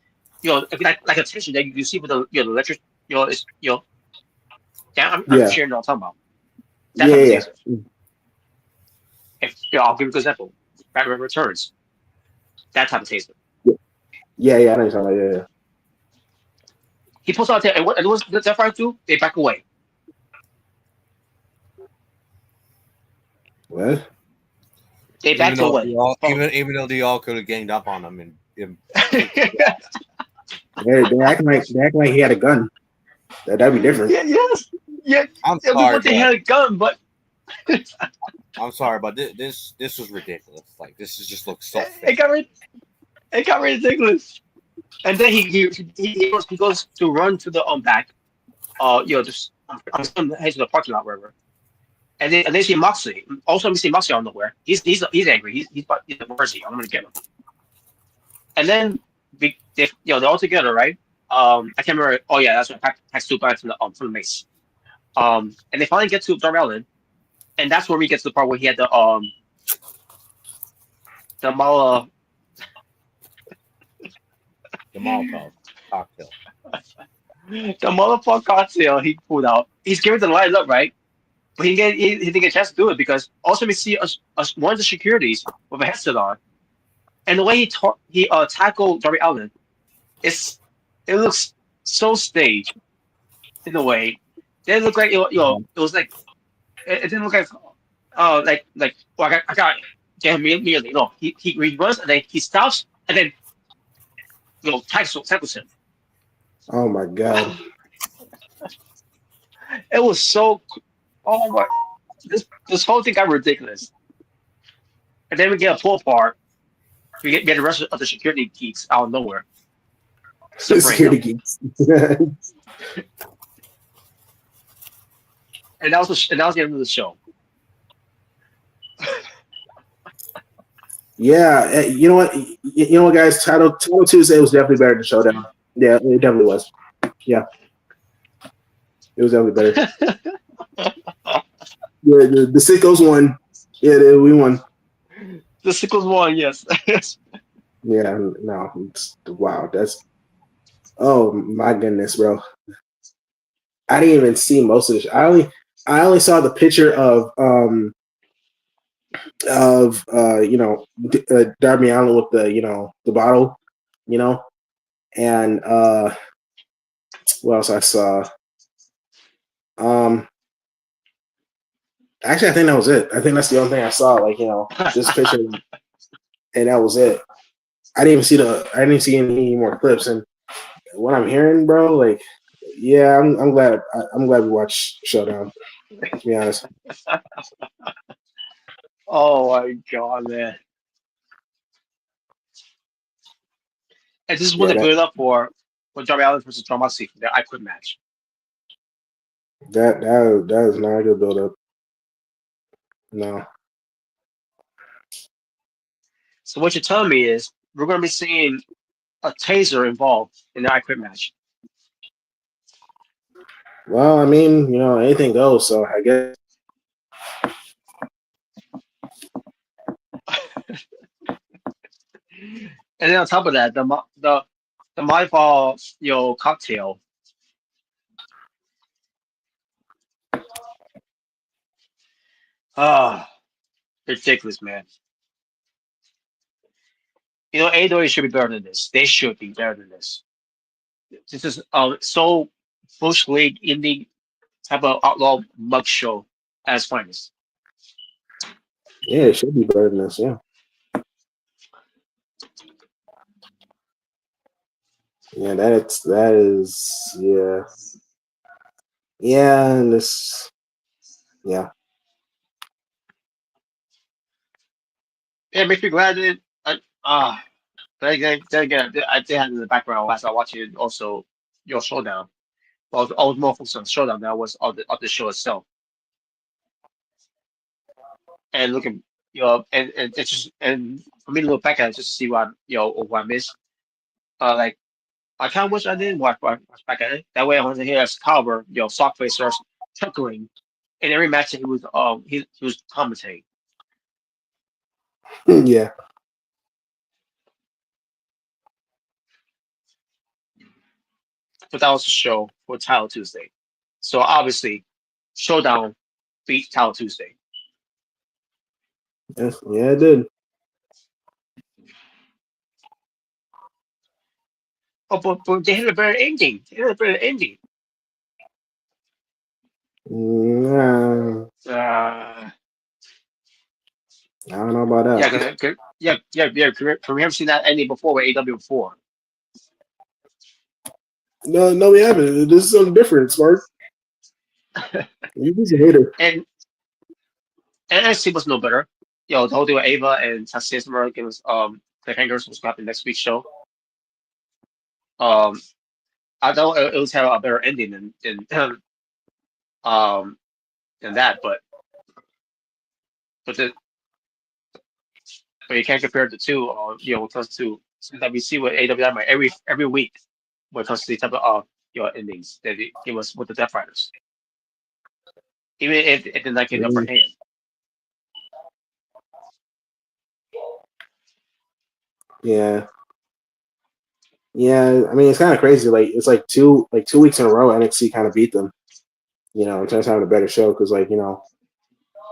Like a taser that you see with the electric. I'm sure you know what I'm talking about. That type of taser. If I'll give you an example. Batman Returns. That type of taser. Yeah, I know what you're talking about. Yeah. He pulls out and what does the Death Rush do? They back away. What? They backed away. Even though they all could have ganged up on him and They're acting like he had a gun. That'd be different. Yeah. I'm sorry, they had a gun, but I'm sorry, but this was ridiculous. Like this just looks so. It got ridiculous. And then he goes to run to the back. Just I'm head to the parking lot, wherever. And they see Moxley. Also, we see Moxley out of nowhere. He's angry. He's mercy. I'm gonna get him. And then they're all together, right? I can't remember. Oh yeah, that's what Pac stood by from the mace. And they finally get to Darby Allin, and that's where we get to the part where he had the Molotov cocktail. The Molotov cocktail he pulled out. He's giving the light up, right? But he didn't get a chance to do it because also we see one of the securities with a headset on, and the way he tackled Darby Allin, it looks so staged in a way. It didn't look like it was like it didn't look like I got get him immediately. No, he runs and then he stops and then tackles him. Oh my god! It was so. Oh my! This whole thing got ridiculous. And then we get a pull apart. We get the rest of the security geeks out of nowhere. Security geeks. And that was the end of the show. Yeah, you know what, guys? Title Tuesday was definitely better than Showdown. Yeah, it definitely was. Yeah, it was definitely better. Yeah, the Sickos won. Yeah, we won. The Sickos won, yes. Yeah, no, wow, that's. Oh my goodness, bro! I didn't even see most of this. I only saw the picture of Darby Allin with the bottle, and what else I saw? Actually, I think that was it. I think that's the only thing I saw. This picture, and that was it. I didn't see any more clips, and what I'm hearing, bro, yeah, I'm glad. I'm glad we watched Showdown. To be honest. Oh my god, man! And this is what Yeah, they build up for Darby Allin versus John Moxley for their I Quit match. that is not a good build up. No. So what you're telling me is we're going to be seeing a taser involved in the I Quit match. Well, I mean, anything goes. So I guess. And then on top of that, the my ball cocktail. Ah, ridiculous, man. AEW should be better than this. They should be better than this. This is so bush league indie type of outlaw mug show at its finest. Yeah, it should be better than this. Yeah. Yeah, that is yeah, and this yeah. Yeah, it makes me glad that but then again, I did have in the background as I watched it also your showdown. I was more focused on showdown than I was on the show itself. And looking, and it's just and for me to look back at it just to see what I missed. Like I kind of wish I didn't watch back at it. That way I wanted to hear Excalibur, Sockface starts chuckling in every match that he was commentating. Yeah. But that was a show for Title Tuesday. So obviously, Showdown beat Title Tuesday. Yes, yeah, it did. Oh, but they had a better ending. Nah, I don't know about that. Yeah. We haven't seen that ending before with AEW before. No, we haven't. This is something different, Smart. You're just a hater. And NXT was no better. The whole thing with Ava and Tassimura gives cliffhangers was going to happen next week's show. I thought it was have a better ending than that, but the but you can't compare the two. When it comes to something that we see with AEW Dynamite every week when it comes to the type of endings that they give us with the Death Riders, even if they're not getting upper hand. Yeah. Yeah, I mean it's kind of crazy. It's like 2 weeks in a row NXT kind of beat them. In terms of having a better show because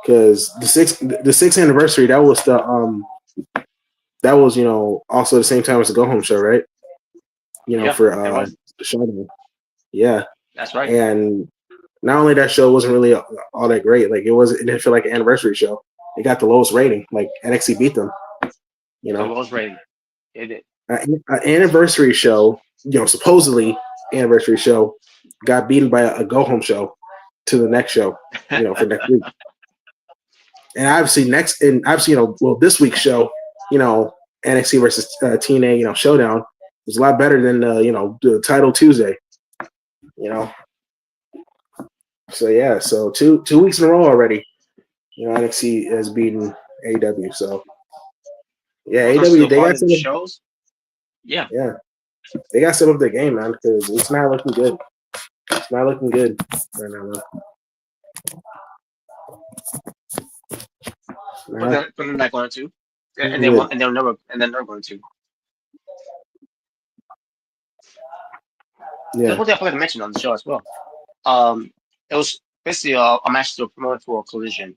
because the sixth anniversary that was also the same time as the Go Home show, right? For the show. Yeah, that's right. And not only that show wasn't really all that great. It didn't feel like an anniversary show. It got the lowest rating. NXT beat them. The lowest rating. It did. An anniversary show, supposedly anniversary show, got beaten by a Go Home show to the next show, for next week. And obviously this week's show, NXT versus TNA, Showdown was a lot better than the Title Tuesday. So yeah, so two weeks in a row already, NXT has beaten AEW. So yeah, AEW they got some shows. Yeah, they got some of the game, man, because it's not looking good. It's not looking good right now, man. But they're not going to, and they're never going to. Yeah. That's what I forgot to mention on the show as well. It was basically I'm actually promoting for a collision.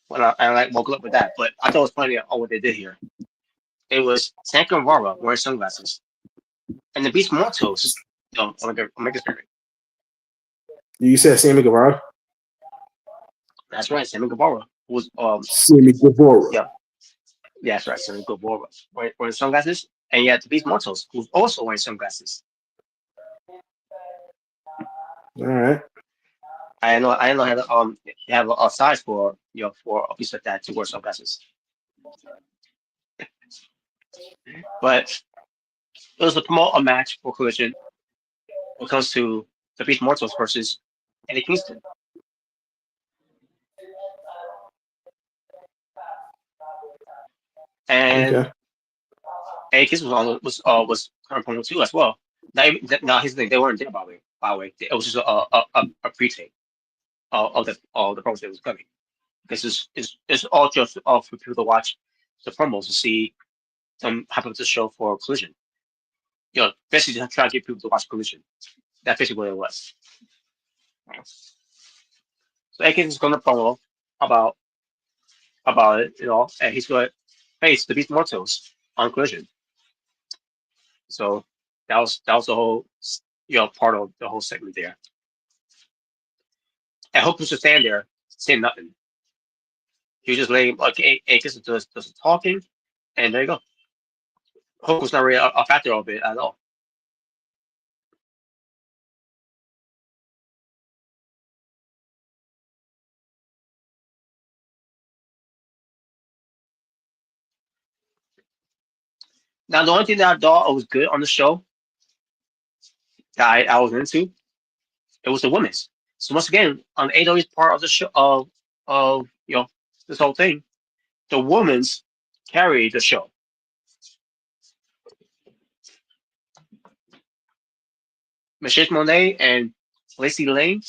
When I like woke up with that, but I thought it was funny what they did here. It was Tank and Vara wearing sunglasses, and the Beast Mortos. No, I'll make this perfect. You said Sammy Guevara? That's right, Sammy Guevara was Sammy Guevara. yeah, that's right, Sammy Guevara wearing sunglasses, and yet the Beast Mortos who's also wearing sunglasses. All right. I know how to have a size for for a piece like that to wear sunglasses, but it was to promote a match for Collision when it comes to the Beast Mortals versus Eddie Kingston. And Okay. Eddie Kingston was current promo too as well. Now here's the thing, they weren't there by the way. It was just a pre-tape of the promos that was coming. Because it's all just for people to watch the promos to see some happen to show for Collision. Basically just try to get people to watch Collision. That's basically what it was. So Eddie Kingston's going to promo about it, and he's going to face the Beast Mortals on Collision. So that was the whole part of the whole segment there. And Hook was just stand there saying nothing. He was just letting Eddie Kingston does the talking, and there you go. Hook was not really a factor of it at all. Now, the only thing that I thought was good on the show that I was into, it was the women's. So once again, on AEW's part of the show of this whole thing, the women's carried the show. Michelle Monet and Lacey Lane,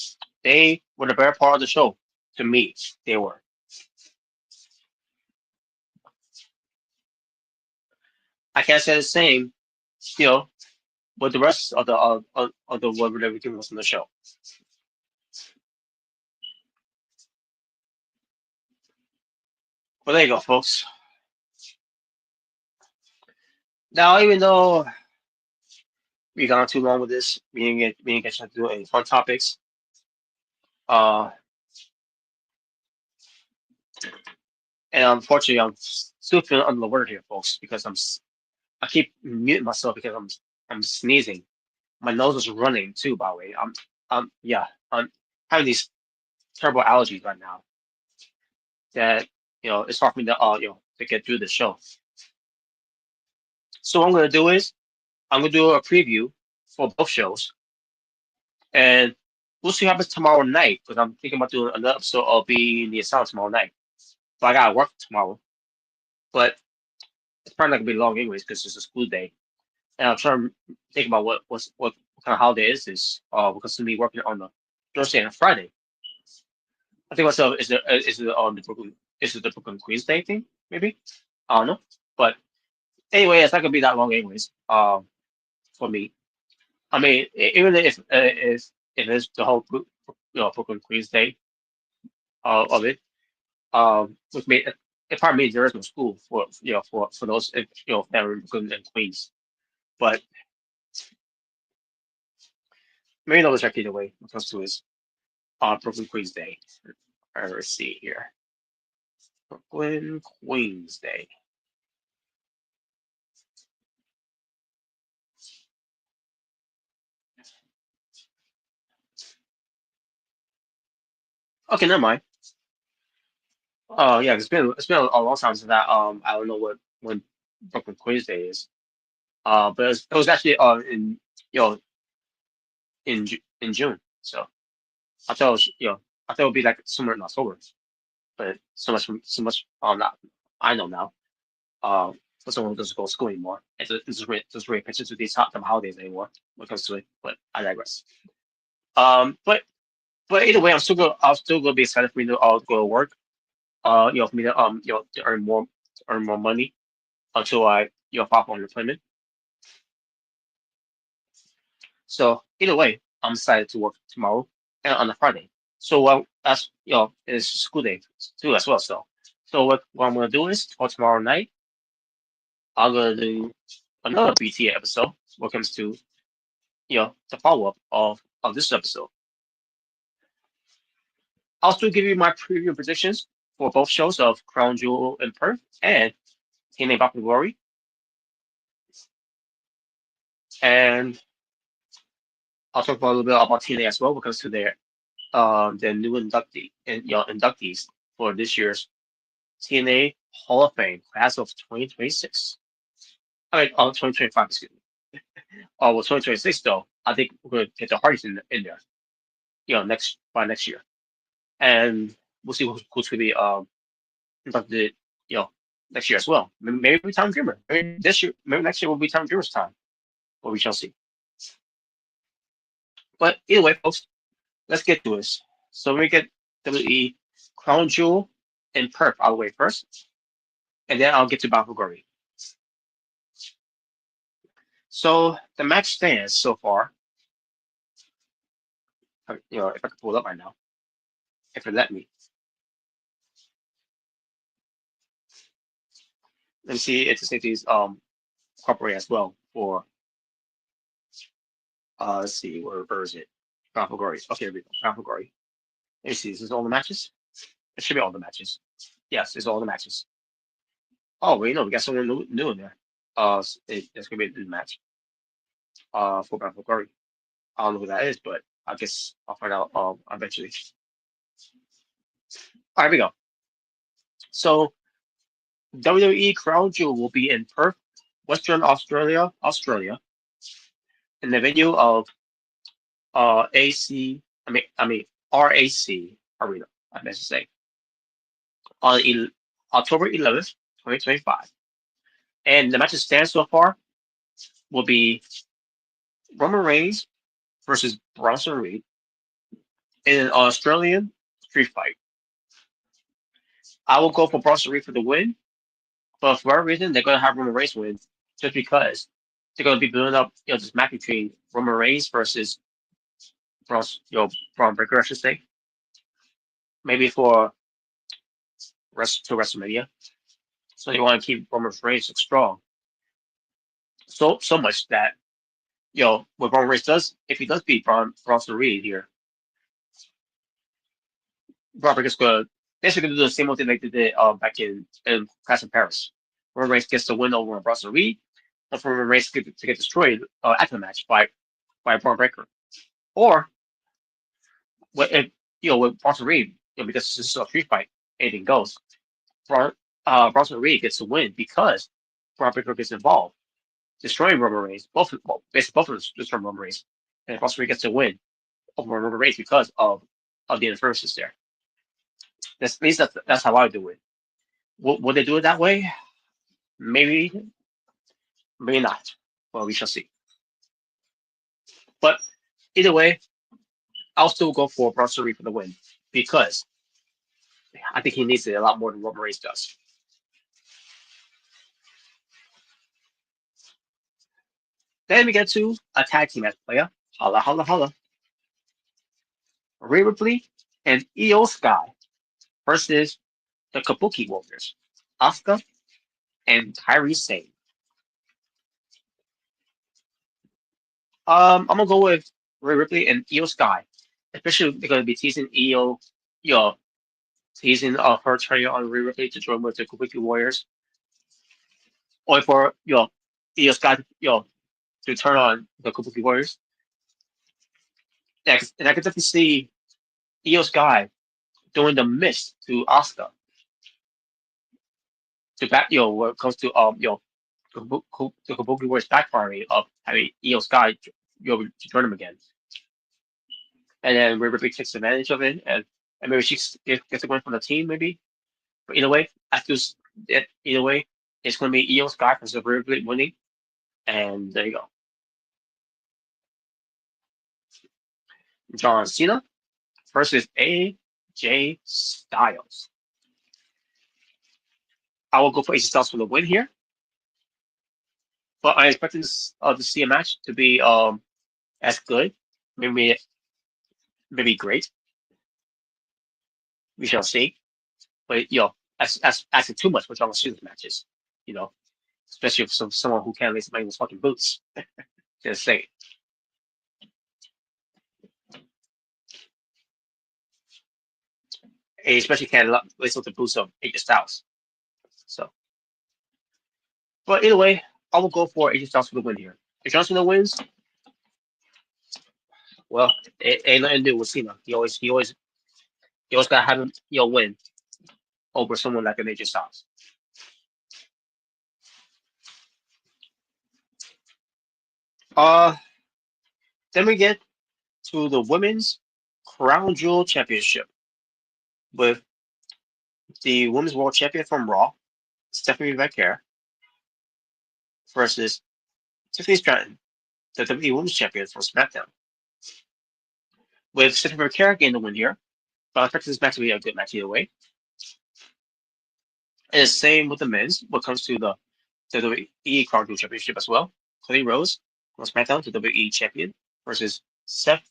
they were the better part of the show. To me, they were. I can't say the same, with the rest of the whatever everything was on the show. But there you go, folks. Now, even though we gone too long with this, we didn't get a chance to do any fun topics. And unfortunately, I'm still feeling under the weather here, folks, because I keep muting myself because I'm sneezing. My nose is running too. By the way, I'm having these terrible allergies right now. That it's hard for me to to get through the show. So what I'm gonna do is I'm gonna do a preview for both shows, and we'll see what happens tomorrow night because I'm thinking about doing another episode of Being the Asylum tomorrow night. So I gotta work tomorrow, but it's probably not gonna be long anyways because it's a school day. And I'm trying to think about what kind of holiday is this? Because we'll be working on the Thursday and Friday. I think myself is it on the Brooklyn Queens Day thing maybe? I don't know, but anyway, it's not gonna be that long anyways. For me, I mean, even if it's the whole Brooklyn Queens Day of it, which made it probably means there is no school for for those that are in Brooklyn and Queens, but maybe they'll check either way when it comes to his Brooklyn Queens Day. Let's see here, Brooklyn Queens Day. Okay, never mind. Oh yeah, it's been a long time since that. I don't know when Brooklyn Queens Day is. But it was actually in in June. So I thought it was, I thought it would be like somewhere in October. But so much not I know now. For someone who doesn't go to school anymore, it doesn't really pay attention to these hot holidays anymore when it comes to it. But I digress. But either way, I'm still gonna be excited for me to go to work. For me to to earn more money until I pop on employment. So either way, I'm excited to work tomorrow and on a Friday. So that's it's school day too as well. So what I'm gonna do is tomorrow night I'm gonna do another BTA episode when it comes to the follow up of this episode. I'll still give you my preview predictions for both shows of Crown Jewel in Perth and TNA Bound For Glory. And I'll talk about a little bit about TNA as well when it comes to their new inductees for this year's TNA Hall of Fame class of 2026. I mean, 2025, excuse me. Well, 2026 though, I think we're gonna get the Hardys in there, by next year, and we'll see who's gonna be inducted, next year as well. Maybe Tom Dreamer. Maybe this year, maybe next year will be Tom Dreamer's time, but we shall see. But either way, folks, let's get to this. So we get WWE Crown Jewel and Perth out of the way first, and then I'll get to Bound For Glory. So the match stands so far. If I could pull it up right now, if it let me. Let me see if the safeties cooperate as well for let's see, where is it? Bound For Glory. Okay, here we go. Bound For Glory. Let me see, is this all the matches? It should be all the matches. Yes, it's all the matches. Oh, wait, no, we got someone new in there. It's gonna be a new match. For Bound For Glory. I don't know who that is, but I guess I'll find out eventually. All right, here we go. So WWE Crown Jewel will be in Perth, Western Australia, in the venue of RAC Arena, I meant to say, on October 11th, 2025. And the matches stand so far will be Roman Reigns versus Bronson Reed in an Australian street fight. I will go for Bronson Reed for the win, but for whatever reason, they're going to have Roman Reigns win just because they're going to be building up, this match between Roman Reigns versus Braun Breaker, I should say. Maybe for WrestleMania. So they want to keep Roman Reigns strong. So much that, what Roman Reigns does, if he does beat Bronson Reed here, Braun Breaker's going to basically do the same old thing like they did back in Clash in Paris. Roman Reigns gets the win over Bronson Reed, and for Roman Reigns to get destroyed after the match by Braun Breaker. Or, with Bronson Reed, because this is a street fight, anything goes. Bronson Reed gets the win because Braun Breaker gets involved, destroying Roman Reigns. Basically both of them destroying Roman Reigns, and Bronson Reed gets the win over Roman Reigns because of the interferences there. At least that's how I do it. Would they do it that way? Maybe, maybe not. Well, we shall see. But either way, I'll still go for Bronson Reed for the win because I think he needs it a lot more than Roman Reigns does. Then we get to a tag team match player. Holla, holla, holla. Rhea Ripley and Io Sky versus the Kabuki Warriors, Asuka and Kairi Sane. I'm gonna go with Rhea Ripley and Io Sky, especially they're gonna be teasing Io, teasing her turning on Rhea Ripley to join with the Kabuki Warriors, or for Io Sky, to turn on the Kabuki Warriors. And I could definitely see Io Sky doing the miss to Asuka to back, when it comes to the Kabuki Warriors backfiring of having Io Sky, to join them again. And then Rhea Ripley takes advantage of it, and maybe she gets a win from the team, maybe. But either way, it's going to be Io Sky versus Rhea Ripley winning, and there you go. John Cena versus AJ Styles. I will go for AJ Styles for the win here, but I expect to see a match to be as good, maybe great We shall see. But asking too much for John Cena's matches, especially for someone who can't lace somebody's fucking boots. Just say. And especially can't lace up the boots of AJ Styles. So, but either way, I will go for AJ Styles for the win here. If John Cena wins, well, it ain't nothing to do with Cena. He always gotta have him, win over someone like an AJ Styles. Then we get to the Women's Crown Jewel Championship with the Women's World Champion from Raw, Stephanie McMahon, versus Tiffany Stratton, the WWE Women's Champion from SmackDown. With Stephanie McMahon getting the win here, but I expect this match to be a good match either way. And the same with the men's when it comes to the WWE Crown Jewel Championship as well. Cody Rhodes from SmackDown, the WWE Champion, versus Seth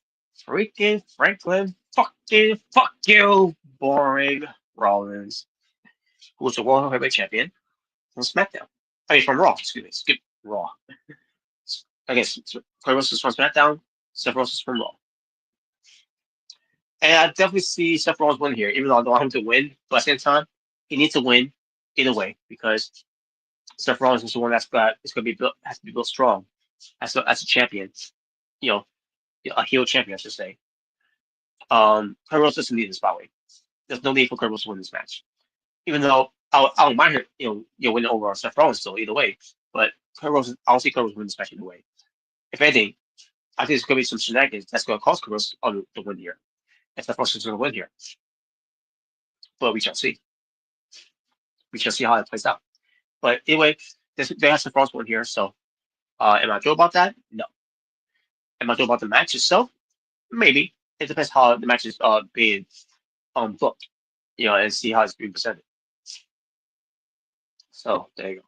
freaking Franklin, fuck you, boring Rollins, who was the World Heavyweight Champion from SmackDown. I mean, from Raw, excuse me, skip Raw. I guess Cody Rhodes is from SmackDown, Seth Rollins is from Raw. And I definitely see Seth Rollins win here, even though I don't want him to win, but at the same time, he needs to win either way because Seth Rollins is the one has to be built strong as a champion, a heel champion, I should say. Cody Rhodes doesn't need this, by the way. There's no need for Cody Rhodes to win this match. Even though I don't mind her, winning over Seth Rollins still either way. But I don't see Cody Rhodes win this match either way. If anything, I think there's going to be some shenanigans that's going to cost Cody Rhodes the win here. And Seth Rollins is going to win here. But we shall see. We shall see how that plays out. But anyway, they have Seth Rollins win here. So, am I joking about that? No. Am I joking about the match itself? Maybe. It depends how the match is being booked, and see how it's being presented. So there you go.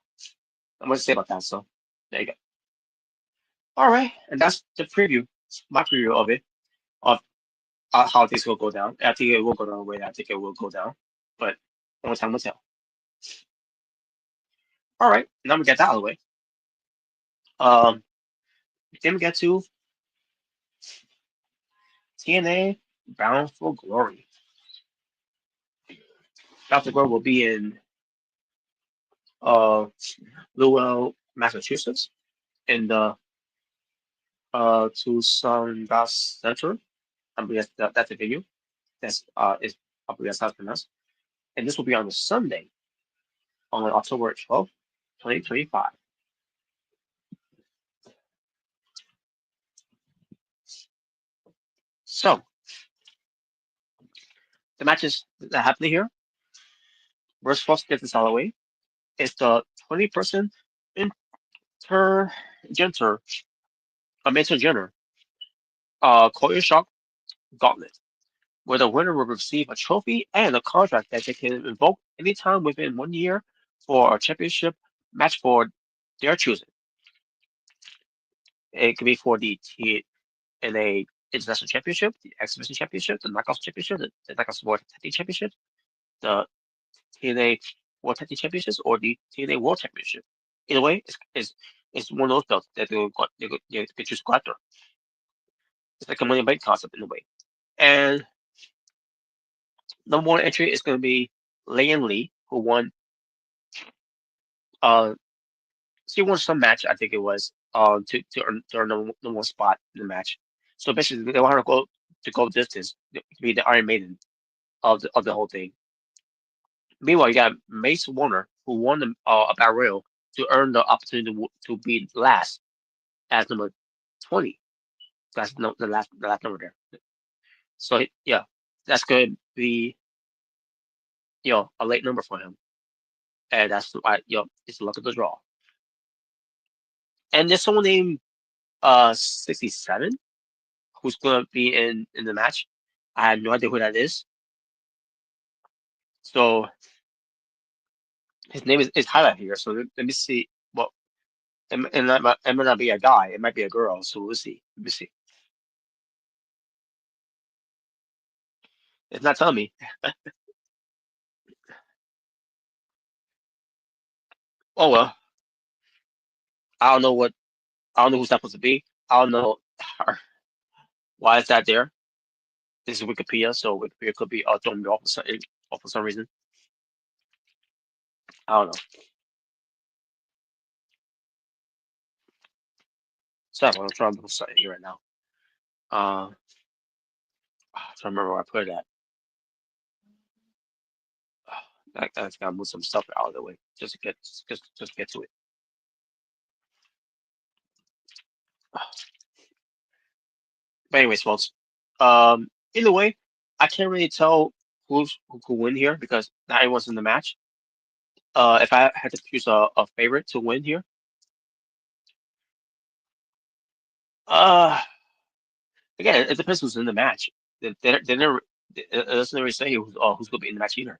I'm going to say about that. So there you go. All right, and that's the preview, my preview of it, of how things will go down. I think it will go down the way that I think it will go down, but only time will tell. All right, now we get that out of the way. Then we get to TNA Bound for Glory. Bound for Glory will be in Lowell, Massachusetts, in the Tucson Gas Center. I believe that's the venue. I believe that's how it's pronounced. And this will be on a Sunday, on October 12th, 2025. So, the matches that happen here, we're supposed to get this out of the way. It's the 20-person intergender Culture Shock Gauntlet, where the winner will receive a trophy and a contract that they can invoke anytime within 1 year for a championship match for their choosing. It could be for the TNA International Championship, the Exhibition Championship, the Knockouts Championship, the Knockouts World Tag Team Championship, the TNA World Tag Team Championships, or the TNA World Championship. Either way, it's one of those belts that they could choose to go after. It's like a money bank concept in a way. And number one entry is going to be Lian Lee, who won. She won some match, I think it was, to earn number one spot in the match. So basically, they want her to go distance, to be the Iron Maiden of the whole thing. Meanwhile, you got Mace Warner, who won a battle royal to earn the opportunity to be last as number 20. That's the last number there. So yeah, that's going to be a late number for him, and that's why it's the luck of the draw. And there's someone named 67 who's going to be in the match. I have no idea who that is. So his name is highlighted here. So let me see. Well, it might not be a guy. It might be a girl. So we'll see. Let me see. It's not telling me. Oh well, I don't know what I don't know who's that supposed to be. I don't know why is that there. This is Wikipedia, so Wikipedia could be throwing me off for some reason. I don't know. So I'm trying to do something here right now. I'm trying to remember where I put it at. I just gotta move some stuff out of the way just to get to it. But anyways, folks. Either way, I can't really tell who could win here because not everyone's in the match. If I had to choose a favorite to win here, uh, again, it depends who's in the match. They never, it doesn't really say who's going to be in the match either.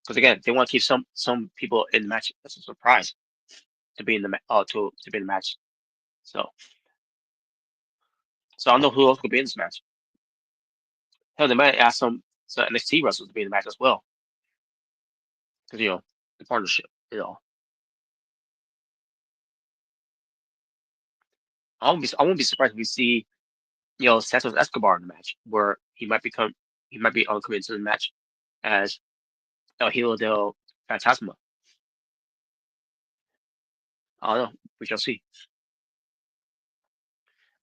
Because again, they want to keep some people in the match as a surprise to be in the to be in the match. So I don't know who else could be in this match. Hell, they might ask some NXT wrestlers to be in the match as well. Because the partnership. I won't be surprised if we see Santos Escobar in the match where he might be coming into the match as El Hilo del Fantasma. I don't know. We shall see.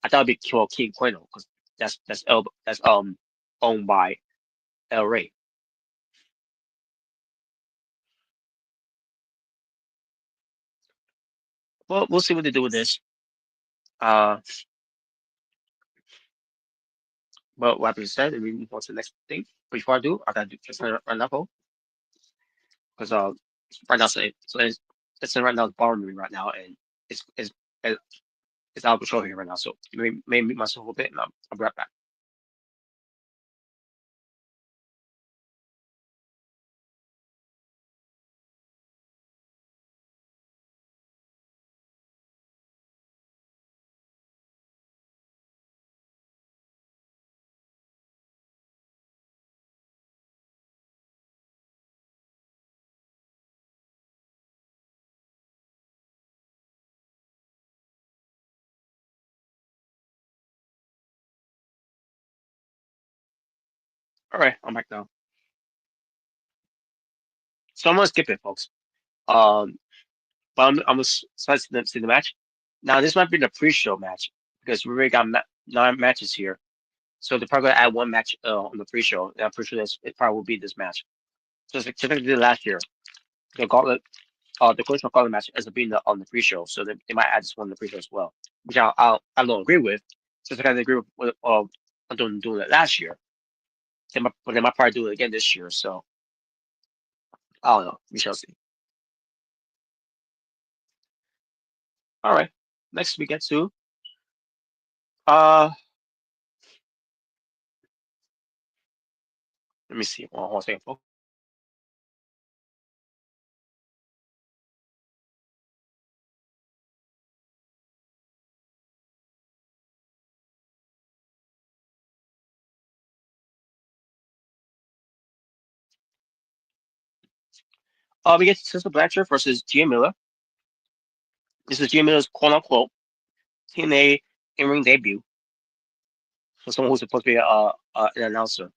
I thought it'd be King Cuerno because that's owned by El Rey. Well, we'll see what they do with this. Uh, but what being said, we move on to the next thing. Before I do, I gotta do just run that poll because right now it's right now it's bothering me right now and it's it's out of control here right now. So maybe mute myself a bit and I'll be right back. All right, I'm back now. So I'm gonna skip it, folks. Um, but I'm gonna start see the match. Now this might be the pre-show match because we already got 9 matches here. So they're probably gonna add one match on the pre-show. And I'm pretty sure it probably will be this match. Just like they did last year. The gauntlet, the Collision Gauntlet match as being on the pre-show. So they might add this one in the pre-show as well, which I don't agree with. Just like I agree with doing it last year. But they might probably do it again this year. So I don't know. We shall see. All right. Next we get to uh let me see. One second, folks. We get Tessa Blanchard versus Gia Miller. This is Gia Miller's quote unquote TNA in-ring debut for someone who's supposed to be an announcer.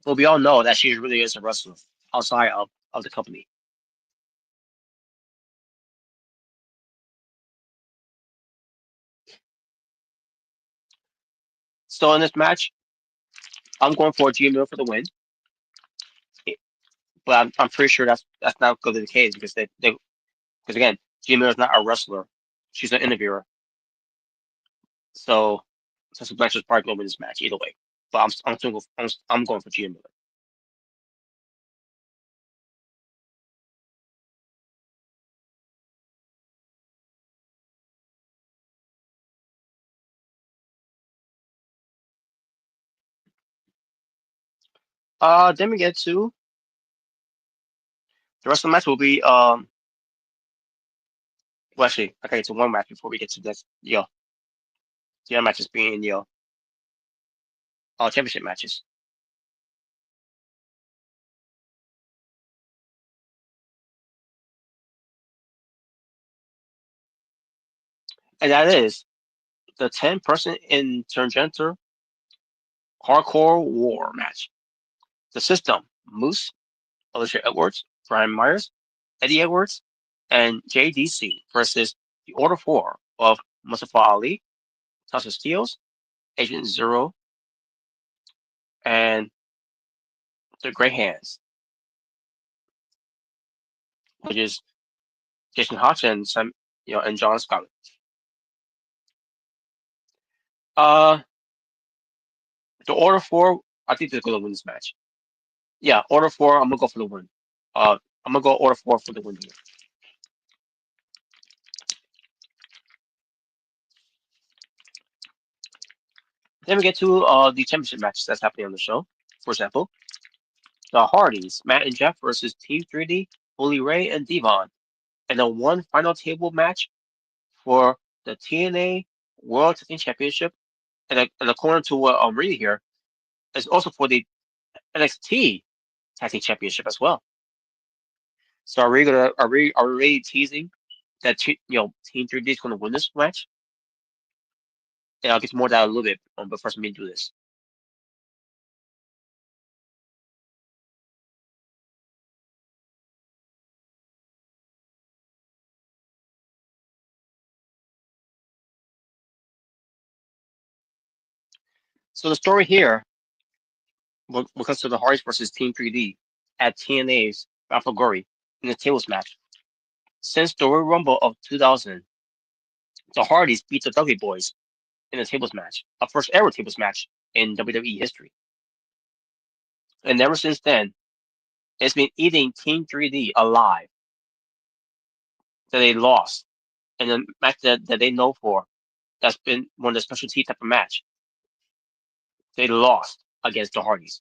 But we all know that she really is a wrestler outside of the company. So in this match, I'm going for Gia Miller for the win. But I'm pretty sure that's not going to be the case because because again, Gia Miller is not a wrestler; she's an interviewer. So Tessa Blanchard's probably going to win this match either way. But I'm going for Gia Miller. Then we get to the rest of the match will be well actually okay, it's one match before we get to this the other matches being championship matches. and that is the 10-person intergender hardcore war match. The System: Moose, Alicia Edwards, Brian Myers, Eddie Edwards, and JDC versus the Order 4 of Mustafa Ali, Tasha Steeles, Agent Zero, and the Grey Hands, which is Jason Hodge and and John Scott. The Order 4, I think they're gonna win this match. Yeah, Order 4, I'm gonna go for the win. I'm gonna go Order 4 for the win here. Then we get to the championship matches that's happening on the show. For example, the Hardys, Matt and Jeff versus Team 3D, Bully Ray and Devon, and then one final table match for the TNA World Tag Team Championship. And according to what I'm reading here, it's also for the NXT Tag Team Championship as well. So are we really teasing that Team 3D is gonna win this match? And I'll get to more of that a little bit. But first, let me do this. So the story here will comes to the Hardys versus Team 3D at TNA's Bound For Glory in the tables match. Since the Royal Rumble of 2000, the Hardys beat the Dudley Boys in a tables match, a first ever tables match in WWE history. And ever since then, it's been eating Team 3D alive. That they lost, and the match that they know for, that's been one of the specialty type of match. They lost against the Hardys.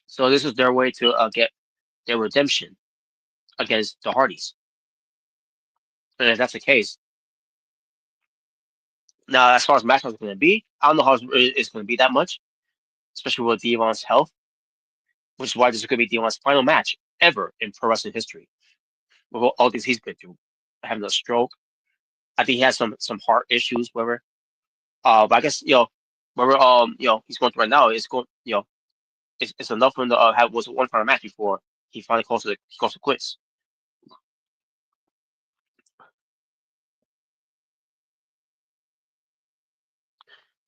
So this is their way to get their redemption against the Hardys. And if that's the case, now as far as matchups is going to be, I don't know how it's going to be that much, especially with Devon's health, which is why this is going to be Devon's final match ever in pro wrestling history. With all these he's been through, having a stroke, I think he has some heart issues, whatever. But I guess whatever he's going through right now is going it's enough for him to have was one final match before he finally calls it quits.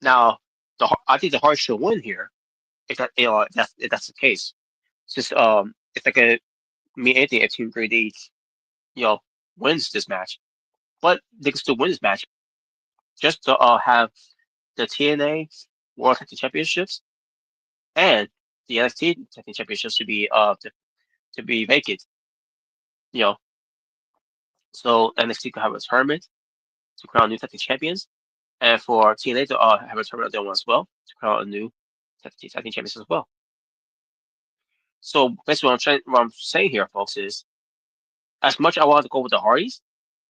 Now, I think the Hart should win here if that's the case. Since it's like a mean anything if Team Grade D wins this match, but they can still win this match just to have the TNA World Tag Team Championships and the NXT Tag Team Championships to be vacant. So NXT could have a tournament to crown new Tag Team champions, and for TNA to have a tournament of their own as well to crown a new Tag Team champions as well. So basically, what I'm saying here, folks, is as much I want to go with the Hardys,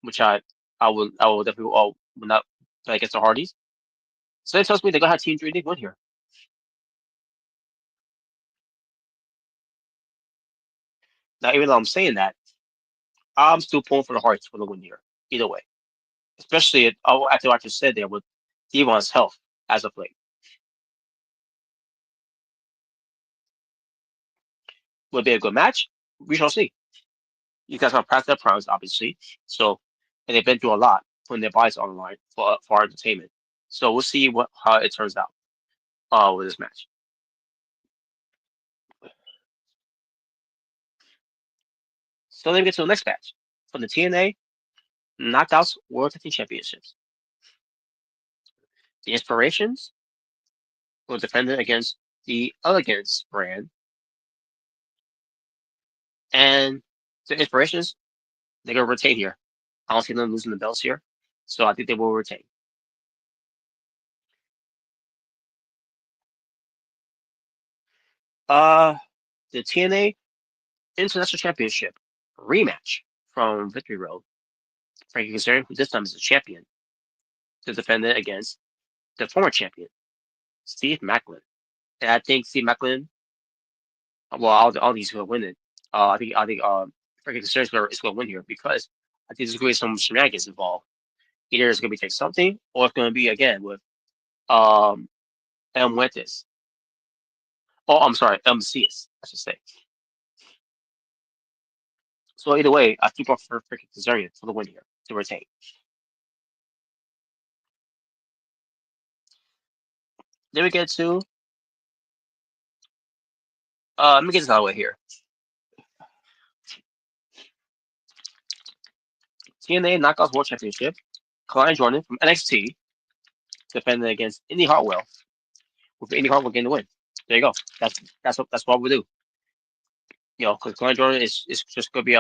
which I will definitely will not play against the Hardys. So it tells me they're gonna have Team 3D win here. Now, even though I'm saying that, I'm still pulling for the Hardys for the win here. Either way, especially after what I just said there with Devon's health as of late. Will it be a good match? We shall see. You guys have passed their primes, obviously. So, and they've been through a lot putting their bodies on the line for entertainment. So we'll see how it turns out with this match. So then we get to the next match for the TNA Knockouts World Tag Team Championships. The Inspirations will defend it against the Elegance brand, and the Inspirations, they're gonna retain here. I don't see them losing the belts here, so I think they will retain. The TNA International Championship rematch from Victory Road. Frankie Kazarian, who this time is a champion, to defend it against the former champion, Steve Macklin. And I think Steve Macklin, well, all these who will win it. I think freaking Concerns is going to win here because I think there's going to be some shenanigans involved. Either it's going to be take something, or it's going to be again with M. Wentis. Oh, I'm sorry, M. Cius, I should say. So either way, I think for freaking Kazarian for the win here to retain. Then we get to let me get this out of the way here. TNA Knockouts World Championship. Klein Jordan from NXT defending against Indy Hartwell. With Indy Hartwell getting the win. There you go. That's what we do. You know, because Klein Jordan is just going to be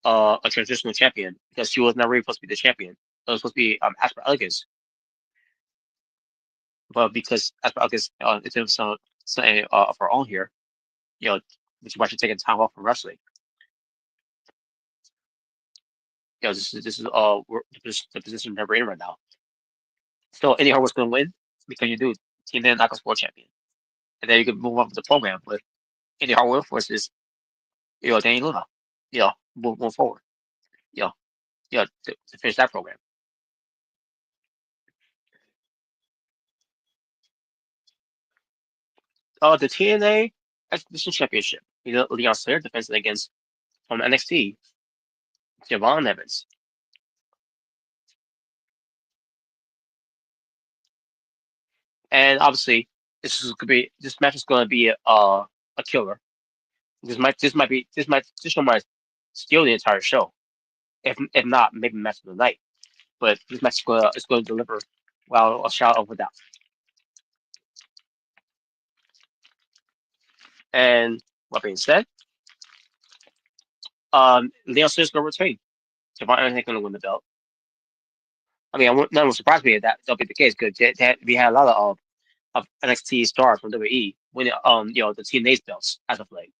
a transitional champion because she was not really supposed to be the champion. It was supposed to be Asper Elegance. But because Asper Elegance is doing something of her own here, you know, which is why she's taking time off from wrestling. You know, this is the position that we're in right now. So Indy Hartwell's going to win because you do TNA Knockouts World Champion, and then you can move on with the program with Indy Hartwell versus Danny Luna. Move forward. You know, to finish that program. The TNA Exhibition Championship. Leon Slayer defends against from NXT, Javon Evans. And obviously, this match is going to be a killer. This might steal the entire show. If not, maybe match of the night. But this match is going to deliver a shout over that. And what being said, Leon Slayer's going to retain. Javon Evans ain't going to win the belt. I mean, none would surprise me if that'll be the case because we had a lot of NXT stars from WWE winning the TNA's belts as of late.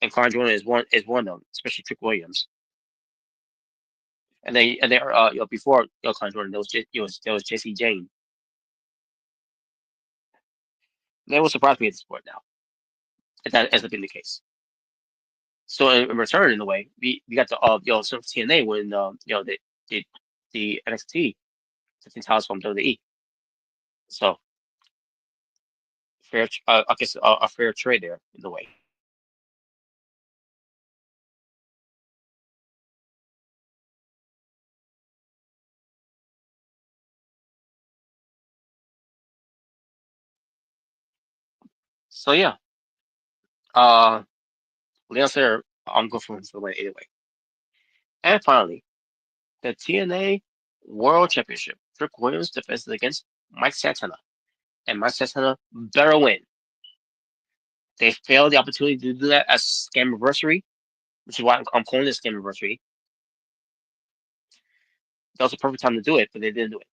And Klein Jordan is one of them, especially Trick Williams. And before Klein Jordan, there was JC Jane. That will surprise me at this point now, if that has been the case. So in return, in a way, we got the some TNA when the NXT 15 titles from WWE. So fair, I guess a fair trade there in a way. So yeah, Leon Slayer, I'm going for him for the win anyway. And finally, the TNA World Championship. Trick Williams defends against Mike Santana, and Mike Santana better win. They failed the opportunity to do that as Scammiversary, which is why I'm calling this Scammiversary. That was the perfect time to do it, but they didn't do it.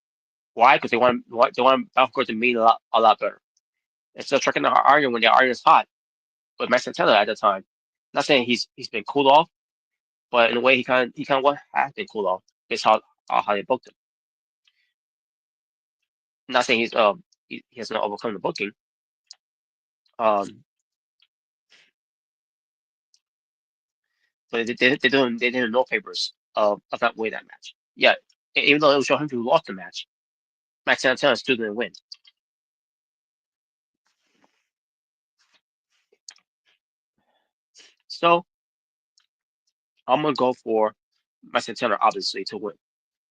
Why? Because they want Bound For Glory to mean a lot better. Instead of trying to argue when the iron is hot, but Mike Santana at the time, not saying he's been cooled off, but in a way he kind of has been cooled off based on how they booked him. Not saying he has not overcome the booking. But they didn't no favors of that way that match. Yeah, even though it was Joe who lost the match, Max Santana still didn't win. So I'm gonna go for Max Santana obviously to win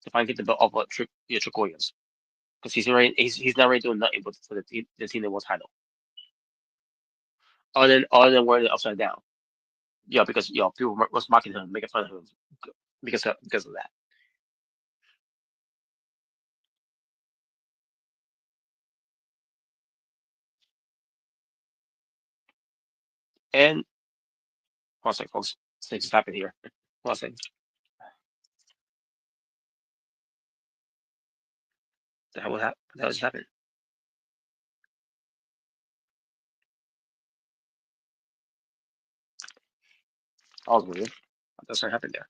to finally get the belt off of Trick Williams because he's not really doing nothing for the TNA World title. Other than wearing it upside down. Yeah, because people was mocking him, making fun of him because of that. And one second, folks. Something just happened here. One second. The hell happened? What the hell just happened? That was weird. What the hell happened there?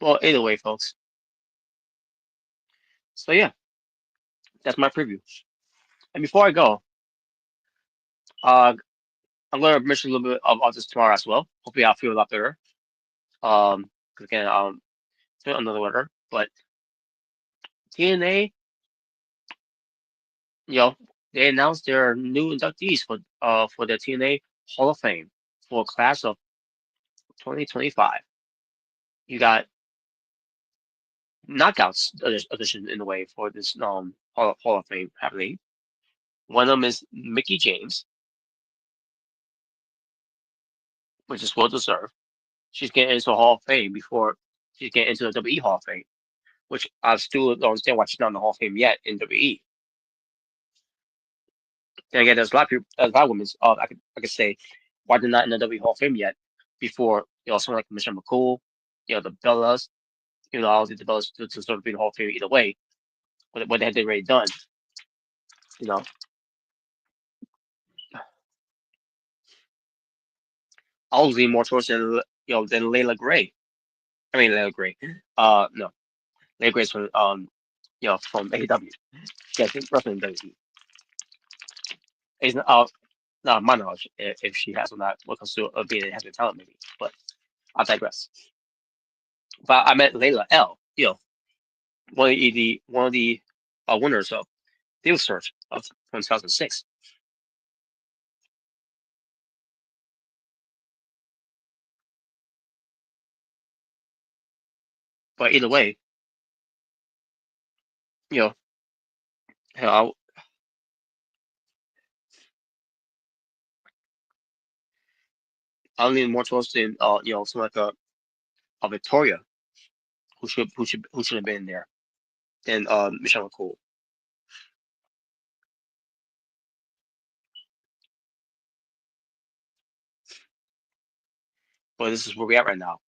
Well, either way, folks. So yeah, that's my preview. And before I go, I'm going to mention a little bit of this tomorrow as well. Hopefully, I'll feel a lot better. 'Cause again, still under the weather, but TNA, you know, they announced their new inductees for the TNA Hall of Fame for class of 2025. You got knockouts edition in the way for this Hall of Fame happening. One of them is Mickie James, which is well deserved. She's getting into the Hall of Fame before she's getting into the WWE Hall of Fame, which I still don't understand why she's not in the Hall of Fame yet in WWE. Then again, there's a lot of people, there's a lot of women. I could say why they're not in the WWE Hall of Fame yet before someone like Michelle McCool, the Bellas, all the Bellas to sort of be in the Hall of Fame either way. What they had already done, you know. I was leaning more towards than Layla Gray. I mean Layla Gray. No, Layla Gray's from from AEW. Yeah, I think wrestling WWE. It's not my knowledge if she has or not what comes to being has a talent maybe, but I digress. But I met Layla L. One of the winners of Field Search from 2006. But either way, you know, hell, I'll lean more towards someone like a Victoria who should have been there than Michelle McCool. But this is where we're at right now.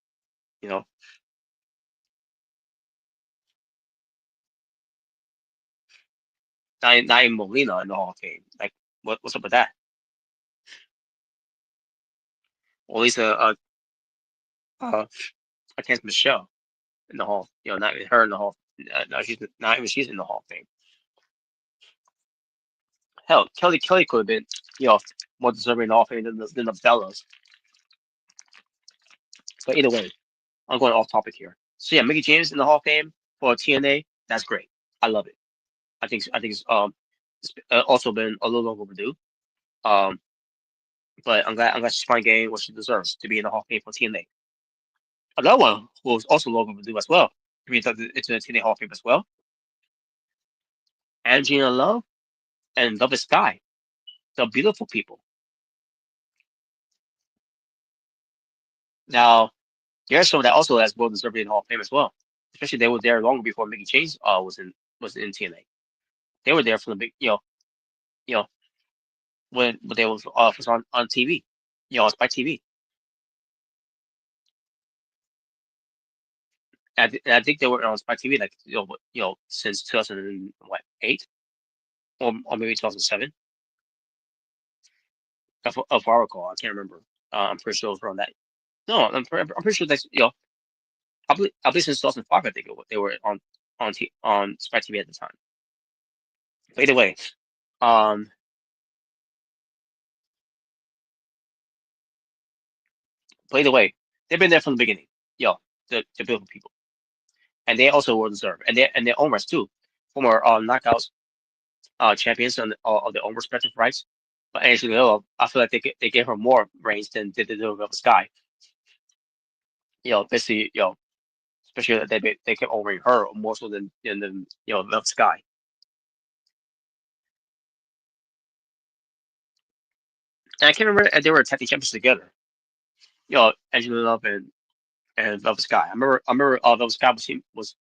Not even Molina in the Hall of Fame. Like, what's up with that? Or at least against Michelle in the Hall. Not even her in the Hall. No, she's not even she's in the Hall of Fame. Hell, Kelly could have been more deserving in the Hall of Fame than the Bellas. But either way, I'm going off topic here. So yeah, Mickie James in the Hall of Fame for TNA. That's great. I love it. I think it's also been a little long overdue. But I'm glad she's finally getting what she deserves to be in the Hall of Fame for TNA. Another one who was also long overdue as well to be inducted into the TNA Hall of Fame as well. Angelina Love and Love is Sky, the beautiful people. Now, there's someone that also has well deserved in the Hall of Fame as well. Especially they were there long before Mickie James was in TNA. They were there from the big when they was on TV, on Spike TV. And I think they were on Spike TV like since 2008 or maybe 2007. Of I recall, I can't remember. I'm pretty sure it was around that. No, I'm pretty sure that's I believe since 2005 I think they were on Spike TV at the time. But either way, um, they've been there from the beginning. The beautiful people, and they also well deserved, and their own rights too, former knockouts champions of their own respective rights. But actually, I feel like they gave her more reigns than did the Velvet Sky. Basically, especially that they kept honoring her more so than Velvet Sky. And I can't remember if they were tag team champions together. Angela Love and Velvet Sky. I remember Velvet Sky was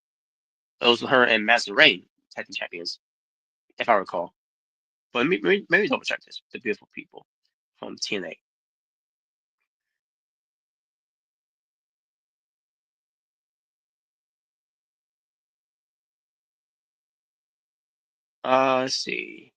it was her and Master Rain tag team champions, if I recall. But maybe double check this. The beautiful people from TNA. Let's see.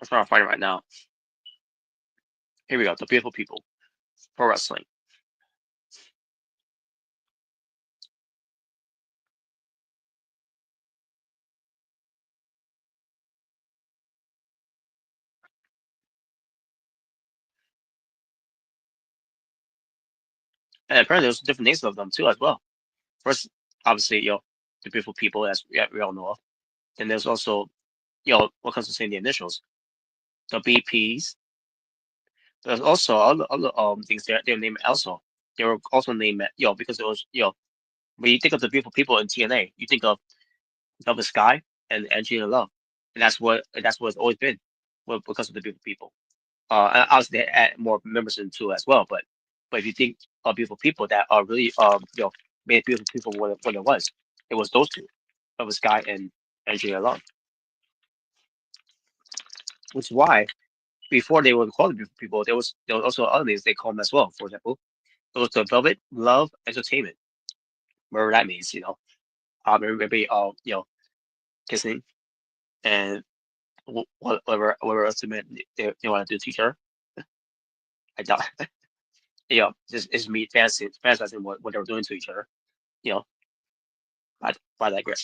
I'm trying to find it right now. Here we go. The Beautiful People. Pro Wrestling. And apparently there's different names of them too as well. First, obviously, the Beautiful People, as we all know of. Then there's also, what comes to saying the initials, the BPs. There's also other things they're named also. They were also named, because it was, when you think of the Beautiful People in TNA, you think of the Sky and Angela Love, and that's what it's always been, because of the Beautiful People. And obviously they add more members into it as well, but if you think of Beautiful People that are really made Beautiful People what it was those two, the Sky and Angela Love, which is why before they were called the Beautiful People, there was also other names they called them as well. For example, it was the Velvet Love Entertainment, whatever that means, maybe kissing and whatever else they want to do to each other. I doubt. Just me fantasizing what they were doing to each other. You know, by that grip.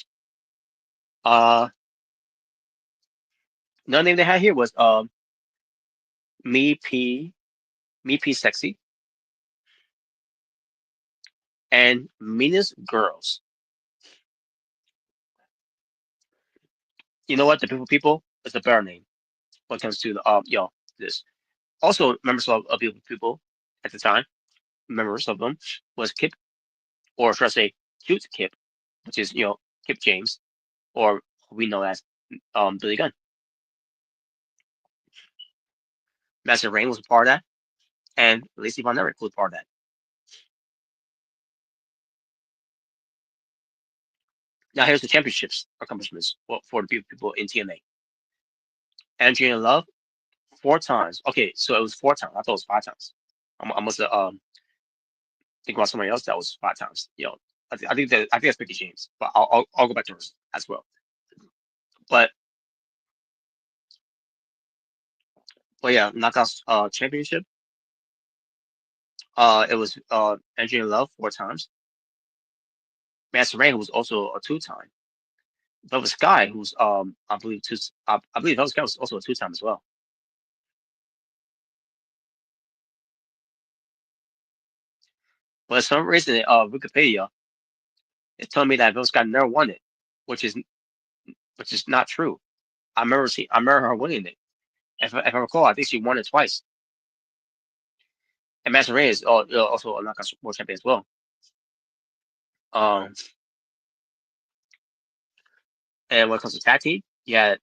Another name they had here was me p sexy and meanest girls. You know what? The People is a better name when it comes to the this. Also, members of People at the time, members of them was Kip, or should I say Cute Kip, which is Kip James, or who we know as Billy Gunn. Master Rain was a part of that, and Lacey Von Erich was part of that. Now here's the championships accomplishments for the People in TNA. Andrea Love, 4 times. Okay, so it was 4 times. I thought it was 5 times. I must have think about somebody else that was 5 times. I think that's Mickey James, but I'll go back to her as well. But yeah, Knockouts championship. It was Andrea Love 4 times. Master Rain, who was also a 2-time. Velvet Sky, who's I believe Velvet Sky was also a 2-time as well. But for some reason, Wikipedia is telling me that Velvet Sky never won it, which is not true. I remember her winning it. If I recall, I think she won it twice. And Master Rain is also a Knockout World Champion as well. And when it comes to tag team, you had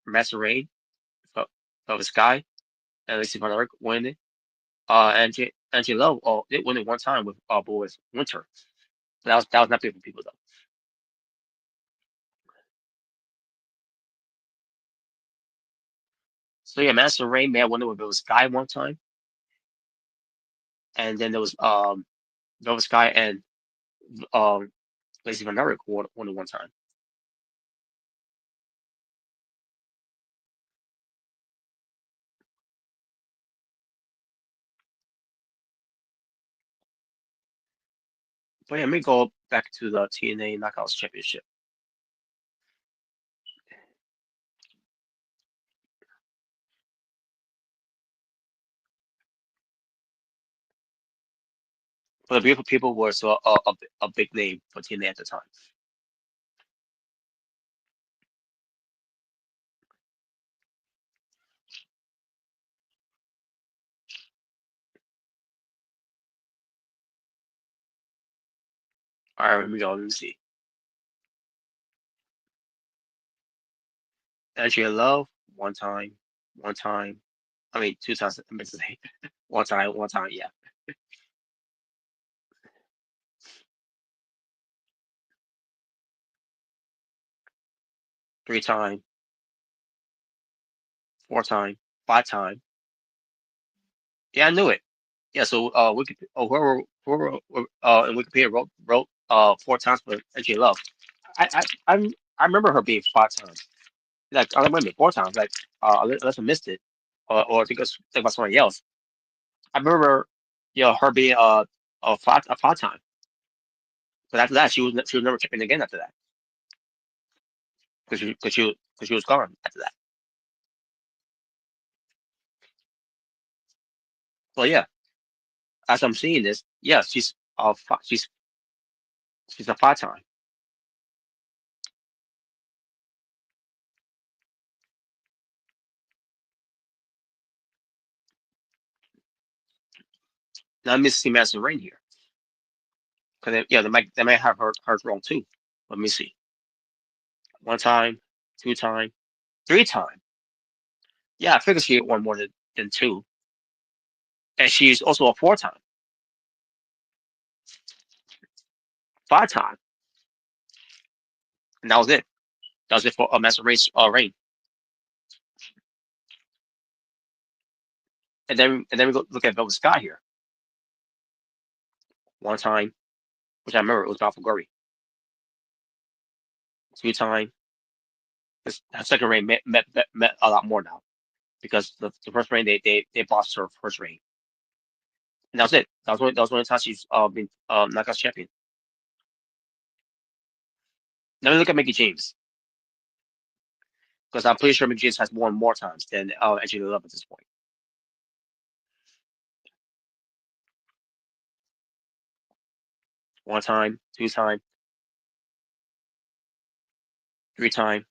Master Rain, Velvet Sky, and Lacey Von Erich winning it. Angela Love did win it 1 time with Boys Winter. But that was not Beautiful People though. So yeah, Master Rain may have won it with Velvet Sky 1 time. And then there was Velvet Sky and Lacey Von Erich won it 1 time. But yeah, let me go back to the TNA Knockouts Championship. But the Beautiful People was a big name for TNA at the time. All right, let me go. Let me see. Angela Love, 1 time, 1 time. I mean, 2 times. I meant to say 1 time, 1 time. Yeah. 3 time, 4 time, 5 time. Yeah, I knew it. Yeah, so whoever in Wikipedia wrote 4 times for Angela Love. I'm I remember her being 5 times. Like I remember 4 times. Like unless I missed it, or I think about somebody else. I remember, her being a 5 time. But after that, she was never champion again after that because she was gone after that. Well, yeah, as I'm seeing this, yeah, she's a 5 time. Now I miss see Madison Rain here because they might have her wrong too. Let me see. 1 time, 2 time, 3 time. Yeah, I figured she had one more than two, and she's also a 4 time, 5 time, and that was it. That was it for a Madison Race reign. And then we go look at Velvet Sky here. 1 time, which I remember it was Bound For Glory. 2 time. Her second reign met a lot more now because the first reign they bossed her first reign. And that was it. That was one time she's been Knockouts champion. Now we look at Mickey James because I'm pretty sure Mickey James has won more times than Angela Love at this point. 1 time, 2 time, 3 time,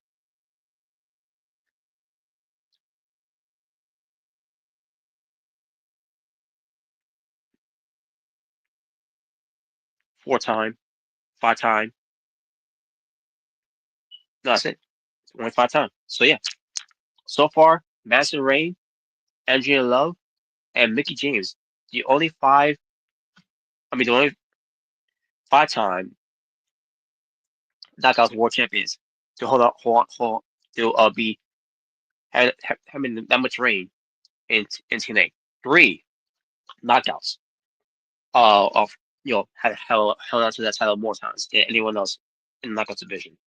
4 time, 5 time. No, that's it. It's only 5 times. So yeah, so far Madison Rain, Angela Love, and Mickey James, the only five. I mean, the only 5 time Knockouts World Champions to hold to be having that much reign in TNA. 3 knockouts of had held on to that title more times than anyone else in the knockouts division.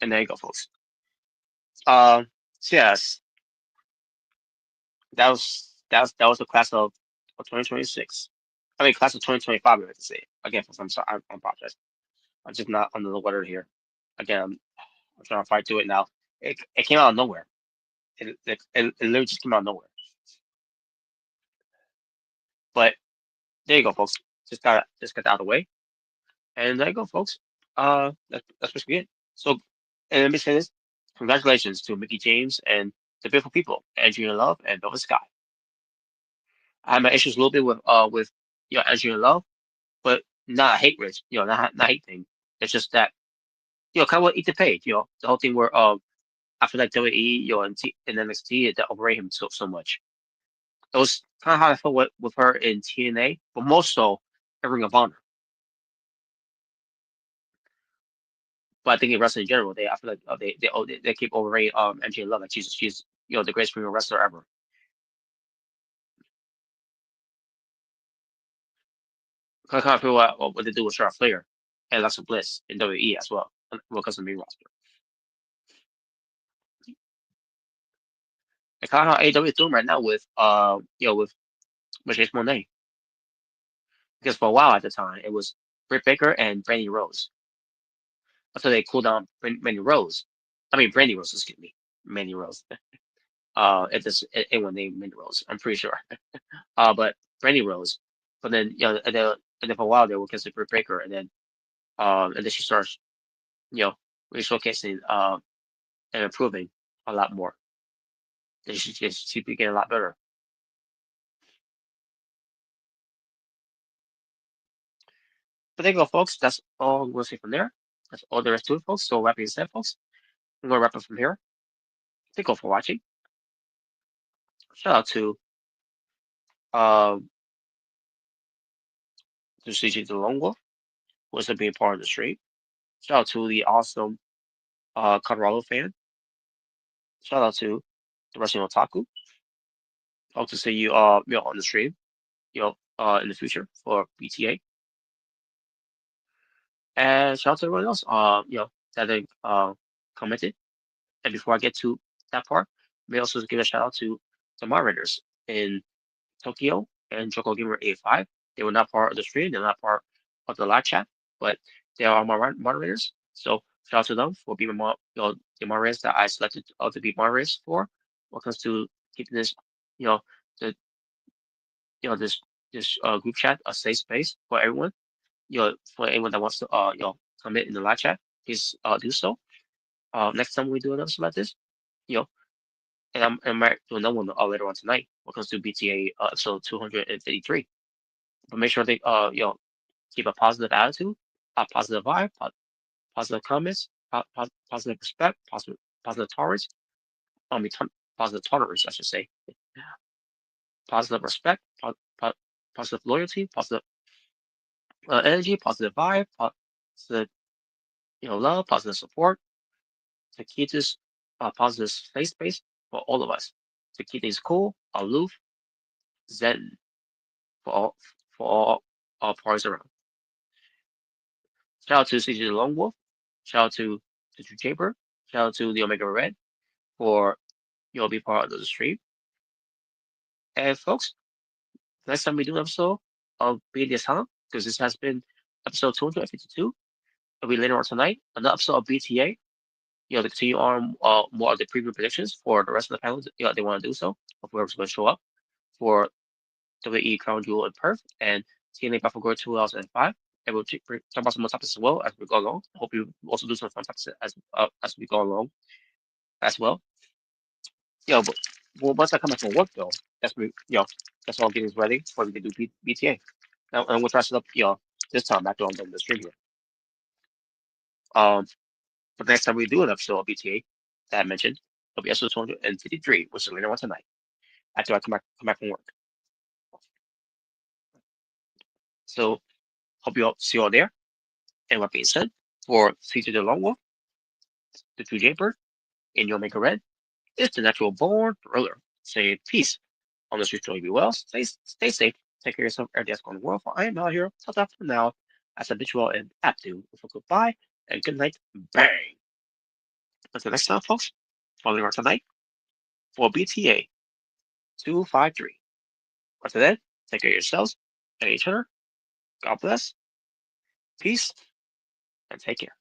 And there you go, folks. So yes, that was the class of 2026. I mean, class of 2025. I have to say again. I'm sorry. I apologize. I'm just not under the weather here. Again, I'm trying to fight through it now. It came out of nowhere. It literally just came out of nowhere. But there you go, folks. Just got out of the way. And there you go, folks. That's basically it. So, and let me say this: congratulations to Mickey James and the beautiful people, Andrew Love and Velvet Sky. I had my issues a little bit with Andrew Love, but not a hate rich, not hate thing. It's just that kind of what eat the page, the whole thing where I feel like WWE, and NXT that overrate him so much. It was kind of how I felt with her in TNA, but more so in Ring of Honor. But I think in wrestling in general, I feel like they keep overrating MJ Love. Like she's the greatest female wrestler ever. I kind of feel what they do with Charlotte Flair and Alexa Bliss in WWE as well, because of the main roster. And kind of how AEW is doing right now with Chase Monet. Because for a while at the time it was Britt Baker and Brandy Rose. Until they cooled down Brandy Rose. I mean Brandy Rose, excuse me, Mandy Rose. Anyone named Mandy Rose, I'm pretty sure. But Brandy Rose. But then and then for a while they were considered Britt Baker, and then she starts really showcasing and improving a lot more. Then she became a lot better. But there you go, folks. That's all we'll see from there. That's all there is to it, folks. So that being said, folks, I'm gonna wrap up from here. Thank you all for watching. Shout out um to CJ the Lone Wolf, who was being part of the stream. Shout out to the awesome Colorado fan. Shout out to the Russian Otaku. Hope to see you on the stream, in the future for BTA. And shout out to everyone else, that they commented. And before I get to that part, may also give a shout out to the moderators in Tokyo and Joko Gamer 85. They were not part of the stream, they're not part of the live chat, but they are my moderators. So shout out to them for being the moderators that I selected to be moderators for when it comes to keeping this, the this group chat a safe space for everyone. For anyone that wants to comment in the live chat, please do so. Next time we do an episode like this, you know, and I might do another one later on tonight when it comes to BTA episode 253. But make sure they keep a positive attitude, a positive vibe, positive comments, positive respect, positive tolerance. Positive tolerance, I should say. Positive respect, positive loyalty, positive energy, positive vibe, positive love, positive support to keep this positive safe space for all of us to keep things cool, aloof, zen for all parties around. Shout out to CJ the Lone Wolf. Shout out to the True Chamber. Shout out to the Omega Red for being part of the stream. And folks, next time we do an episode of Being the Asylum, because this has been episode 252. It'll be later on tonight. Another episode of BTA. To continue on more of the preview predictions for the rest of the panels. They want to do so. Of whoever's going to show up for WWE Crown Jewel in Perth and TNA Bound For Glory 2005. And we'll talk about some more topics as well as we go along. I hope you also do some fun topics as we go along as well. But once I come back from work though, that's that's all getting ready before we can do BTA. Now, and we'll try to set up this time after I'm done with the stream here. But next time we do an episode of BTA that I mentioned, it'll be episode 253, which is later on tonight after I come back from work. So hope you all see you all there. And what being said, for CJ the Lone Wolf, the True Jaybird, and your Maker Red, it's the natural born thriller. Say peace. On the streets, be well. Stay safe. Take care of yourself. Everything that's going the world. For I am out here. Till that for now. As I bid you all an apt do. For goodbye and good night. Bang. Until next time, folks. Following our tonight for BTA 253. Until then, take care of yourselves and each other. God bless. Peace. And take care.